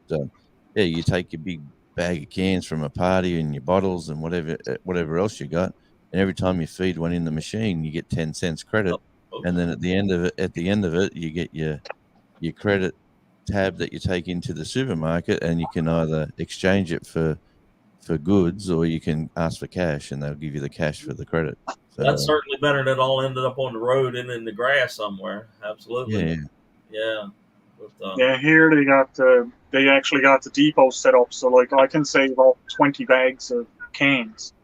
[SPEAKER 6] yeah, you take your big bag of cans from a party and your bottles and whatever else you got, and every time you feed one in the machine, you get 10 cents credit, and then at the end of it, you get your credit tab that you take into the supermarket, and you can either exchange it for goods or you can ask for cash, and they'll give you the cash for the credit. So,
[SPEAKER 1] That's certainly better than it all ended up on the road and in the grass somewhere. Absolutely.
[SPEAKER 6] yeah.
[SPEAKER 1] But,
[SPEAKER 2] Yeah, here they actually got the depot set up, so like I can save up 20 bags of cans.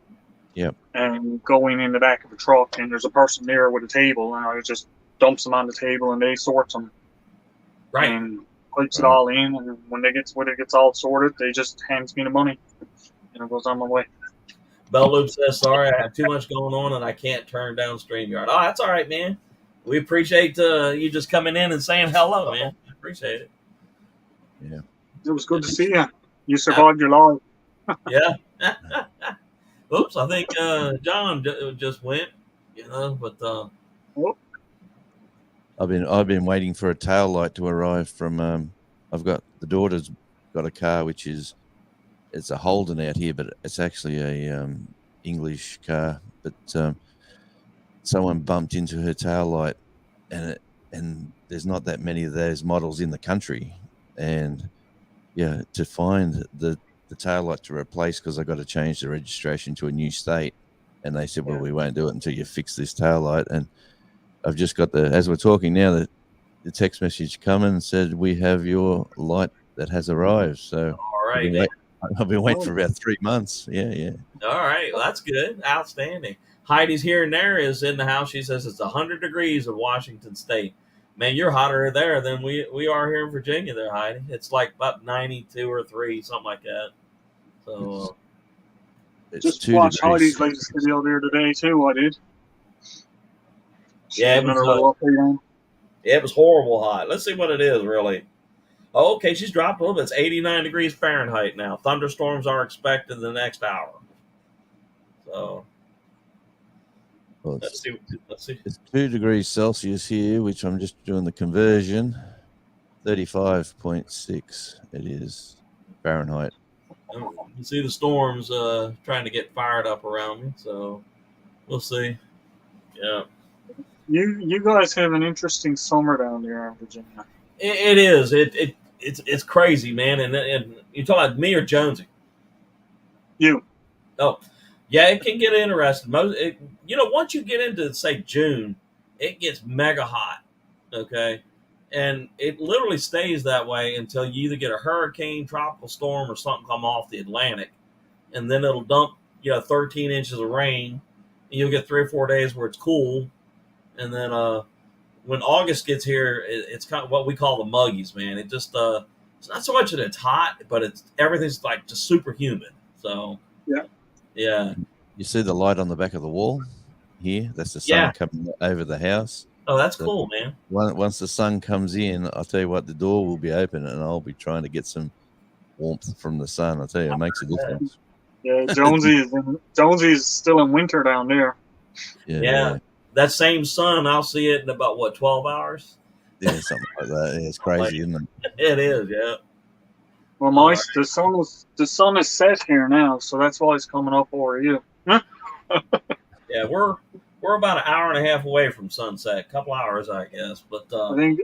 [SPEAKER 6] Yep.
[SPEAKER 2] And going in the back of a truck, and there's a person there with a table, and I just dumps them on the table, and they sort them.
[SPEAKER 1] right.
[SPEAKER 2] And pipes it all in, and when it gets all sorted, they just hands me the money, and it goes on my way.
[SPEAKER 1] Bell Loop says, sorry, I have too much going on and I can't turn down StreamYard. Oh, that's all right, man. We appreciate you just coming in and saying hello, man. I appreciate it.
[SPEAKER 6] Yeah.
[SPEAKER 2] It was good to see you. You survived your life.
[SPEAKER 1] Yeah. Oops, I think John just went, but
[SPEAKER 6] I've been waiting for a tail light to arrive from I've got the daughter's got a car which is it's a Holden out here, but it's actually a English car, but someone bumped into her tail light, and there's not that many of those models in the country, and yeah, to find the tail light to replace, because I got to change the registration to a new state, and they said, well, we won't do it until you fix this tail light. And I've just got as we're talking now, the text message coming and said, we have your light that has arrived. So
[SPEAKER 1] all right.
[SPEAKER 6] I've been waiting for about 3 months. Yeah.
[SPEAKER 1] All right. Well, that's good. Outstanding. Heidi's here and there is in the house. She says it's 100 degrees in Washington State. Man, you're hotter there than we are here in Virginia there, Heidi. It's like about 92 or 3, something like that. So
[SPEAKER 6] it's
[SPEAKER 2] just
[SPEAKER 6] 2
[SPEAKER 2] watched
[SPEAKER 6] degrees.
[SPEAKER 2] Heidi's latest video there today too. I did.
[SPEAKER 1] Yeah, it was horrible hot. Let's see what it is really. Oh, okay, she's dropped a little bit. It's 89 degrees Fahrenheit now. Thunderstorms are expected in the next hour. So
[SPEAKER 6] Well,
[SPEAKER 1] let's see.
[SPEAKER 6] It's 2 degrees Celsius here, which I'm just doing the conversion. 35.6 it is Fahrenheit.
[SPEAKER 1] You can see the storms trying to get fired up around me. So we'll see. Yeah.
[SPEAKER 2] You guys have an interesting summer down there in Virginia.
[SPEAKER 1] It is. It's crazy, man. And you talking about me or Jonesy?
[SPEAKER 2] You.
[SPEAKER 1] Oh, yeah. It can get interesting. Once you get into say June, it gets mega hot. Okay, and it literally stays that way until you either get a hurricane, tropical storm, or something come off the Atlantic, and then it'll dump 13 inches of rain, and you'll get 3 or 4 days where it's cool, and then when August gets here, it's kind of what we call the muggies, man. It just it's not so much that it's hot, but everything's like just super humid. So yeah.
[SPEAKER 6] You see the light on the back of the wall here? That's the sun coming over the house.
[SPEAKER 1] Oh, that's cool, man.
[SPEAKER 6] Once the sun comes in, I'll tell you what, the door will be open, and I'll be trying to get some warmth from the sun. I'll tell you, it makes a difference.
[SPEAKER 2] Yeah, Jonesy is still in winter down there.
[SPEAKER 1] Yeah. That same sun, I'll see it in about 12 hours.
[SPEAKER 6] Yeah, something like that. Yeah, it's crazy, isn't it?
[SPEAKER 1] It is, yeah.
[SPEAKER 2] Well, the sun is set here now, so that's why it's coming up over you.
[SPEAKER 1] Yeah, we're about an hour and a half away from sunset. A couple hours, I guess. But
[SPEAKER 2] I think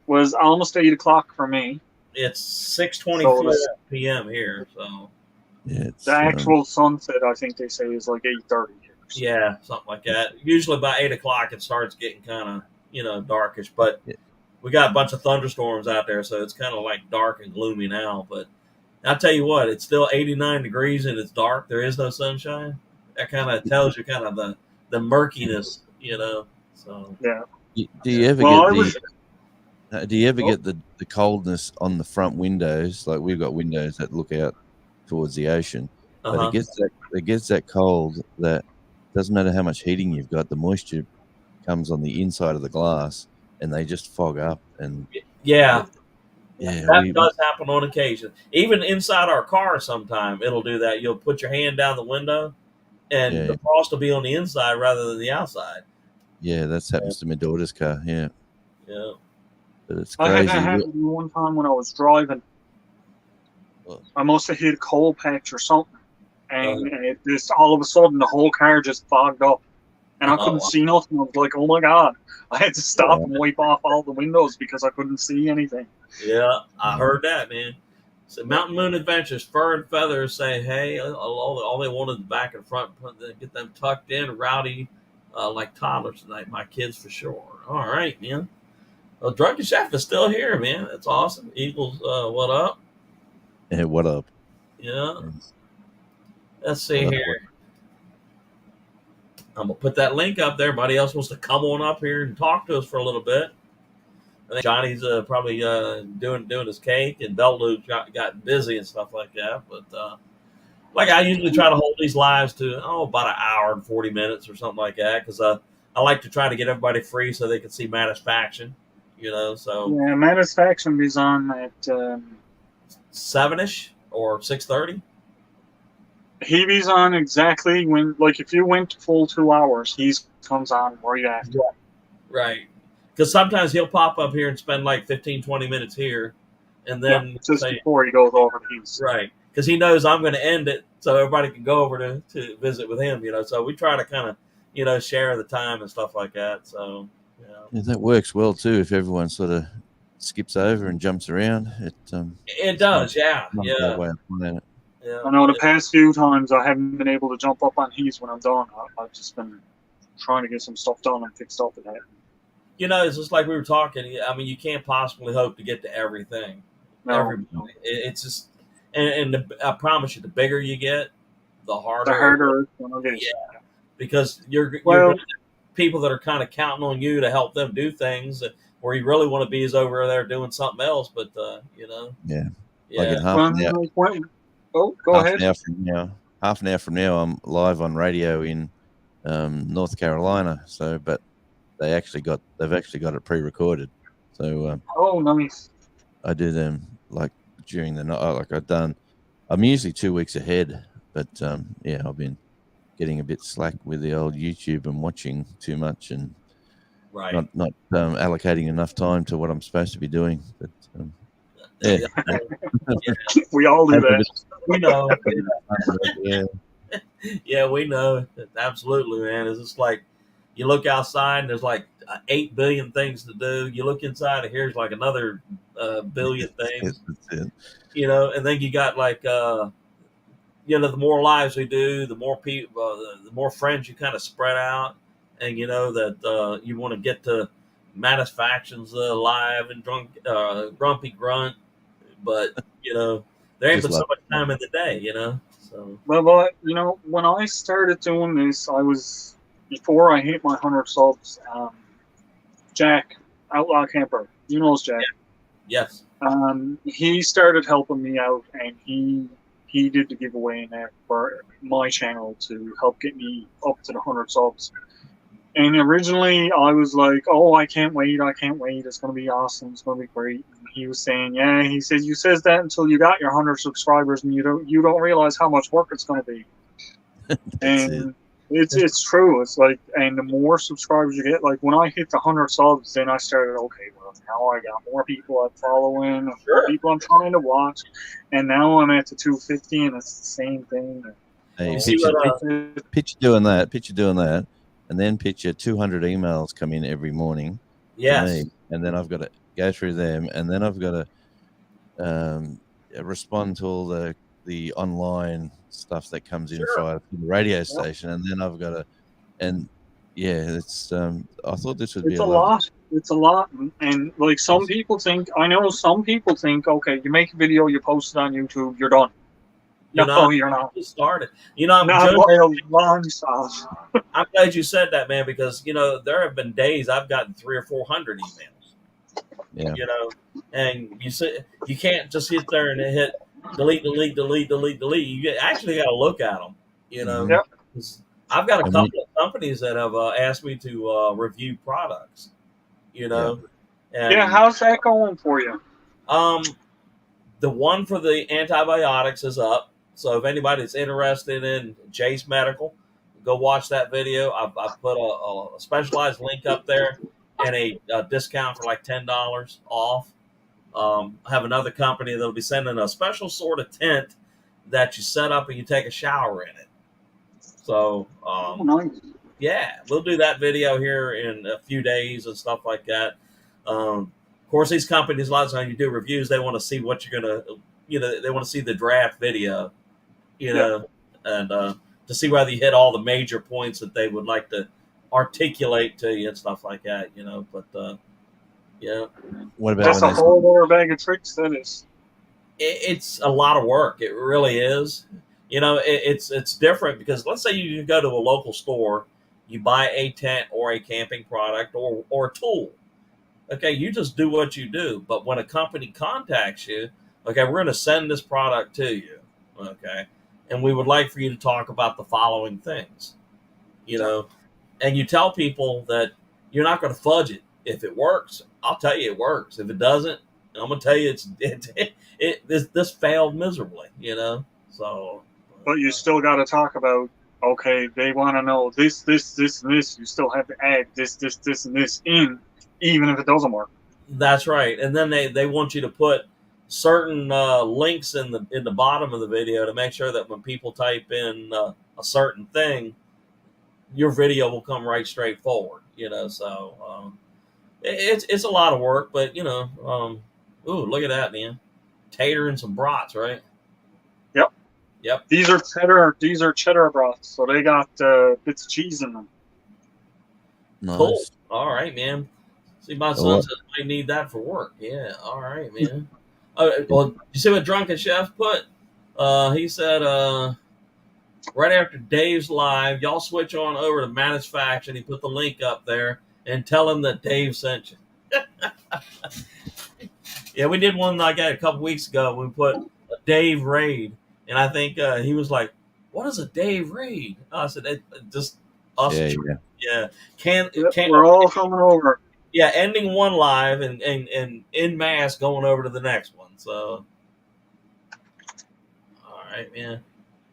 [SPEAKER 2] was almost 8 o'clock for me.
[SPEAKER 1] it's 6:24
[SPEAKER 2] So
[SPEAKER 1] p.m. here, so
[SPEAKER 6] Yeah, it's
[SPEAKER 2] The actual sunset, I think they say, is like 8:30.
[SPEAKER 1] yeah, something like that. Usually by 8 o'clock, it starts getting kind of darkish. But
[SPEAKER 6] Yeah.
[SPEAKER 1] we got a bunch of thunderstorms out there, so it's kind of like dark and gloomy now. But I'll tell you what, it's still 89 degrees and it's dark. There is no sunshine. That kind of tells you kind of the murkiness, So
[SPEAKER 2] Yeah.
[SPEAKER 6] do you ever
[SPEAKER 2] Well,
[SPEAKER 6] get the coldness on the front windows? Like we've got windows that look out towards the ocean, but
[SPEAKER 1] uh-huh.
[SPEAKER 6] it gets that cold that doesn't matter how much heating you've got, the moisture comes on the inside of the glass and they just fog up. And
[SPEAKER 1] Yeah,
[SPEAKER 6] yeah,
[SPEAKER 1] that does happen on occasion. Even inside our car, sometime it'll do that. You'll put your hand down the window, and
[SPEAKER 6] Yeah.
[SPEAKER 1] the frost will be on the inside rather than the outside.
[SPEAKER 6] yeah, that's happens to my daughter's car. Yeah,
[SPEAKER 1] Yeah.
[SPEAKER 6] but it's
[SPEAKER 2] I had
[SPEAKER 6] crazy.
[SPEAKER 2] that happen one time when I was driving.
[SPEAKER 6] Well-
[SPEAKER 2] I must have hit a coal patch or something, and it just all of a sudden the whole car just fogged up, and I couldn't
[SPEAKER 1] wow.
[SPEAKER 2] see nothing. I was like, "Oh my god!" I had to stop and wipe off all the windows because I couldn't see anything.
[SPEAKER 1] Yeah, I heard that, man. So Mountain Moon Adventures, Fur and Feathers say, hey, all they want is back and front, get them tucked in, rowdy, like toddlers tonight. My kids for sure. All right, man. Well, Drunken Chef is still here, man. That's awesome. Eagles, what up?
[SPEAKER 6] Yeah, what up?
[SPEAKER 1] Yeah. Let's see
[SPEAKER 6] What up?
[SPEAKER 1] here. I'm gonna put that link up there. Everybody else wants to come on up here and talk to us for a little bit. I think Johnny's probably doing his cake, and Bellu's got busy and stuff like that. But like I usually try to hold these lives to about an hour and 40 minutes or something like that, because I like to try to get everybody free so they can see Mattisfaction. So
[SPEAKER 2] Yeah, Mattisfaction is on at
[SPEAKER 1] 7ish or 6:30.
[SPEAKER 2] He's on exactly when, like, if you went full 2 hours, he comes on right after.
[SPEAKER 1] Right. Because sometimes he'll pop up here and spend like 15, 20 minutes here, and then
[SPEAKER 2] Just before he goes over to his.
[SPEAKER 1] right, because he knows I'm going to end it, so everybody can go over to visit with him. So we try to kind of share the time and stuff like that. So
[SPEAKER 6] Yeah, that works well too. If everyone sort of skips over and jumps around,
[SPEAKER 1] it does. Yeah,
[SPEAKER 6] not a
[SPEAKER 1] yeah,
[SPEAKER 6] bad way of playing it.
[SPEAKER 1] yeah.
[SPEAKER 2] I know the past few times I haven't been able to jump up on his when I'm done. I've just been trying to get some stuff done and fixed up with that.
[SPEAKER 1] It's just like we were talking. I mean, you can't possibly hope to get to everything.
[SPEAKER 2] No.
[SPEAKER 1] Everybody. It's just, and I promise you, the bigger you get, the harder.
[SPEAKER 2] The harder it's going to get.
[SPEAKER 1] Yeah, because you're
[SPEAKER 2] Well-
[SPEAKER 1] gonna have people that are kind of counting on you to help them do things where you really want to be is over there doing something else. But
[SPEAKER 6] Yeah.
[SPEAKER 1] yeah,
[SPEAKER 6] Like in half
[SPEAKER 2] Go
[SPEAKER 6] an
[SPEAKER 2] ahead.
[SPEAKER 6] hour from now, I'm live on radio in North Carolina. So, but they've actually got it pre-recorded. So
[SPEAKER 2] Oh, nice.
[SPEAKER 6] I do them like during the night. Like I'm usually 2 weeks ahead, but I've been getting a bit slack with the old YouTube and watching too much and
[SPEAKER 1] right.
[SPEAKER 6] not allocating enough time to what I'm supposed to be doing. But yeah,
[SPEAKER 2] We all do that.
[SPEAKER 1] We know.
[SPEAKER 6] yeah,
[SPEAKER 1] Yeah, we know. Absolutely, man. It's just like you look outside and there's like 8 billion things to do. You look inside and here's like another billion things.
[SPEAKER 6] that's it.
[SPEAKER 1] And then you got like the more lives we do, the more people, the more friends you kind of spread out, and that you want to get to Mattisfaction's live and Grumpy Grunt, but there ain't
[SPEAKER 6] Just
[SPEAKER 1] but so
[SPEAKER 6] love
[SPEAKER 1] much time in the day, So
[SPEAKER 2] Well, when I started doing this, before I hit my 100 subs, Jack, Outlaw Camper, Jack.
[SPEAKER 1] yes,
[SPEAKER 2] He started helping me out, and he did the giveaway in there for my channel to help get me up to the 100 subs. And originally I was like, oh, I can't wait. It's going to be awesome. It's going to be great. And he was saying, yeah, he said, you says that until you got your 100 subscribers and you don't realize how much work it's going to be.
[SPEAKER 6] That's
[SPEAKER 2] And It's true. It's like, and the more subscribers you get, like when I hit the 100 subs, then I started, okay, well, now I got more people I'm following, more
[SPEAKER 1] Sure.
[SPEAKER 2] people I'm trying to watch, and now I'm at the 250, and it's the same thing.
[SPEAKER 6] Hey,
[SPEAKER 1] See what,
[SPEAKER 6] picture doing that, and then picture 200 emails come in every morning to
[SPEAKER 1] yes.
[SPEAKER 6] me, and then I've got to go through them, and then I've got to respond to all the online stuff that comes in
[SPEAKER 1] Sure.
[SPEAKER 6] from the radio station, and then I've got to, and yeah, it's I thought this would be
[SPEAKER 2] It's
[SPEAKER 6] a
[SPEAKER 2] a
[SPEAKER 6] lot.
[SPEAKER 2] lot. It's a lot, and like some people think, I know some people think, okay, you make a video, you post it on YouTube, you're done.
[SPEAKER 1] You're
[SPEAKER 2] No,
[SPEAKER 1] not.
[SPEAKER 2] you're not.
[SPEAKER 1] You started. You know, I'm
[SPEAKER 2] Not
[SPEAKER 1] joking.
[SPEAKER 2] by a long shot.
[SPEAKER 1] I'm glad you said that, man, because you know there have been days I've gotten 300 or 400 emails.
[SPEAKER 6] Yeah.
[SPEAKER 1] You know, and you can't just sit there and hit delete. You actually got to look at them. You know,
[SPEAKER 2] Yep.
[SPEAKER 1] 'Cause I've got a
[SPEAKER 6] And
[SPEAKER 1] couple of companies that have asked me to review products. You know, and
[SPEAKER 2] Yeah, how's that going for you?
[SPEAKER 1] the one for the antibiotics is up. So if anybody's interested in Jace Medical, go watch that video. I've put a specialized link up there and a discount for like $10 off. I have another company that'll be sending a special sort of tent that you set up and you take a shower in it. So
[SPEAKER 2] Nice.
[SPEAKER 1] yeah, we'll do that video here in a few days and stuff like that. Of course, these companies, a lot of times you do reviews, they want to see what you're going to, they want to see the draft video, and to see whether you hit all the major points that they would like to articulate to you and stuff like that, But, yeah.
[SPEAKER 6] What about
[SPEAKER 2] That's a
[SPEAKER 6] when they
[SPEAKER 2] whole other bag of tricks, that is.
[SPEAKER 1] It's a lot of work. It really is. It's different because let's say you go to a local store, you buy a tent or a camping product or a tool. Okay, you just do what you do. But when a company contacts you, okay, we're going to send this product to you. Okay, and we would like for you to talk about the following things. And you tell people that you're not going to fudge it. If it works, I'll tell you it works. If it doesn't, I'm going to tell you this failed miserably. So.
[SPEAKER 2] But you still got to talk about, okay, they want to know this, and this. You still have to add this, and this in, even if it doesn't work.
[SPEAKER 1] That's right. And then they want you to put certain links in the bottom of the video to make sure that when people type in a certain thing, your video will come right straight forward. So it's a lot of work, but ooh, look at that, man! Tater and some brats, right? Yep.
[SPEAKER 2] These are cheddar brats, so they got bits of cheese in them.
[SPEAKER 6] Nice.
[SPEAKER 1] Cool. All right, man. See, my son says I need that for work. Yeah. All right, man. Well, you see what Drunken Chef put? He said, right after Dave's live, y'all switch on over to Manufacturing. He put the link up there and tell him that Dave sent you. Yeah, we did one like that a couple weeks ago. We put a Dave raid, and I think he was like, "What is a Dave raid?" I said, "Just us." Yeah.
[SPEAKER 2] We're all coming over.
[SPEAKER 1] Yeah, ending one live and in mass going over to the next one. So, all right, man.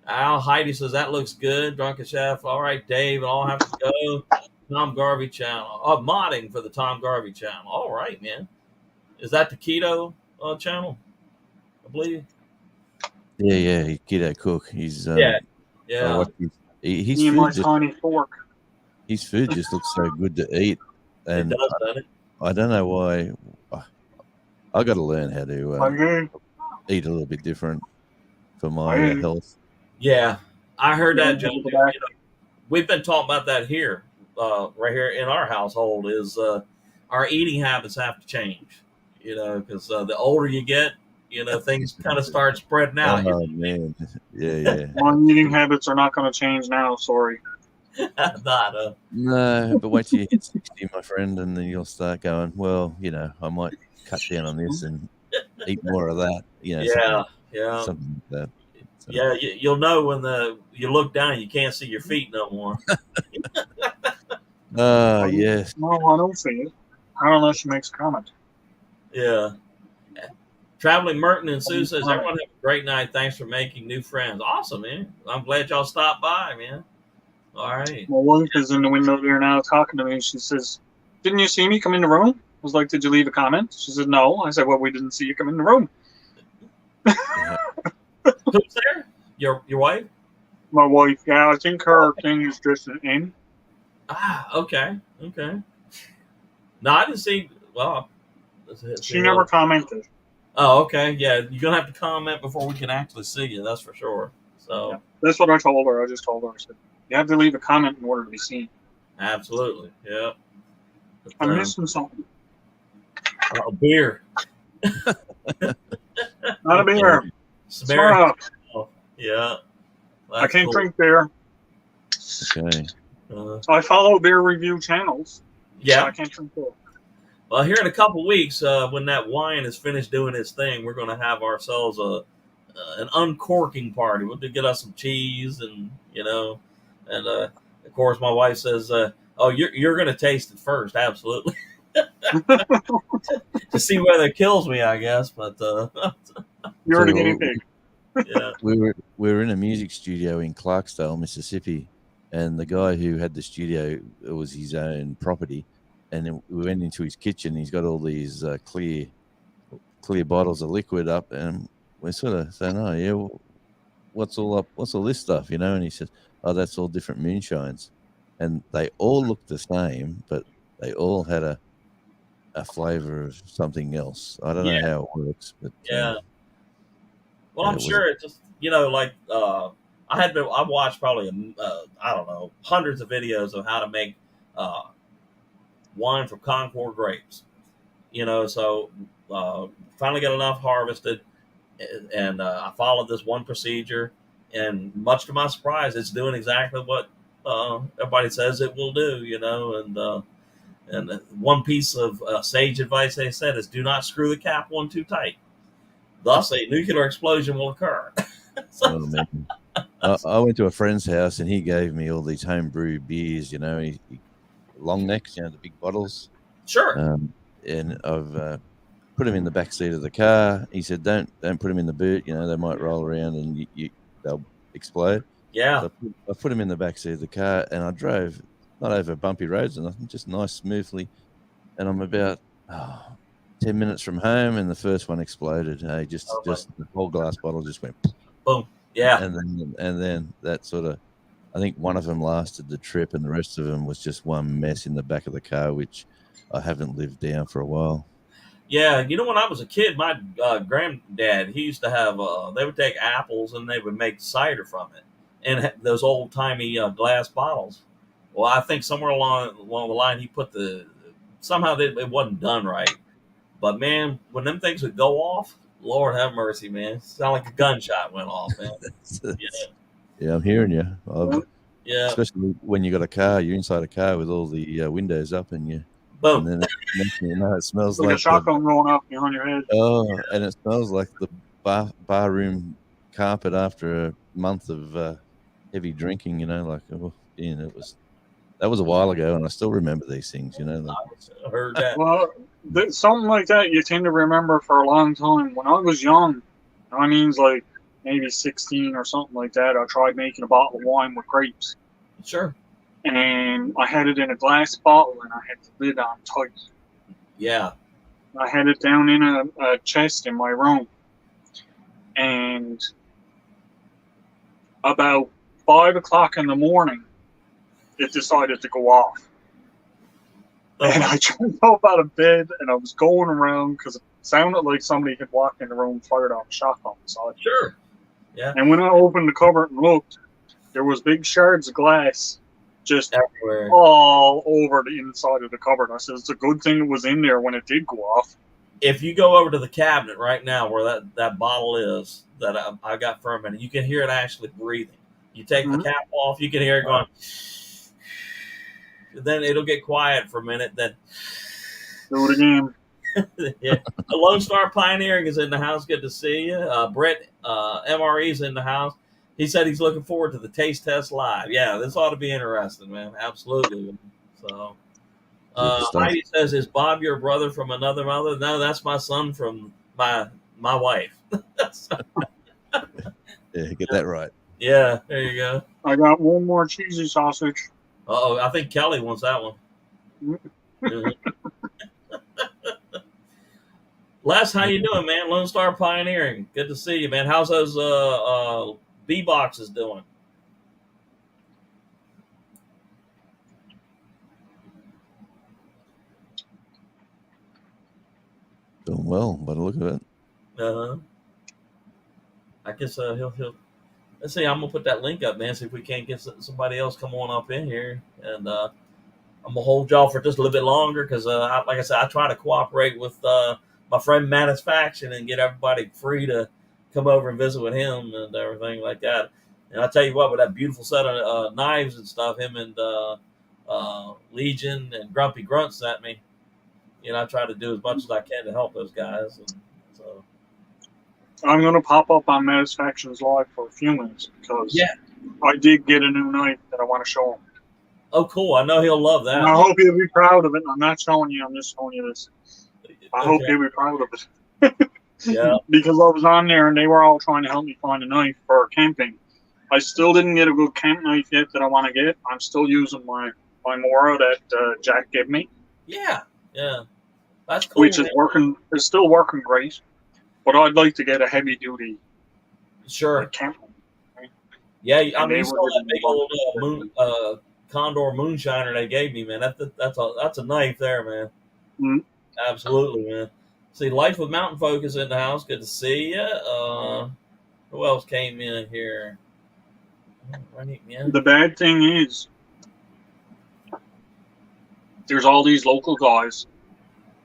[SPEAKER 1] Al Heidi says that looks good. Drunken Chef. All right, Dave. I'll have to go. Tom Garvey channel. Oh, modding for the Tom Garvey channel. All right, man. Is that the keto channel? I believe.
[SPEAKER 6] Yeah. Keto cook. He's
[SPEAKER 1] yeah.
[SPEAKER 6] His
[SPEAKER 2] Me and
[SPEAKER 6] food
[SPEAKER 2] my tiny fork.
[SPEAKER 6] His food just looks so good to eat, and
[SPEAKER 1] it does, doesn't it?
[SPEAKER 6] I don't know why. I got to learn how to eat a little bit different for my health.
[SPEAKER 1] Yeah, I heard that, Joe. We've been talking about that here, right here in our household. Is our eating habits have to change? Because the older you get, things kind of start spreading out.
[SPEAKER 6] Oh man, yeah.
[SPEAKER 2] My eating habits are not going to change now. Sorry.
[SPEAKER 6] No, but once you hit 60, my friend, and then you'll start going, well, I might cut down on this and eat more of that. Something like that. So.
[SPEAKER 1] Yeah, you'll know when you look down and you can't see your feet no more.
[SPEAKER 6] Yes.
[SPEAKER 2] No, I don't see it. Not unless she makes a comment.
[SPEAKER 1] Yeah. Traveling Merton and Sue says, everyone have a great night. Thanks for making new friends. Awesome, man. I'm glad y'all stopped by, man. All right.
[SPEAKER 2] My wife is in the window there now talking to me. She says, "Didn't you see me come in the room?" I was like, "Did you leave a comment?" She said, "No." I said, "Well, we didn't see you come in the room."
[SPEAKER 6] Yeah.
[SPEAKER 1] Who's there? Your wife?
[SPEAKER 2] My wife, yeah, I think her thing is just an in.
[SPEAKER 1] Ah, okay. No, I didn't see. Well,
[SPEAKER 2] She never commented.
[SPEAKER 1] Oh, okay. Yeah, you're gonna have to comment before we can actually see you. That's for sure. So,
[SPEAKER 2] Yeah. That's what I told her. I just told her. I said, "You have to leave a comment in order to be seen."
[SPEAKER 1] absolutely. Yeah. But,
[SPEAKER 2] I'm missing something.
[SPEAKER 1] beer.
[SPEAKER 2] Not a beer.
[SPEAKER 1] Samaritan.
[SPEAKER 2] Smart.
[SPEAKER 1] Yeah.
[SPEAKER 2] I
[SPEAKER 1] That's
[SPEAKER 2] can't
[SPEAKER 1] cool.
[SPEAKER 2] drink beer.
[SPEAKER 6] Okay.
[SPEAKER 2] I follow beer review channels.
[SPEAKER 1] Yeah.
[SPEAKER 2] I can't drink beer.
[SPEAKER 1] Well, here in a couple weeks, when that wine is finished doing its thing, we're going to have ourselves an uncorking party. We'll get us some cheese, and and of course, my wife says, "Oh, you're going to taste it first, absolutely." To see whether it kills me, I guess. But
[SPEAKER 2] You're the
[SPEAKER 6] So,
[SPEAKER 2] guinea pig.
[SPEAKER 1] yeah,
[SPEAKER 6] we were in a music studio in Clarksdale, Mississippi, and the guy who had the studio, it was his own property, and then we went into his kitchen. He's got all these clear bottles of liquid up, and we're sort of saying, "Oh yeah, well, what's all this stuff?" And he says, "Oh, that's all different moonshines," and they all looked the same, but they all had a flavor of something else. I don't know how it works, but
[SPEAKER 1] yeah. Well,
[SPEAKER 6] Yeah,
[SPEAKER 1] I'm
[SPEAKER 6] it was-
[SPEAKER 1] sure it's just like I watched probably I don't know, hundreds of videos of how to make wine from Concord grapes. So finally got enough harvested, and I followed this one procedure, and much to my surprise, it's doing exactly what everybody says it will do. And one piece of sage advice they said is do not screw the cap one too tight. Thus, a nuclear explosion will occur.
[SPEAKER 6] Oh, man. I went to a friend's house and he gave me all these homebrew beers. Long necks, the big bottles.
[SPEAKER 1] Sure.
[SPEAKER 6] And I've put them in the back seat of the car. He said, "Don't put them in the boot. They might roll around and they'll explode."
[SPEAKER 1] Yeah.
[SPEAKER 6] So I put them in the back seat of the car, and I drove not over bumpy roads or nothing, just nice, smoothly. And I'm about 10 minutes from home, and the first one exploded. Just the whole glass bottle just went
[SPEAKER 1] boom. Yeah.
[SPEAKER 6] And then that sort of, I think one of them lasted the trip, and the rest of them was just one mess in the back of the car, which I haven't lived down for a while.
[SPEAKER 1] Yeah, when I was a kid, my granddad, he used to have, they would take apples and they would make cider from it. And those old timey glass bottles. Well, I think somewhere along the line, he put somehow it wasn't done right. But man, when them things would go off, Lord have mercy, man. It sounded like a gunshot went off, man.
[SPEAKER 6] Yeah, I'm hearing you.
[SPEAKER 1] Yeah.
[SPEAKER 6] Especially when you got a car, you're inside a car with all the windows up, and
[SPEAKER 1] boom.
[SPEAKER 6] And then it smells
[SPEAKER 2] like
[SPEAKER 6] like
[SPEAKER 2] a shotgun going up behind your head.
[SPEAKER 6] Oh, and it smells like the bar room carpet after a month of heavy drinking. That was a while ago, and I still remember these things.
[SPEAKER 1] I heard that.
[SPEAKER 2] Well, something like that you tend to remember for a long time. When I was young, I mean, like maybe 16 or something like that, I tried making a bottle of wine with grapes.
[SPEAKER 1] Sure.
[SPEAKER 2] And I had it in a glass bottle, and I had the lid on tight.
[SPEAKER 1] Yeah.
[SPEAKER 2] I had it down in a chest in my room. And about 5 o'clock in the morning, it decided to go off. And I jumped up out of bed, and I was going around because it sounded like somebody had walked in the room, fired off a shotgun beside me.
[SPEAKER 1] Sure. Yeah.
[SPEAKER 2] And when I opened the cupboard and looked, there was big shards of glass just
[SPEAKER 1] everywhere,
[SPEAKER 2] all over the inside of the cupboard. I said, it's a good thing it was in there when it did go off.
[SPEAKER 1] If you go over to the cabinet right now where that bottle is that I got for a minute, you can hear it actually breathing. You take the cap off, you can hear it going. Then it'll get quiet for a minute. Then
[SPEAKER 2] do it again.
[SPEAKER 1] Yeah. The Lone Star Pioneering is in the house. Good to see you. Brett MRE's in the house. He said he's looking forward to the taste test live. Yeah, this ought to be interesting, man. Absolutely. So, Heidi says, "Is Bob your brother from another mother?" No, that's my son from my wife.
[SPEAKER 6] Yeah, get that right.
[SPEAKER 1] Yeah, there you go.
[SPEAKER 2] I got one more cheesy sausage.
[SPEAKER 1] Oh, I think Kelly wants that one. Mhm. Les, how you doing, man? Lone Star Pioneering. Good to see you, man. How's those B boxes doing?
[SPEAKER 6] Doing well by the look of it.
[SPEAKER 1] Uh-huh. I guess he'll. Let's see. I'm gonna put that link up, man. See if we can't get somebody else come on up in here, and I'm gonna hold y'all for just a little bit longer because, like I said, I try to cooperate with my friend Mattisfaction and get everybody free to come over and visit with him and everything like that. And I tell you what, with that beautiful set of knives and stuff, him and Legion and Grumpy Grunt sent me. I try to do as much as I can to help those guys. And so
[SPEAKER 2] I'm going to pop up on Mattisfaction's live for a few minutes because
[SPEAKER 1] yeah.
[SPEAKER 2] I did get a new knife that I want to show him.
[SPEAKER 1] Oh, cool! I know he'll love that.
[SPEAKER 2] And I hope he'll be proud of it. I'm not showing you. I'm just showing you this. I hope he'll be proud of it.
[SPEAKER 1] Yeah.
[SPEAKER 2] Because I was on there and they were all trying to help me find a knife for camping. I still didn't get a good camp knife yet that I want to get. I'm still using my Mora that Jack gave me.
[SPEAKER 1] Yeah. That's cool.
[SPEAKER 2] Which is working. It's still working great. But I'd like to get a heavy duty.
[SPEAKER 1] Sure.
[SPEAKER 2] Camp.
[SPEAKER 1] Yeah, I mean, you saw that big old Condor Moonshiner they gave me, man. That's a knife there, man.
[SPEAKER 2] Mm-hmm.
[SPEAKER 1] Absolutely, man. See, Life with Mountain Folk is in the house. Good to see you. Who else came in here?
[SPEAKER 2] The bad thing is, there's all these local guys.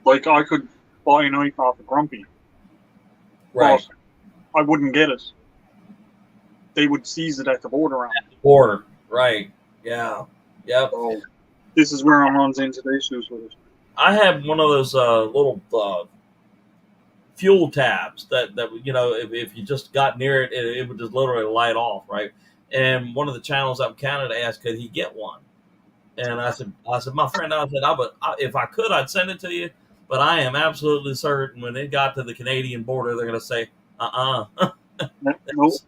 [SPEAKER 2] Like, I could buy a knife off of Grumpy.
[SPEAKER 1] Right.
[SPEAKER 2] But I wouldn't get it. They would seize it at the border.
[SPEAKER 1] Border. Right. Yeah. Yep.
[SPEAKER 2] So this is where I runs into the issues with it.
[SPEAKER 1] I have one of those little fuel tabs that if you just got near it, it would just literally light off, right? And one of the channels out in Canada asked, could he get one? And I said, my friend, if I could, I'd send it to you. But I am absolutely certain when it got to the Canadian border, they're going to say,
[SPEAKER 2] Nope,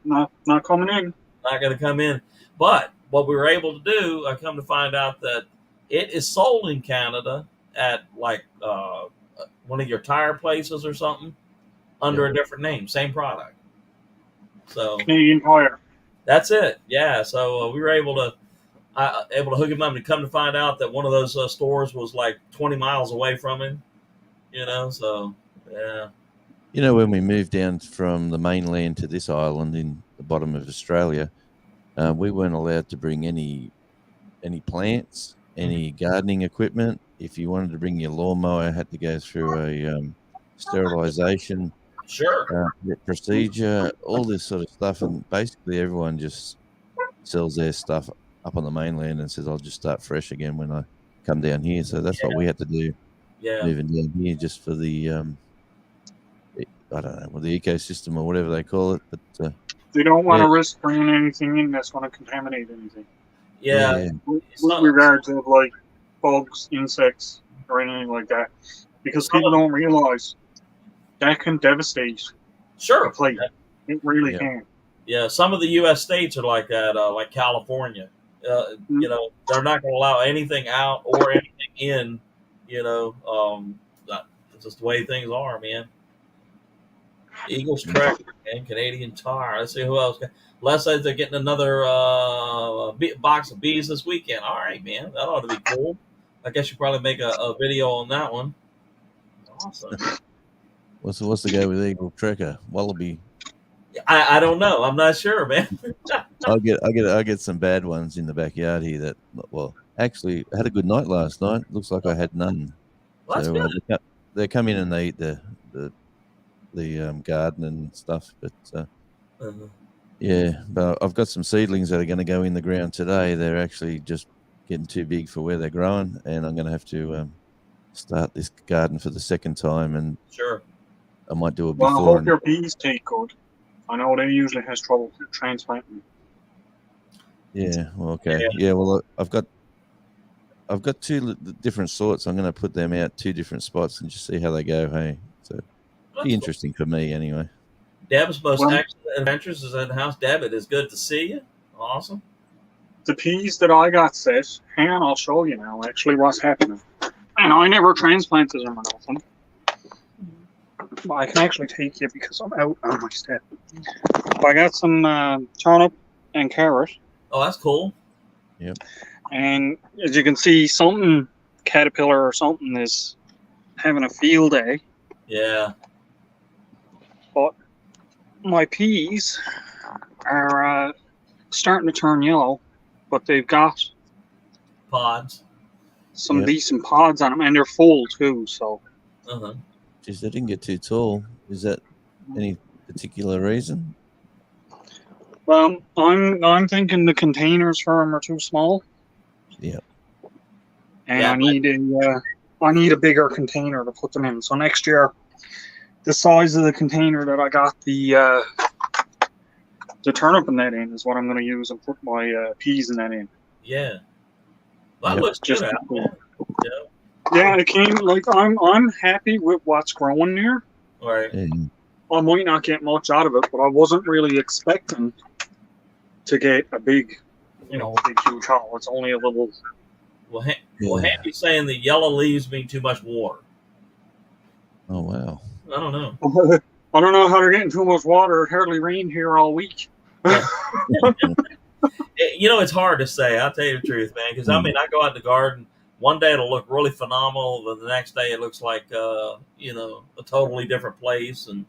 [SPEAKER 2] not coming in.
[SPEAKER 1] Not going to come in. But what we were able to do, I come to find out that it is sold in Canada at like one of your tire places or something under a different name, same product. So
[SPEAKER 2] Canadian Tire.
[SPEAKER 1] That's it. Yeah. So we were able to hook him up, and come to find out that one of those stores was like 20 miles away from him. So yeah.
[SPEAKER 6] When we moved down from the mainland to this island in the bottom of Australia, we weren't allowed to bring any plants, any gardening equipment. If you wanted to bring your lawnmower, had to go through a sterilization procedure, all this sort of stuff. And basically everyone just sells their stuff up on the mainland and says, I'll just start fresh again when I come down here. So that's what we had to do moving down here, just for the, I don't know, the ecosystem or whatever they call it. But
[SPEAKER 2] they don't want to risk bringing anything in that's going to contaminate anything.
[SPEAKER 1] Yeah.
[SPEAKER 2] With regard to like bugs, insects, or anything like that. Because people don't realize that can devastate a plate. It really can.
[SPEAKER 1] Yeah, some of the U.S. states are like that, like California. They're not going to allow anything out or anything in. It's just the way things are, man. Eagles Trek and Canadian Tire. Let's see who else. Les says they're getting another box of bees this weekend. All right, man. That ought to be cool. I guess you probably make a video on that one. Awesome.
[SPEAKER 6] What's the go with Eagle Trekker? Wallaby.
[SPEAKER 1] I don't know. I'm not sure, man.
[SPEAKER 6] I'll get some bad ones in the backyard here. That actually I had a good night last night. Looks like I had none.
[SPEAKER 1] Well, that's good.
[SPEAKER 6] They come in and they eat the garden and stuff, but but I've got some seedlings that are going to go in the ground today. They're actually just getting too big for where they're growing, and I'm going to have to start this garden for the second time, and I might do it before.
[SPEAKER 2] Well, I hope your bees take good. I know they usually has trouble transplanting.
[SPEAKER 6] Yeah. Well, okay. Yeah. Well, I've got two different sorts. I'm going to put them out 2 different spots and just see how they go. Hey, so it'll be interesting for me anyway.
[SPEAKER 1] Deb's most
[SPEAKER 2] Well,
[SPEAKER 1] excellent adventures is in the house. Deb, it is good to see you. Awesome.
[SPEAKER 2] the peas that I got set, hang on, I'll show you now actually what's happening. And I never transplanted them or nothing. But I can actually take you because I'm out on my step. I got some turnip and carrot.
[SPEAKER 1] Oh, that's cool.
[SPEAKER 2] And as you can see, something, caterpillar or something, is having a field day.
[SPEAKER 1] Yeah.
[SPEAKER 2] But my peas are starting to turn yellow, but they've got
[SPEAKER 1] Pods.
[SPEAKER 2] some
[SPEAKER 6] Yep.
[SPEAKER 2] decent pods on them, and they're full too. So
[SPEAKER 1] Uh-huh.
[SPEAKER 6] Geez, they didn't get too tall. Is that any particular reason?
[SPEAKER 2] I'm thinking the containers for them are too small.
[SPEAKER 6] Yeah.
[SPEAKER 2] And
[SPEAKER 1] Yeah,
[SPEAKER 2] I need a bigger container to put them in. So next year, the size of the container that I got the turnip in that in is what I'm going to use and put my peas in that in.
[SPEAKER 1] Yeah. Well, that
[SPEAKER 6] Yep.
[SPEAKER 1] looks
[SPEAKER 2] Just
[SPEAKER 1] good out there. Yeah.
[SPEAKER 2] yeah, it came like I'm happy with what's growing there.
[SPEAKER 1] All right.
[SPEAKER 6] And
[SPEAKER 2] I might not get much out of it, but I wasn't really expecting to get a big, a big huge haul. It's only a little.
[SPEAKER 1] Well,
[SPEAKER 6] yeah.
[SPEAKER 1] Handy's saying the yellow leaves mean too much water.
[SPEAKER 6] Oh wow.
[SPEAKER 1] I don't know.
[SPEAKER 2] I don't know how they're getting too much water. It hardly rained here all week.
[SPEAKER 1] It's hard to say. I'll tell you the truth, man. Because I go out in the garden. One day it'll look really phenomenal, but the next day it looks like a totally different place. And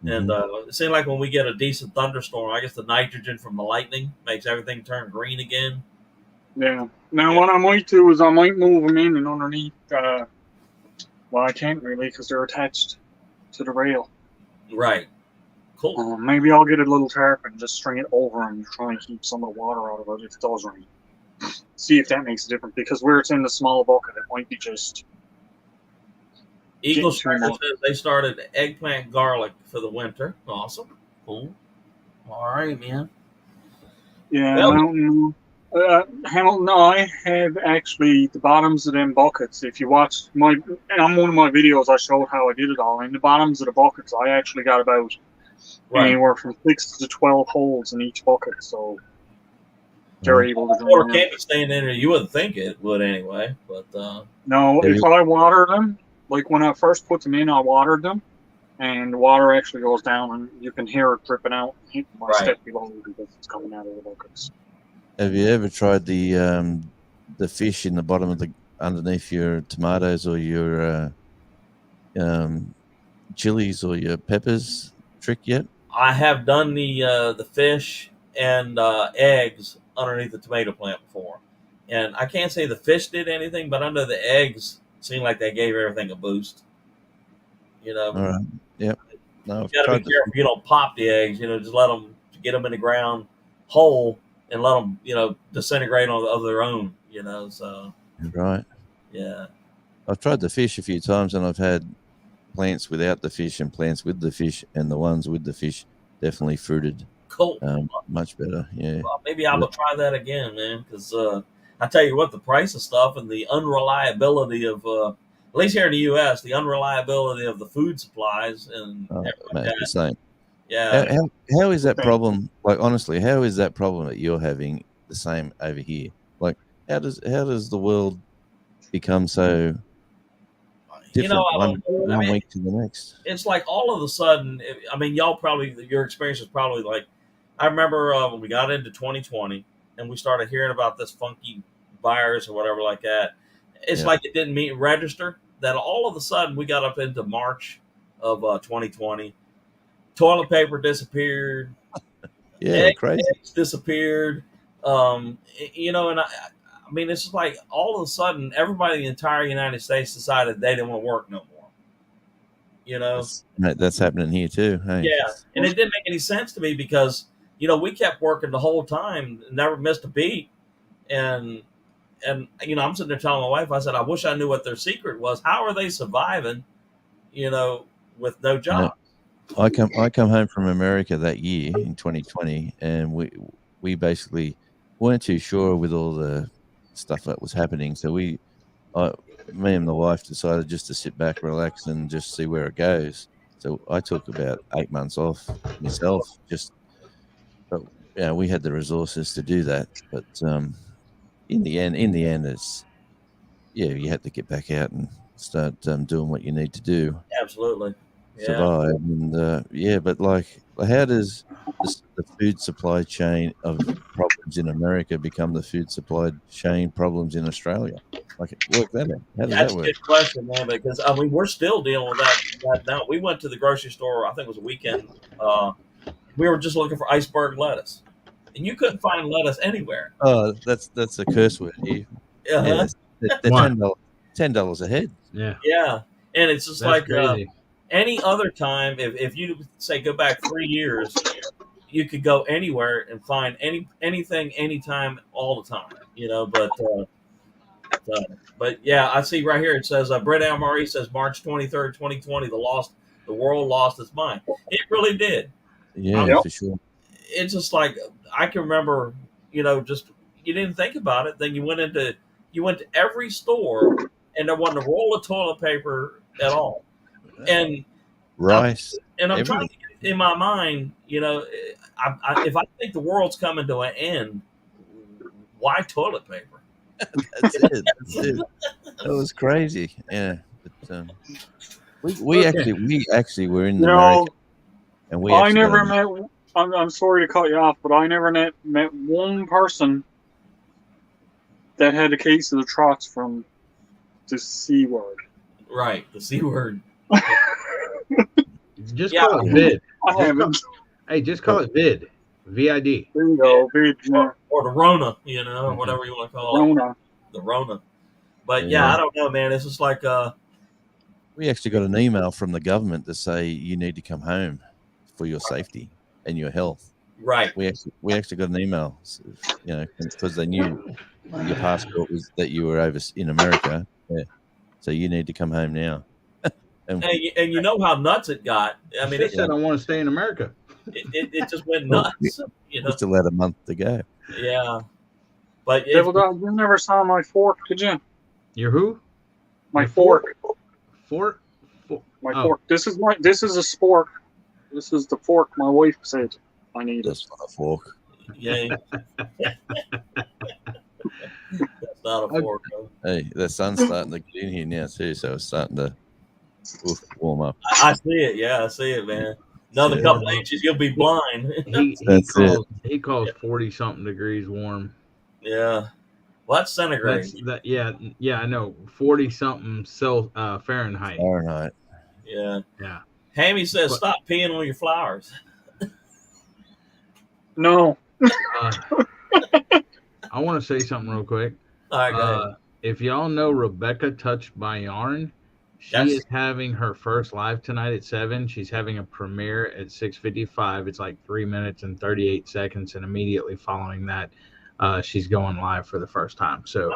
[SPEAKER 1] it seems like when we get a decent thunderstorm, I guess the nitrogen from the lightning makes everything turn green again.
[SPEAKER 2] Yeah. Now what I might do is I might move them in and underneath. Well, I can't really because they're attached to the rail.
[SPEAKER 1] Right. Cool.
[SPEAKER 2] Maybe I'll get a little tarp and just string it over and try and keep some of the water out of it if it does rain. See if that makes a difference, because where it's in the small bucket, it might be just.
[SPEAKER 1] Eagle
[SPEAKER 2] Getting
[SPEAKER 1] Striker
[SPEAKER 2] too
[SPEAKER 1] says they started eggplant garlic for the winter. Awesome. Cool. All right, man.
[SPEAKER 2] Yeah,
[SPEAKER 1] Well-
[SPEAKER 2] Hamilton, I have actually the bottoms of them buckets. If you watch on one of my videos, I showed how I did it all. In the bottoms of the buckets, I actually got about anywhere from 6 to 12 holes in each bucket, so they're able to
[SPEAKER 1] Water
[SPEAKER 2] drain.
[SPEAKER 1] can't be staying in there. You wouldn't think it would anyway, but
[SPEAKER 2] No,
[SPEAKER 6] Maybe-
[SPEAKER 2] if I water them, like when I first put them in, I watered them, and the water actually goes down, and you can hear it dripping out, hitting my
[SPEAKER 1] Right.
[SPEAKER 2] step below because it's coming out of the buckets.
[SPEAKER 6] Have you ever tried the fish in the bottom of underneath your tomatoes or your chilies or your peppers trick yet?
[SPEAKER 1] I have done the fish and eggs underneath the tomato plant before, and I can't say the fish did anything, but under the eggs seemed like they gave everything a boost.
[SPEAKER 6] All right. Yep. No, I've
[SPEAKER 1] You got to
[SPEAKER 6] tried
[SPEAKER 1] be careful. You don't pop the eggs. Just let them get them in the ground whole and let them disintegrate of their own. So
[SPEAKER 6] right.
[SPEAKER 1] yeah.
[SPEAKER 6] I've tried the fish a few times, and I've had plants without the fish and plants with the fish, and the ones with the fish definitely fruited
[SPEAKER 1] Cool.
[SPEAKER 6] much better. Yeah.
[SPEAKER 1] Well, maybe I will try that again, man. Because I tell you what, the price of stuff and the unreliability of, at least here in the U.S., the unreliability of the food supplies and everything like
[SPEAKER 6] Mate, the
[SPEAKER 1] that.
[SPEAKER 6] same.
[SPEAKER 1] Yeah.
[SPEAKER 6] How is that problem? Like honestly, how is that problem that you're having the same over here? Like how does the world become so different one week to the next?
[SPEAKER 1] It's like all of a sudden. Y'all probably, your experience is probably like, I remember when we got into 2020 and we started hearing about this funky virus or whatever like that. It's like it didn't register that all of a sudden we got up into March of 2020. Toilet paper disappeared.
[SPEAKER 6] Yeah, crazy.
[SPEAKER 1] Eggs disappeared. And it's just like all of a sudden everybody in the entire United States decided they didn't want to work no more.
[SPEAKER 6] That's happening here too. Hey?
[SPEAKER 1] Yeah, and it didn't make any sense to me because we kept working the whole time, never missed a beat, and I'm sitting there telling my wife, I said, I wish I knew what their secret was. How are they surviving? With no job.
[SPEAKER 6] I come home from America that year in 2020, and we basically weren't too sure with all the stuff that was happening. So me and the wife decided just to sit back, relax, and just see where it goes. So I took about 8 months off myself. But we had the resources to do that. But in the end, it's you had to get back out and start doing what you need to do.
[SPEAKER 1] Absolutely. Yeah.
[SPEAKER 6] Survive. And but like, how does the food supply chain of problems in America become the food supply chain problems in Australia? Like, work that out. How does
[SPEAKER 1] That's
[SPEAKER 6] that
[SPEAKER 1] a
[SPEAKER 6] work?
[SPEAKER 1] good question, man. Because I mean, we're still dealing with that now. We went to the grocery store. I think it was a weekend. We were just looking for iceberg lettuce, and you couldn't find lettuce anywhere.
[SPEAKER 6] Oh, that's a curse word here.
[SPEAKER 1] Uh-huh.
[SPEAKER 6] They're
[SPEAKER 3] What?
[SPEAKER 6] $10 a head.
[SPEAKER 3] Yeah,
[SPEAKER 1] Yeah, and it's just
[SPEAKER 3] that's
[SPEAKER 1] like
[SPEAKER 3] crazy.
[SPEAKER 1] any other time. If you say go back 3 years, you could go anywhere and find anything, anytime, all the time. But yeah, I see right here. It says Brett Almari says March 23rd, 2020. The world lost its mind. It really did.
[SPEAKER 6] Yeah,
[SPEAKER 2] Yep.
[SPEAKER 6] for sure.
[SPEAKER 1] It's just like I can remember. Just you didn't think about it. Then you went to every store and there wasn't a roll of toilet paper at all. And
[SPEAKER 6] Rice.
[SPEAKER 1] I'm
[SPEAKER 6] everything.
[SPEAKER 1] trying to get in my mind, if I think the world's coming to an end, why toilet paper?
[SPEAKER 6] That's it. That was crazy. Yeah. But, we actually were in America, and we
[SPEAKER 2] I
[SPEAKER 6] actually
[SPEAKER 2] never
[SPEAKER 6] got
[SPEAKER 2] met. I'm sorry to cut you off, but I never met one person that had a case of the trots from the C word.
[SPEAKER 1] Right, the C word.
[SPEAKER 3] Just
[SPEAKER 1] Yeah.
[SPEAKER 3] call it vid.
[SPEAKER 2] I haven't.
[SPEAKER 3] Hey, just call it vid. VID.
[SPEAKER 2] There you go. Very
[SPEAKER 1] Or the Rona, or whatever you want to call it.
[SPEAKER 2] Rona.
[SPEAKER 1] The Rona. But
[SPEAKER 6] Yeah.
[SPEAKER 1] I don't know, man. It's just like
[SPEAKER 6] we actually got an email from the government to say you need to come home for your safety and your health.
[SPEAKER 1] right.
[SPEAKER 6] We actually got an email, because they knew your passport was that you were over in America. Yeah. So you need to come home now.
[SPEAKER 1] And you know how nuts it got. I mean,
[SPEAKER 3] She
[SPEAKER 1] it
[SPEAKER 3] said I want to stay in America.
[SPEAKER 1] just went nuts.
[SPEAKER 6] We still had a month to go.
[SPEAKER 1] Yeah. But
[SPEAKER 2] Devil Dog, you never saw my fork, did you?
[SPEAKER 3] You're who?
[SPEAKER 2] My
[SPEAKER 3] Your
[SPEAKER 2] fork.
[SPEAKER 3] Fork?
[SPEAKER 2] My
[SPEAKER 3] Oh.
[SPEAKER 2] fork. This is a spork. This is the fork my wife said I needed.
[SPEAKER 6] That's not a fork.
[SPEAKER 1] yeah. That's not a fork. Though.
[SPEAKER 6] Hey, the sun's starting to get in here now too, so it's starting to warm up.
[SPEAKER 1] I see it. Yeah, I see it, man. Another
[SPEAKER 6] Yeah.
[SPEAKER 1] couple of inches, you'll be blind.
[SPEAKER 3] He calls 40 something degrees warm.
[SPEAKER 1] Yeah. Well, that's centigrade.
[SPEAKER 3] Yeah, I know. 40 something Fahrenheit.
[SPEAKER 6] Fahrenheit.
[SPEAKER 1] Yeah.
[SPEAKER 3] Yeah.
[SPEAKER 1] Hammy says,
[SPEAKER 3] But-
[SPEAKER 1] stop peeing on your flowers.
[SPEAKER 2] No.
[SPEAKER 3] I want to say something real quick.
[SPEAKER 1] All right, go ahead.
[SPEAKER 3] If y'all know Rebecca Touched by Yarn, she
[SPEAKER 1] Yes.
[SPEAKER 3] is having her first live tonight at 7. She's having a premiere at 6:55. It's like 3 minutes and 38 seconds, and immediately following that, she's going live for the first time. So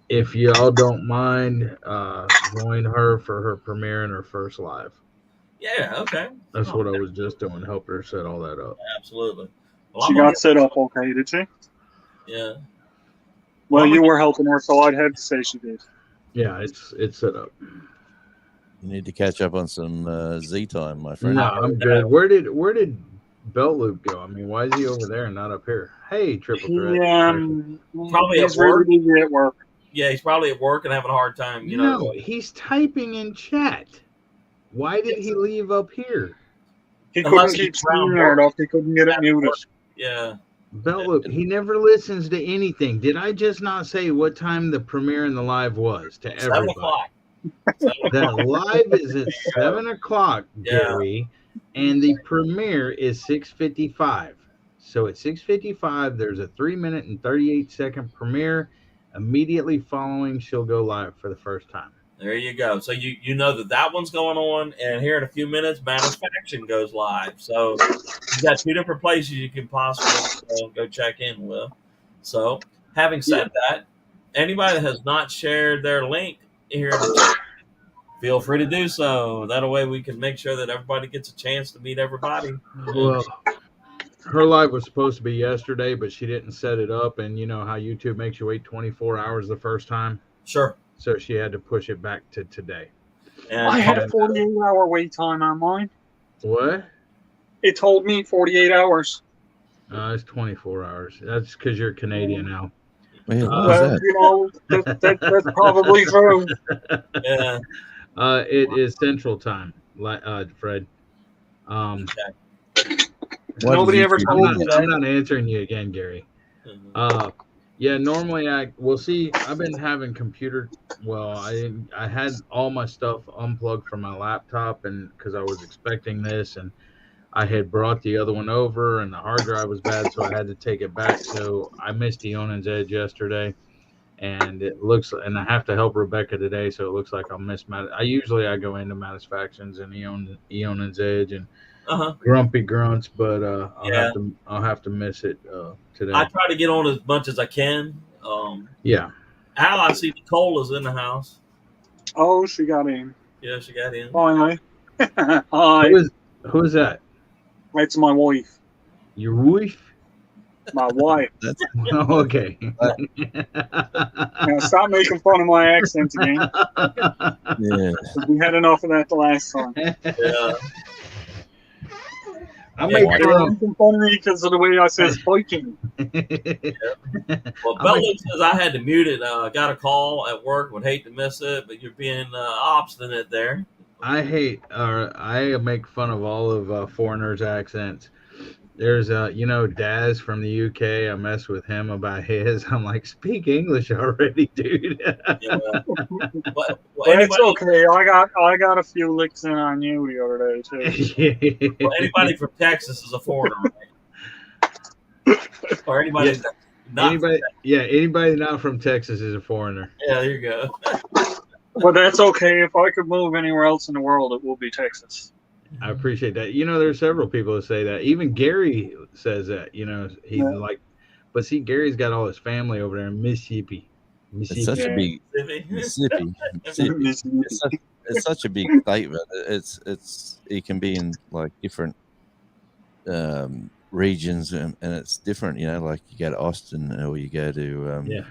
[SPEAKER 3] if y'all don't mind, join her for her premiere and her first live.
[SPEAKER 1] Yeah, okay.
[SPEAKER 3] That's what I was just doing, help her set all that up.
[SPEAKER 1] Absolutely. Well,
[SPEAKER 2] She
[SPEAKER 1] I'm gonna
[SPEAKER 2] got set up okay, did she?
[SPEAKER 1] get- yeah.
[SPEAKER 2] Well,
[SPEAKER 1] I'm
[SPEAKER 2] you
[SPEAKER 1] gonna
[SPEAKER 2] were helping her, so I'd have to say she did.
[SPEAKER 3] Yeah, it's set up.
[SPEAKER 6] You need to catch up on some Z time, my friend.
[SPEAKER 3] No, I'm good. Where did Belt Loop go? I mean, why is he over there and not up here? Hey, Triple Threat.
[SPEAKER 1] Probably
[SPEAKER 2] he's
[SPEAKER 1] at work.
[SPEAKER 2] really busy at work.
[SPEAKER 1] Yeah, he's probably at work and having a hard time,
[SPEAKER 3] No, he's typing in chat. Why did he leave up here?
[SPEAKER 2] He
[SPEAKER 1] Unless
[SPEAKER 2] couldn't keep
[SPEAKER 1] he's around
[SPEAKER 2] screwing it
[SPEAKER 1] work.
[SPEAKER 2] off. He couldn't get it muted.
[SPEAKER 1] Yeah.
[SPEAKER 3] Belt Loop, he never listens to anything. Did I just not say what time the premiere and the live was to
[SPEAKER 1] 7
[SPEAKER 3] everybody?
[SPEAKER 1] o'clock.
[SPEAKER 3] The live is at 7 o'clock,
[SPEAKER 1] Yeah.
[SPEAKER 3] Gary, and the premiere is 6:55. So at 6:55, there's a 3 minute and 38 second premiere. Immediately following, she'll go live for the first time.
[SPEAKER 1] There you go. So you know that one's going on, and here in a few minutes, Faction goes live. So you've got two different places you can possibly go check in with. So having said that, anybody that has not shared their link here in the chat, feel free to do so. That way we can make sure that everybody gets a chance to meet everybody.
[SPEAKER 3] Well, her live was supposed to be yesterday, but she didn't set it up. And you know how YouTube makes you wait 24 hours the first time?
[SPEAKER 1] Sure.
[SPEAKER 3] So she had to push it back to today.
[SPEAKER 1] And
[SPEAKER 2] I had a 48-hour wait time on mine.
[SPEAKER 3] What?
[SPEAKER 2] It told me 48 hours.
[SPEAKER 3] It's 24 hours. That's because you're Canadian now.
[SPEAKER 6] Yeah, what was
[SPEAKER 2] Well,
[SPEAKER 6] that?
[SPEAKER 2] you know, that's probably true.
[SPEAKER 1] yeah,
[SPEAKER 3] It is Central Time, Fred.
[SPEAKER 1] okay.
[SPEAKER 6] Why did
[SPEAKER 2] Nobody
[SPEAKER 6] you
[SPEAKER 2] ever
[SPEAKER 6] choose
[SPEAKER 2] told
[SPEAKER 6] that?
[SPEAKER 2] me
[SPEAKER 3] I'm
[SPEAKER 2] that.
[SPEAKER 3] not answering you again, Gary.
[SPEAKER 1] Mhm.
[SPEAKER 3] Yeah, normally I've been having I had all my stuff unplugged from my laptop, and because I was expecting this, and I had brought the other one over, and the hard drive was bad, so I had to take it back. So I missed Eonan's Edge yesterday, and and I have to help Rebecca today, so it looks like I'll miss I go into Satisfactions and Eonan's Edge and
[SPEAKER 1] Uh-huh.
[SPEAKER 3] Grumpy Grunts, but
[SPEAKER 1] Yeah.
[SPEAKER 3] I'll have to miss it today.
[SPEAKER 1] I try to get on as much as I can.
[SPEAKER 3] Yeah.
[SPEAKER 1] Al, I see Nicole is in the house.
[SPEAKER 2] Oh, she got in.
[SPEAKER 1] Yeah, she got in.
[SPEAKER 2] Finally. Hi.
[SPEAKER 3] Who is that?
[SPEAKER 2] It's my wife.
[SPEAKER 3] Your wife?
[SPEAKER 2] My wife.
[SPEAKER 6] That's
[SPEAKER 3] Oh, okay.
[SPEAKER 2] Now stop making fun of my accent again.
[SPEAKER 6] yeah.
[SPEAKER 2] We had enough of that the last time.
[SPEAKER 1] Yeah.
[SPEAKER 3] I
[SPEAKER 1] Yeah,
[SPEAKER 3] make
[SPEAKER 1] why-
[SPEAKER 2] You're
[SPEAKER 3] fun
[SPEAKER 2] making fun of me because of the way I said Viking.
[SPEAKER 3] of.
[SPEAKER 1] Well,
[SPEAKER 3] I
[SPEAKER 1] Bella
[SPEAKER 3] make-
[SPEAKER 1] says I had to mute it. Got a call at work. Would hate to miss it, but you're being obstinate there.
[SPEAKER 3] I make fun of all of foreigners' accents. There's Daz from the UK. I mess with him about his. I'm like, speak English already, dude.
[SPEAKER 1] Yeah. Well,
[SPEAKER 2] But it's
[SPEAKER 1] anybody,
[SPEAKER 2] okay. I got a few licks in on you the other day too.
[SPEAKER 1] well, anybody from Texas is a foreigner, right? Or anybody
[SPEAKER 3] Yeah.
[SPEAKER 1] not.
[SPEAKER 3] Anybody not from Texas is a foreigner.
[SPEAKER 1] Yeah, there you go.
[SPEAKER 2] But that's okay. If I could move anywhere else in the world, it will be Texas.
[SPEAKER 3] I appreciate that. There's several people that say that. Even Gary says that. He's
[SPEAKER 2] Yeah.
[SPEAKER 3] like, but see, Gary's got all his family over there in Mississippi.
[SPEAKER 6] It's such a
[SPEAKER 2] Yeah.
[SPEAKER 6] big Mississippi. It's such a big statement. It can be in like different regions, and it's different. Like you go to Austin or you go to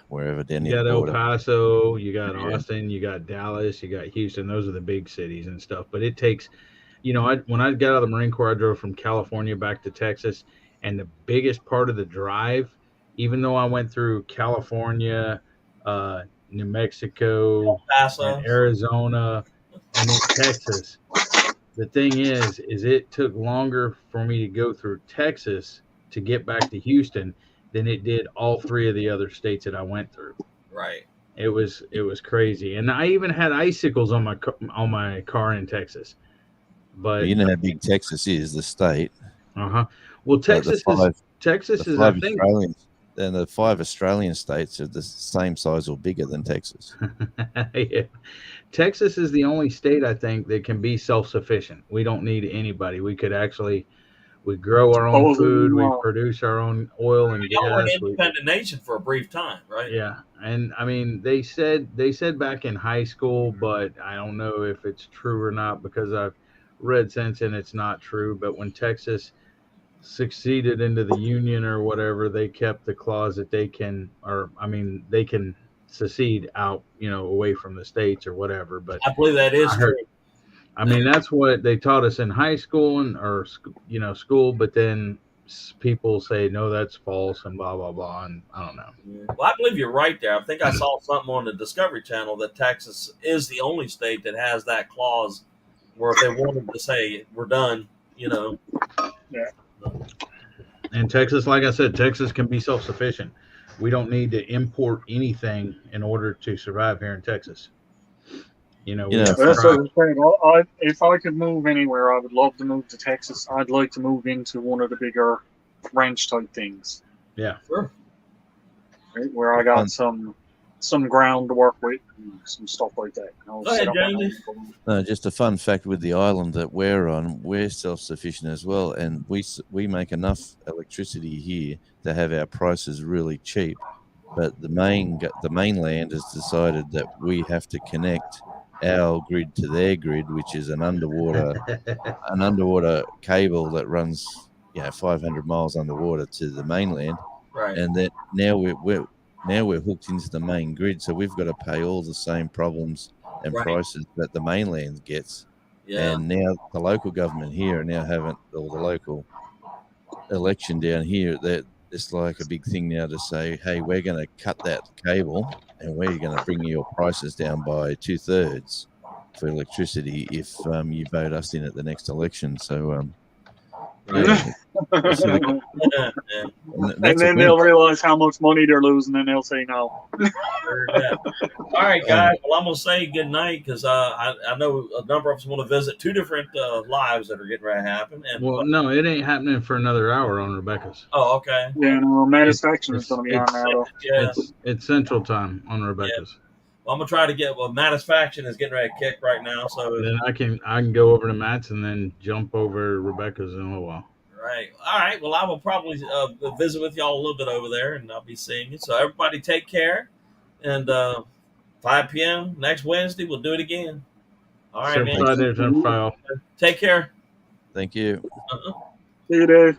[SPEAKER 6] wherever down
[SPEAKER 3] You
[SPEAKER 6] near
[SPEAKER 3] got
[SPEAKER 6] the
[SPEAKER 3] El
[SPEAKER 6] border.
[SPEAKER 3] Paso, you got
[SPEAKER 6] Yeah.
[SPEAKER 3] Austin, you got Dallas, you got Houston. Those are the big cities and stuff. But it takes, when I got out of the Marine Corps, I drove from California back to Texas, and the biggest part of the drive, even though I went through California, New Mexico,
[SPEAKER 1] Paso.
[SPEAKER 3] and Arizona, and then Texas, the thing is it took longer for me to go through Texas to get back to Houston than it did all three of the other states that I went through.
[SPEAKER 1] Right.
[SPEAKER 3] It was crazy, and I even had icicles on my car in Texas. But
[SPEAKER 6] You know how big Texas is, the state.
[SPEAKER 3] well,
[SPEAKER 6] But
[SPEAKER 3] Texas
[SPEAKER 6] the
[SPEAKER 3] is I
[SPEAKER 6] five
[SPEAKER 3] think
[SPEAKER 6] Australian, and the 5 Australian states are the same size or bigger than Texas.
[SPEAKER 3] yeah. Texas is the only state I think that can be self-sufficient. We don't need anybody. We grow our own food. We produce our own oil and
[SPEAKER 1] Y'all were an
[SPEAKER 3] gas.
[SPEAKER 1] independent nation for a brief time, right?
[SPEAKER 3] Yeah, and I mean they said back in high school, but I don't know if it's true or not because I've read since and it's not true. But when Texas succeeded into the Union or whatever, they kept the clause that they can secede out, away from the states or whatever. But
[SPEAKER 1] I believe that is true.
[SPEAKER 3] I mean, that's what they taught us in high school or school. But then people say, no, that's false and blah, blah, blah. And I don't know.
[SPEAKER 1] Well, I believe you're right there. I think I saw something on the Discovery Channel that Texas is the only state that has that clause where if they wanted to say we're done,
[SPEAKER 2] Yeah.
[SPEAKER 3] And Texas, like I said, Texas can be self-sufficient. We don't need to import anything in order to survive here in Texas.
[SPEAKER 2] That's what I'm saying. If I could move anywhere, I would love to move to Texas. I'd like to move into one of the bigger ranch type things.
[SPEAKER 3] Yeah.
[SPEAKER 1] Sure.
[SPEAKER 2] Right, where I got some ground to work with and some stuff like that.
[SPEAKER 1] Go ahead, Jamie.
[SPEAKER 6] No, just a fun fact with the island that we're on, we're self-sufficient as well, and we make enough electricity here to have our prices really cheap. But the mainland has decided that we have to connect our grid to their grid, which is an underwater cable that runs 500 miles underwater to the mainland,
[SPEAKER 1] Right.
[SPEAKER 6] and that now we're hooked into the main grid, so we've got to pay all the same problems and
[SPEAKER 1] Right.
[SPEAKER 6] prices that the mainland gets.
[SPEAKER 1] Yeah.
[SPEAKER 6] And now the local government here are now having, or the local election down here, that it's like a big thing now to say, hey, we're going to cut that cable and we're going to bring your prices down by 2/3 for electricity if you vote us in at the next election. So, yeah, so the,
[SPEAKER 1] Yeah.
[SPEAKER 6] and
[SPEAKER 2] And
[SPEAKER 6] that's a
[SPEAKER 2] then
[SPEAKER 6] win.
[SPEAKER 2] they'll realize how much money they're losing, and they'll say no.
[SPEAKER 1] Heard that. All right, guys. Well, I'm gonna say good night because I know a number of us want to visit two different lives that are getting ready to happen. And
[SPEAKER 3] Well, no, it ain't happening for another hour on Rebecca's.
[SPEAKER 1] oh, okay.
[SPEAKER 2] Yeah, no, Satisfaction is going to be on
[SPEAKER 3] it's-
[SPEAKER 2] now, though.
[SPEAKER 1] Yeah.
[SPEAKER 3] It's Central Time on Rebecca's.
[SPEAKER 1] Well, I'm gonna try to get. Well, Satisfaction is getting ready to kick right now, so
[SPEAKER 3] Then I can go over to Matt's and then jump over Rebecca's in a little while.
[SPEAKER 1] right. All right. Well, I will probably visit with y'all a little bit over there, and I'll be seeing you. So everybody, take care. And 5 p.m. next Wednesday, we'll do it again. All right, man.
[SPEAKER 3] Certified agent file.
[SPEAKER 1] Take care.
[SPEAKER 6] Thank you.
[SPEAKER 2] See you, Dave.